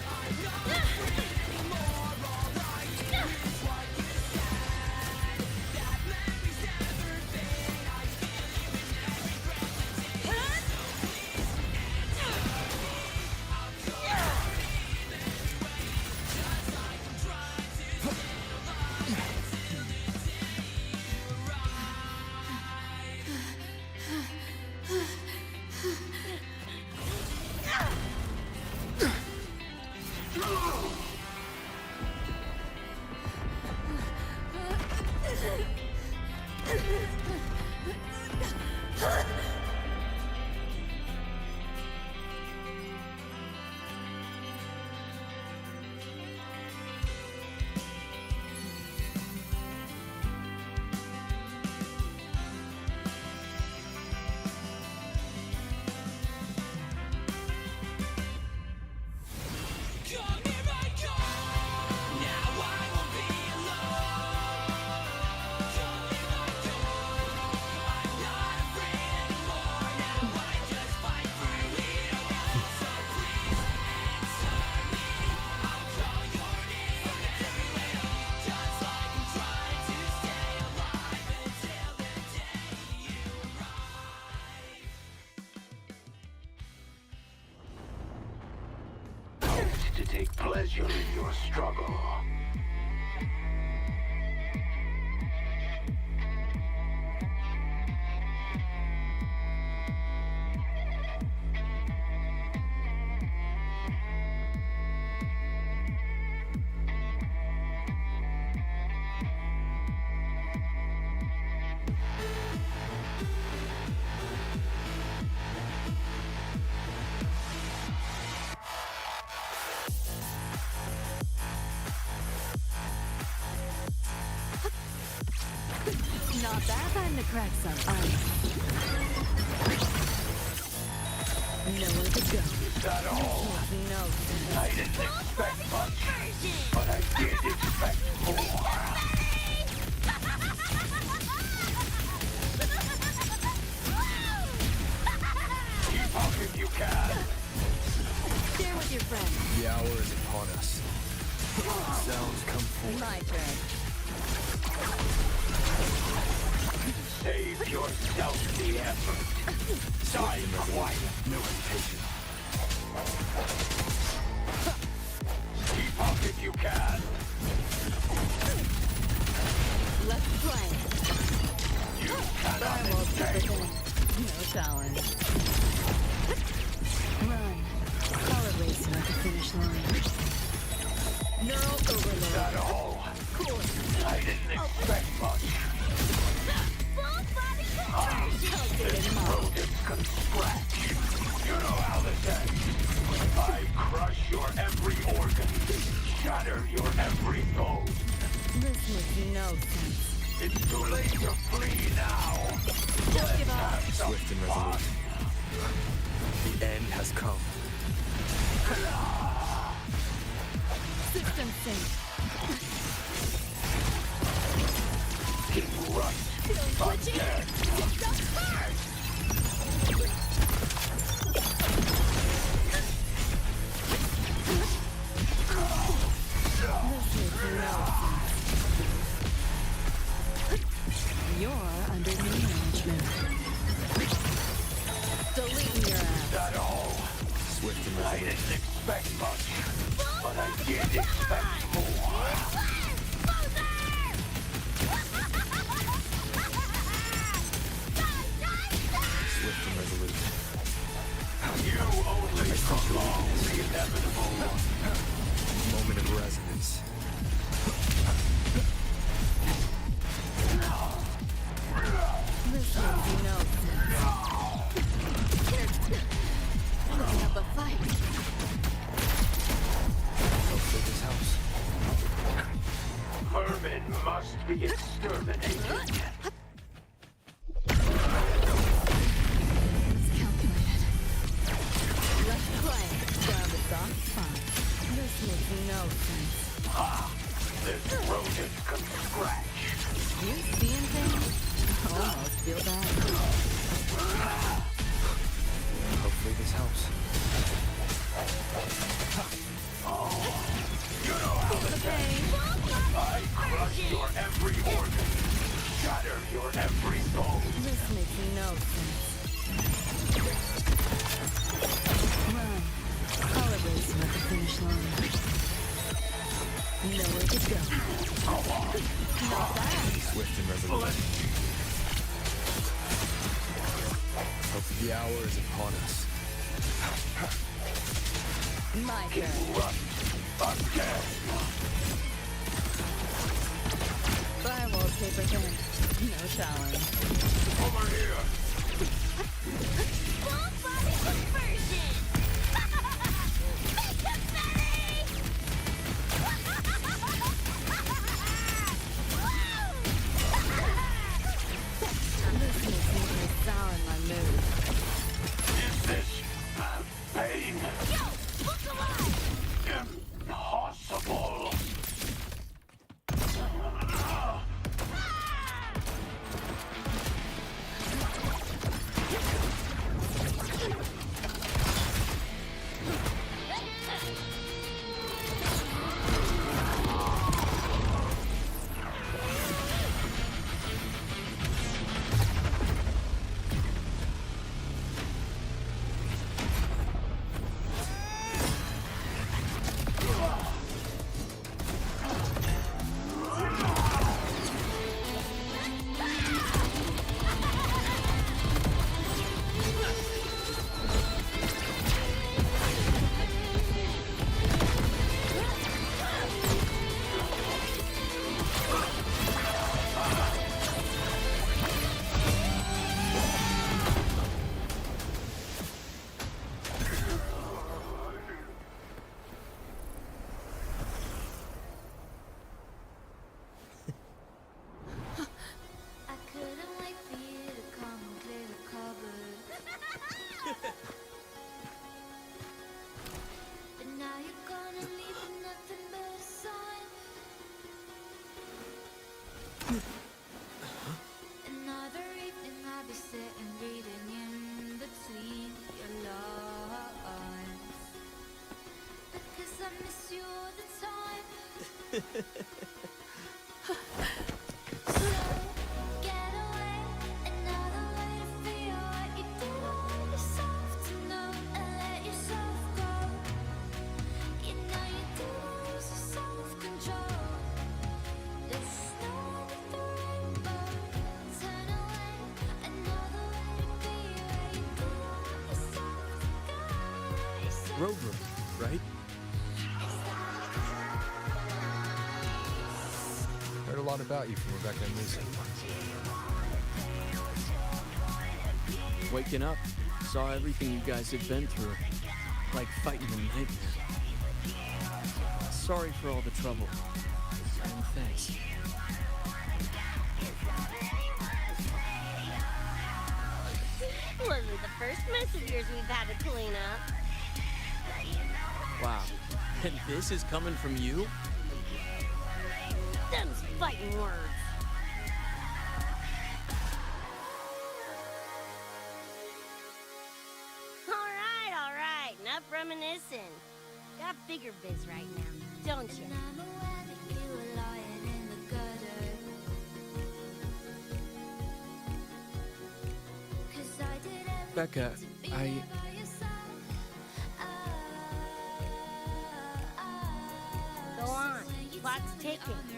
I'm not afraid anymore. All I hear is what you said. That memory's never fade. I feel you in every breath you take. So please answer me. I'll try to breathe anyway. Just like I'm trying to stay alive until the day you Come here I come. Now I won't be alone.
pleasure in your struggle.
Not bad time to crack some ice. Nowhere to go.
Is that all?
No.
I didn't expect much, but I did expect more. Keep up if you can.
Share with your friends.
The hour is upon us. Sounds come forth.
My turn.
Save yourself the effort. Die quiet.
No hesitation.
Keep up if you can.
Let's play.
You cannot
Firewall
escape.
No challenge. Run. Color racing at the finish line. Neural overload.
Is that all?
Cool.
I didn't expect much. This rodent can scratch. You know how this ends. I crush your every organ, shatter your every bone.
This makes no sense.
It's too late to flee now.
Don't give up.
Swift and resolute. The end has come.
System sync.
Keep right.
Again. You're under new management. Deleting your ass.
That all?
Swift and
I
resolute.
didn't expect much, but I did expect more.
Swift and resolute.
You only prolong the inevitable.
Moment of resonance.
This makes no sense. Putting up a fight.
Hopefully this helps.
Vermin must be exterminated.
Calculated. Let's play. Down to soft fun. This makes no sense.
Ah, this rodent can scratch.
You seeing things? Almost feel bad.
Hopefully this helps.
You know how this ends. I crush your every organ, shatter your every bone.
This makes no sense. Run. Color racing at the finish line. Nowhere to go. Not bad.
Swift and resolute. Hopefully the hour is upon us.
My turn.
Again.
Firewall paper thin. No challenge.
Over here.
Full body conversion! Make him ready!
This makes me sour in my mood.
Is this pain?
Yo, look alive!
Impossible.
Rover, right?
Heard a lot about you from Rebecca and Lucy.
Waking up, saw everything you guys had been through. Like fighting a nightmare. Sorry for all the trouble. And thanks.
Wasn't the first mess of yours we've had to clean up.
Wow. And this is coming from you?
Them's fighting words. All right. Enough reminiscing. Got bigger biz right now, don't you?
Becca,
Go on. Clock's ticking.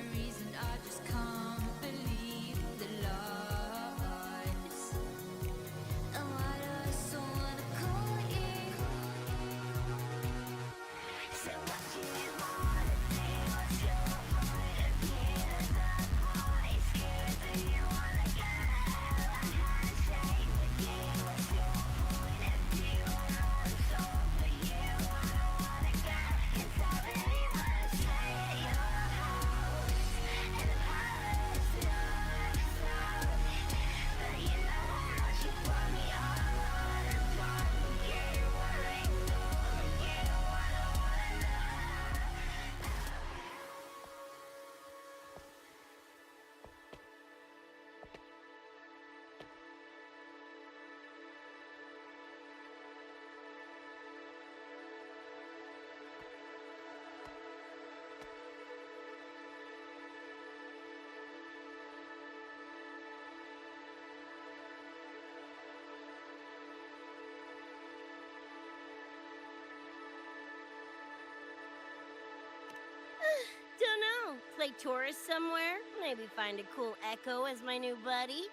Dunno. Play tourist somewhere? Maybe find a cool Echo as my new buddy?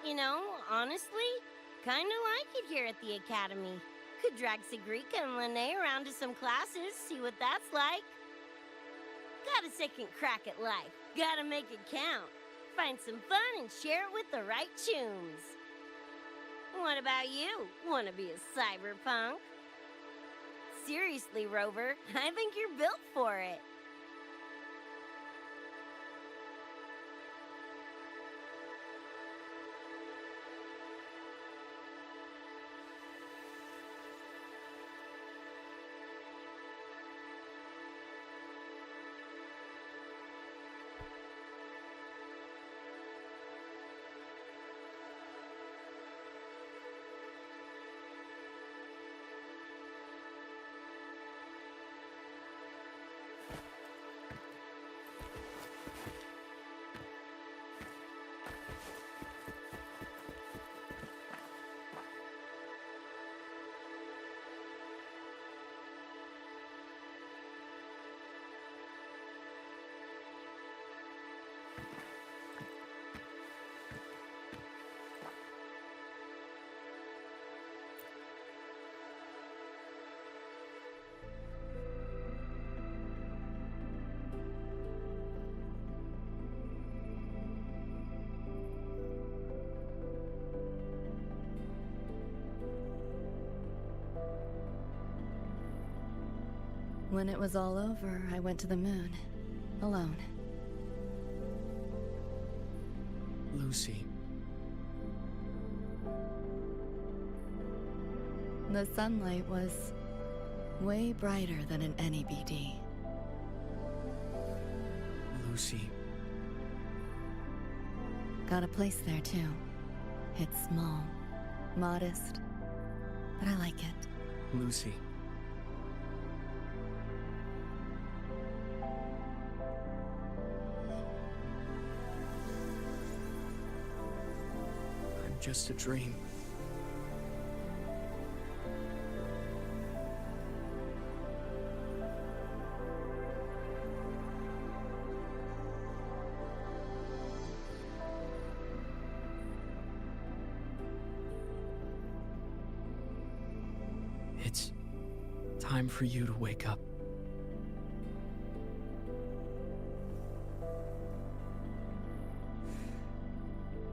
You know, honestly, kinda like it here at the Academy. Could drag Sigrika and Lene around to some classes, see what that's like. Got a second crack at life. Gotta make it count. Find some fun and share it with the right tunes. What about you? Wanna be a cyberpunk? Seriously, Rover, I think you're built for it.
When it was all over, I went to the moon. Alone.
Lucy.
The sunlight was way brighter than in any BD.
Lucy.
Got a place there too. It's small, modest, but I like it.
Lucy. just a dream. It's time for you to wake up.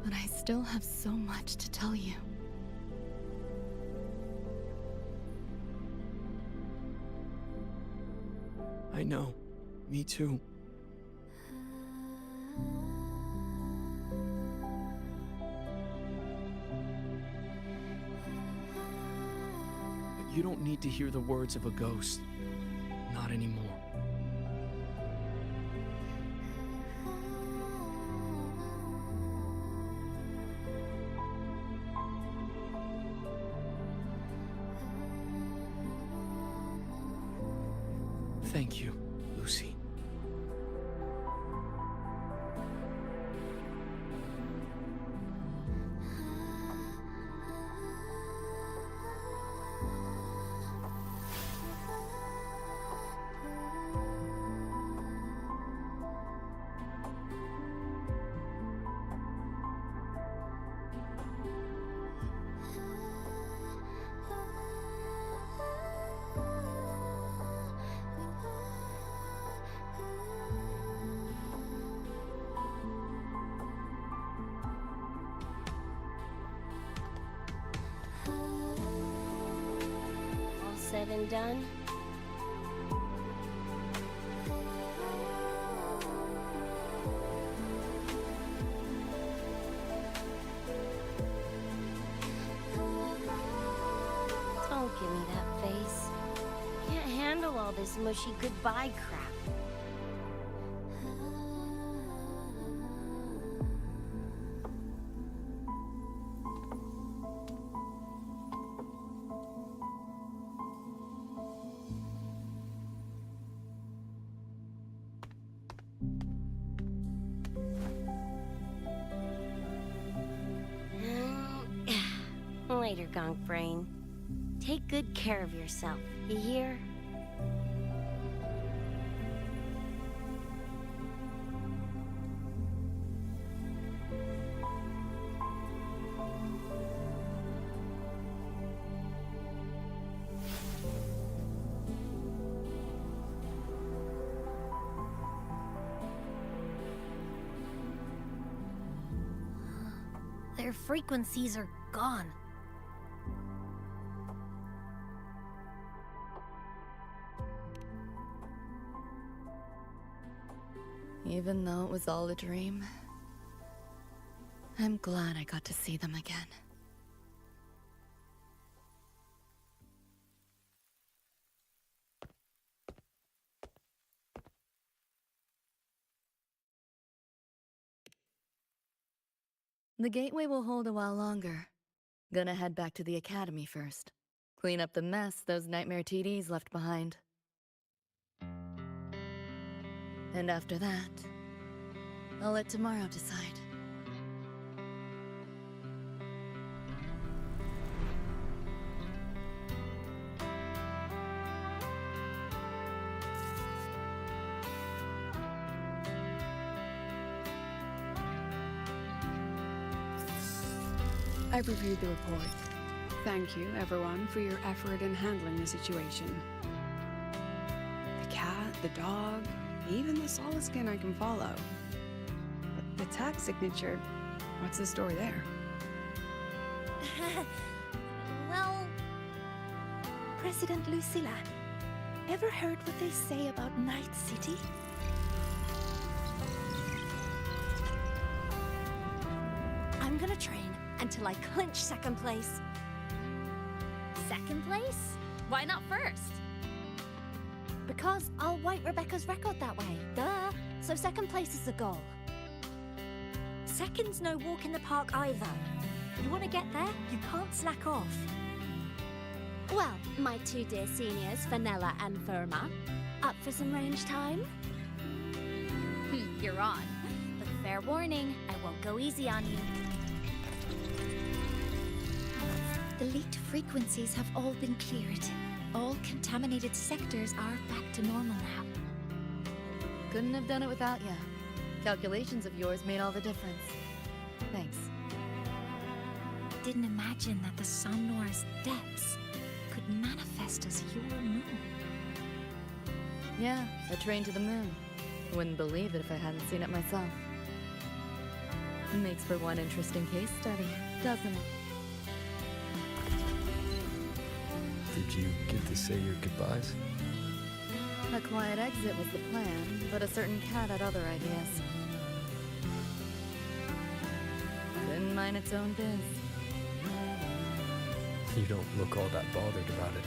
But I still have so much to tell you.
I know. Me too. But you don't need to hear the words of a ghost. Not anymore. Thank you, Lucy.
All said and done? Don't give me that face. Can't handle all this mushy goodbye crap. Later, Gonk Brain. Take good care of yourself, you hear?
Their frequencies are gone.
Even though it was all a dream, I'm glad I got to see them again. The gateway will hold a while longer. Gonna head back to the academy first. Clean up the mess those nightmare TDs left behind. And after that, I'll let tomorrow decide.
I've reviewed the report. Thank you, everyone, for your effort in handling the situation. The cat, the dog, even the solid skin I can follow. But the tag signature, what's the story there?
Well, President Lucilla, ever heard what they say about Night City?
I'm gonna train until I clinch second place.
Second place? Why not first?
Because I'll wipe Rebecca's record that way. Duh. So second place is the goal.
Second's no walk in the park either. You want to get there, you can't slack off.
Well, my two dear seniors, Fenella and Firma, up for some range time?
You're on. But fair warning, I won't go easy on you.
The leaked frequencies have all been cleared. All contaminated sectors are back to normal now.
Couldn't have done it without ya. Calculations of yours made all the difference. Thanks.
Didn't imagine that the Somnoir's depths could manifest as your moon.
Yeah, a train to the moon. Wouldn't believe it if I hadn't seen it myself. Makes for one interesting case study, doesn't it?
Did you get to say your goodbyes?
A quiet exit was the plan, but a certain cat had other ideas. Didn't mind its own biz.
You don't look all that bothered about it.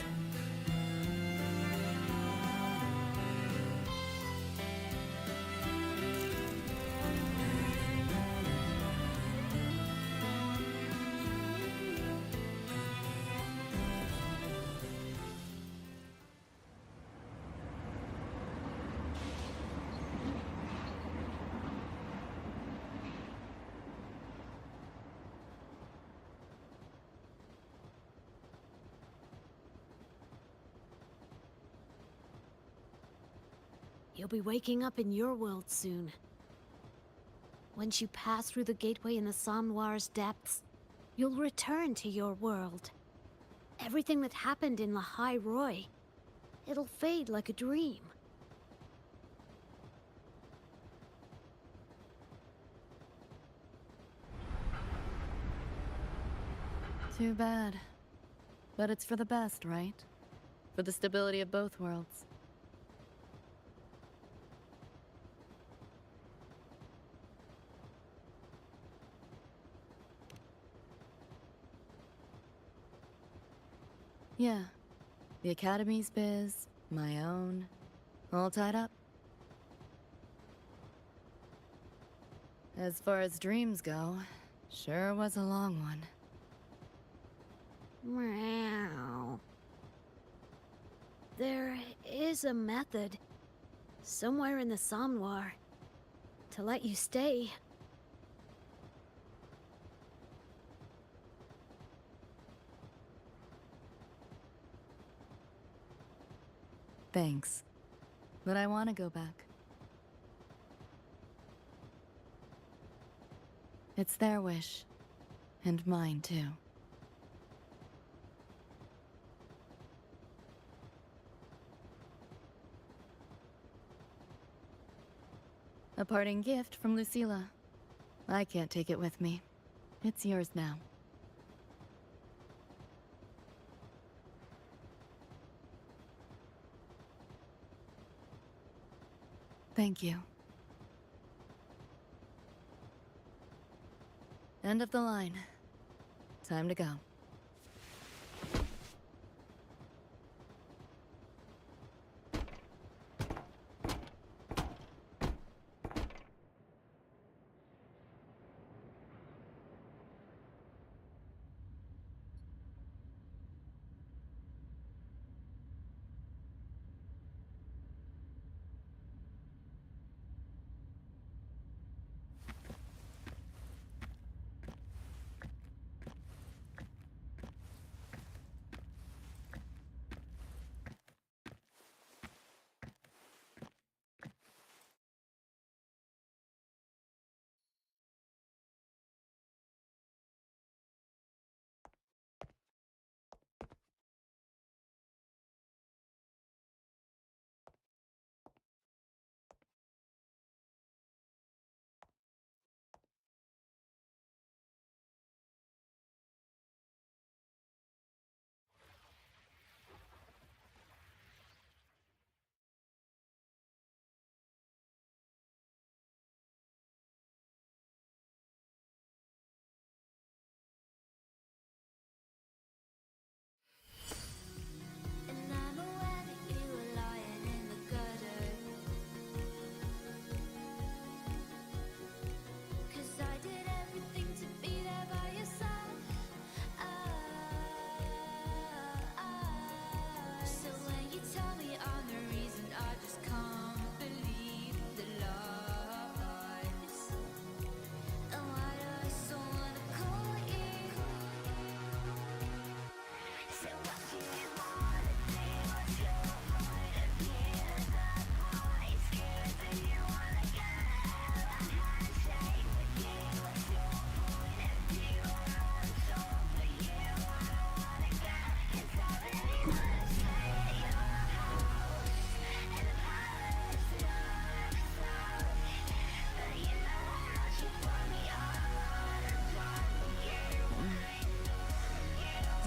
You'll be waking up in your world soon. Once you pass through the gateway in the Somnoir's depths, you'll return to your world. Everything that happened in Lahai Roy, it'll fade like a dream.
Too bad. But it's for the best, right? For the stability of both worlds. Yeah. The Academy's biz, my own, all tied up. As far as dreams go, sure was a long one.
Meow. There is a method, somewhere in the Somnoir, to let you stay.
Thanks. But I want to go back. It's their wish. And mine, too. A parting gift from Lucilla. I can't take it with me. It's yours now. Thank you. End of the line. Time to go.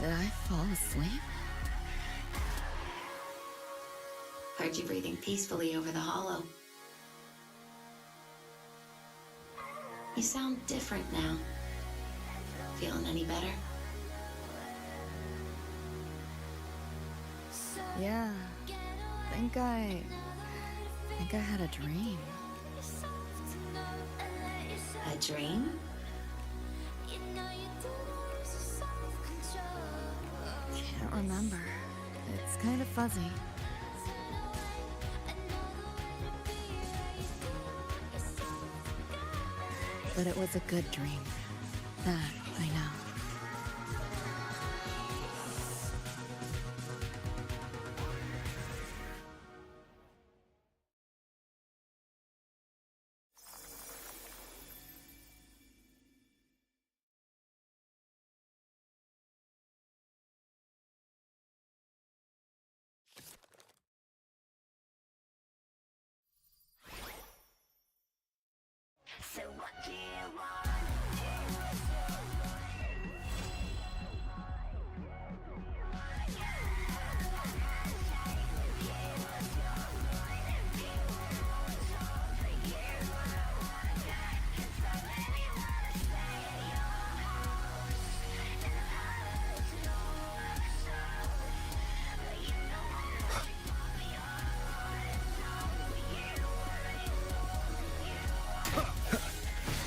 Did I fall asleep?
Heard you breathing peacefully over the hollow. You sound different now. Feeling any better?
Yeah. Think I had a dream.
A dream?
Can't remember. It's kind of fuzzy. But it was a good dream. That I know.
So what do you want?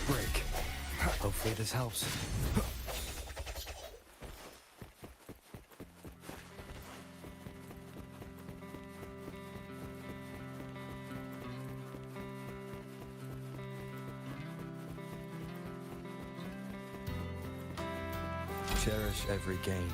Break. Hopefully this helps. Cherish every gain.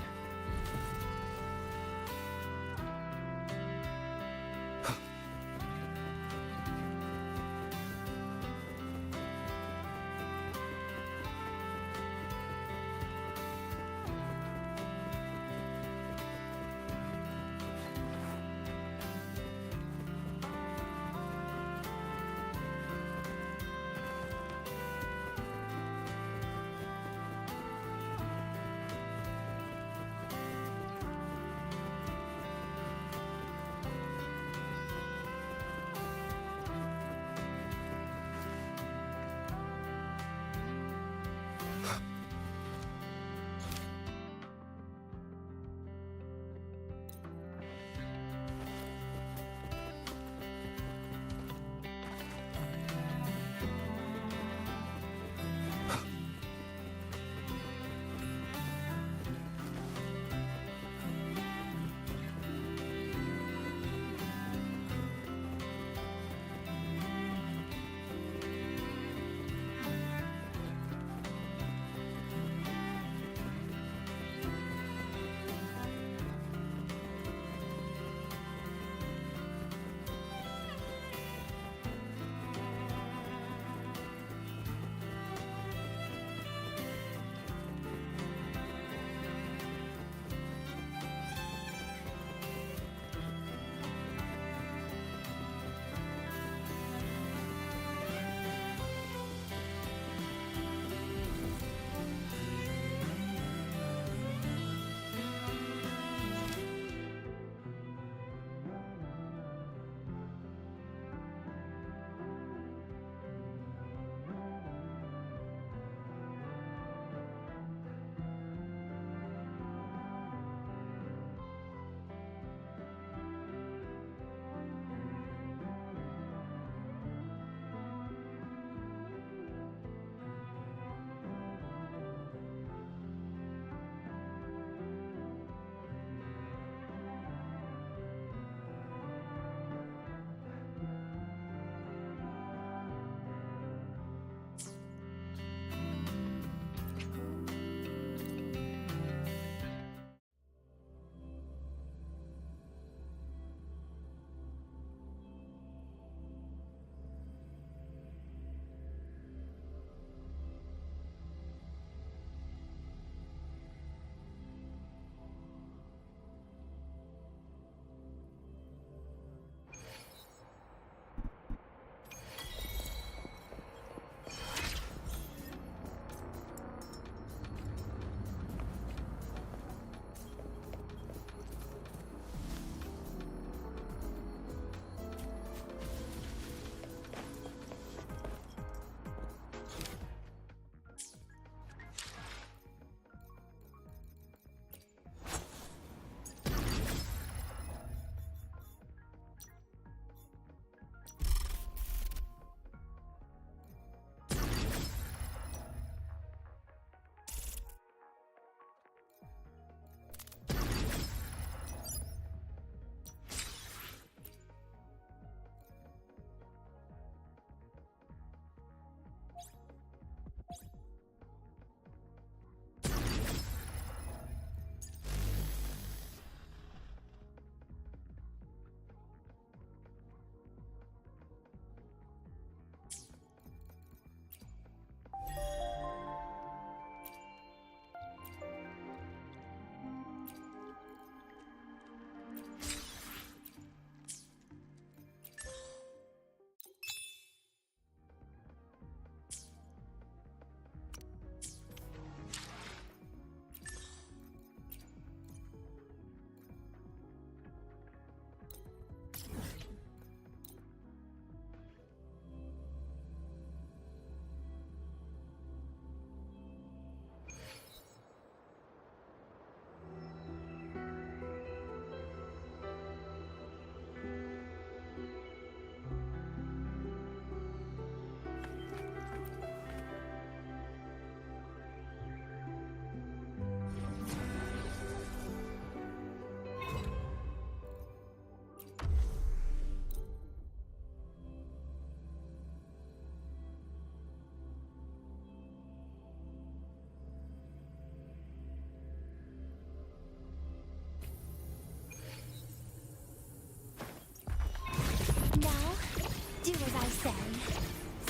I say.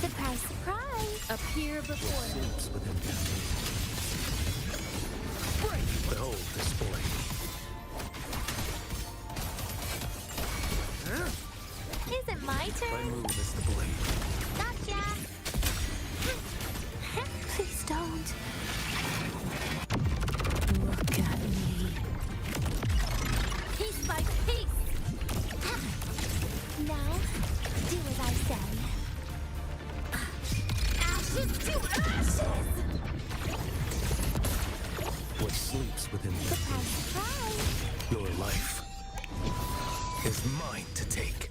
Surprise, surprise!
Appear before me.
Sleeps within boundaries. Behold this blade.
Is it my
My
turn?
move is the blade.
Gotcha! Please don't. Look at me. Piece by piece! Now, do as I say. Ashes to ashes!
What sleeps within
Surprise,
boundaries.
surprise!
Your life is mine to take.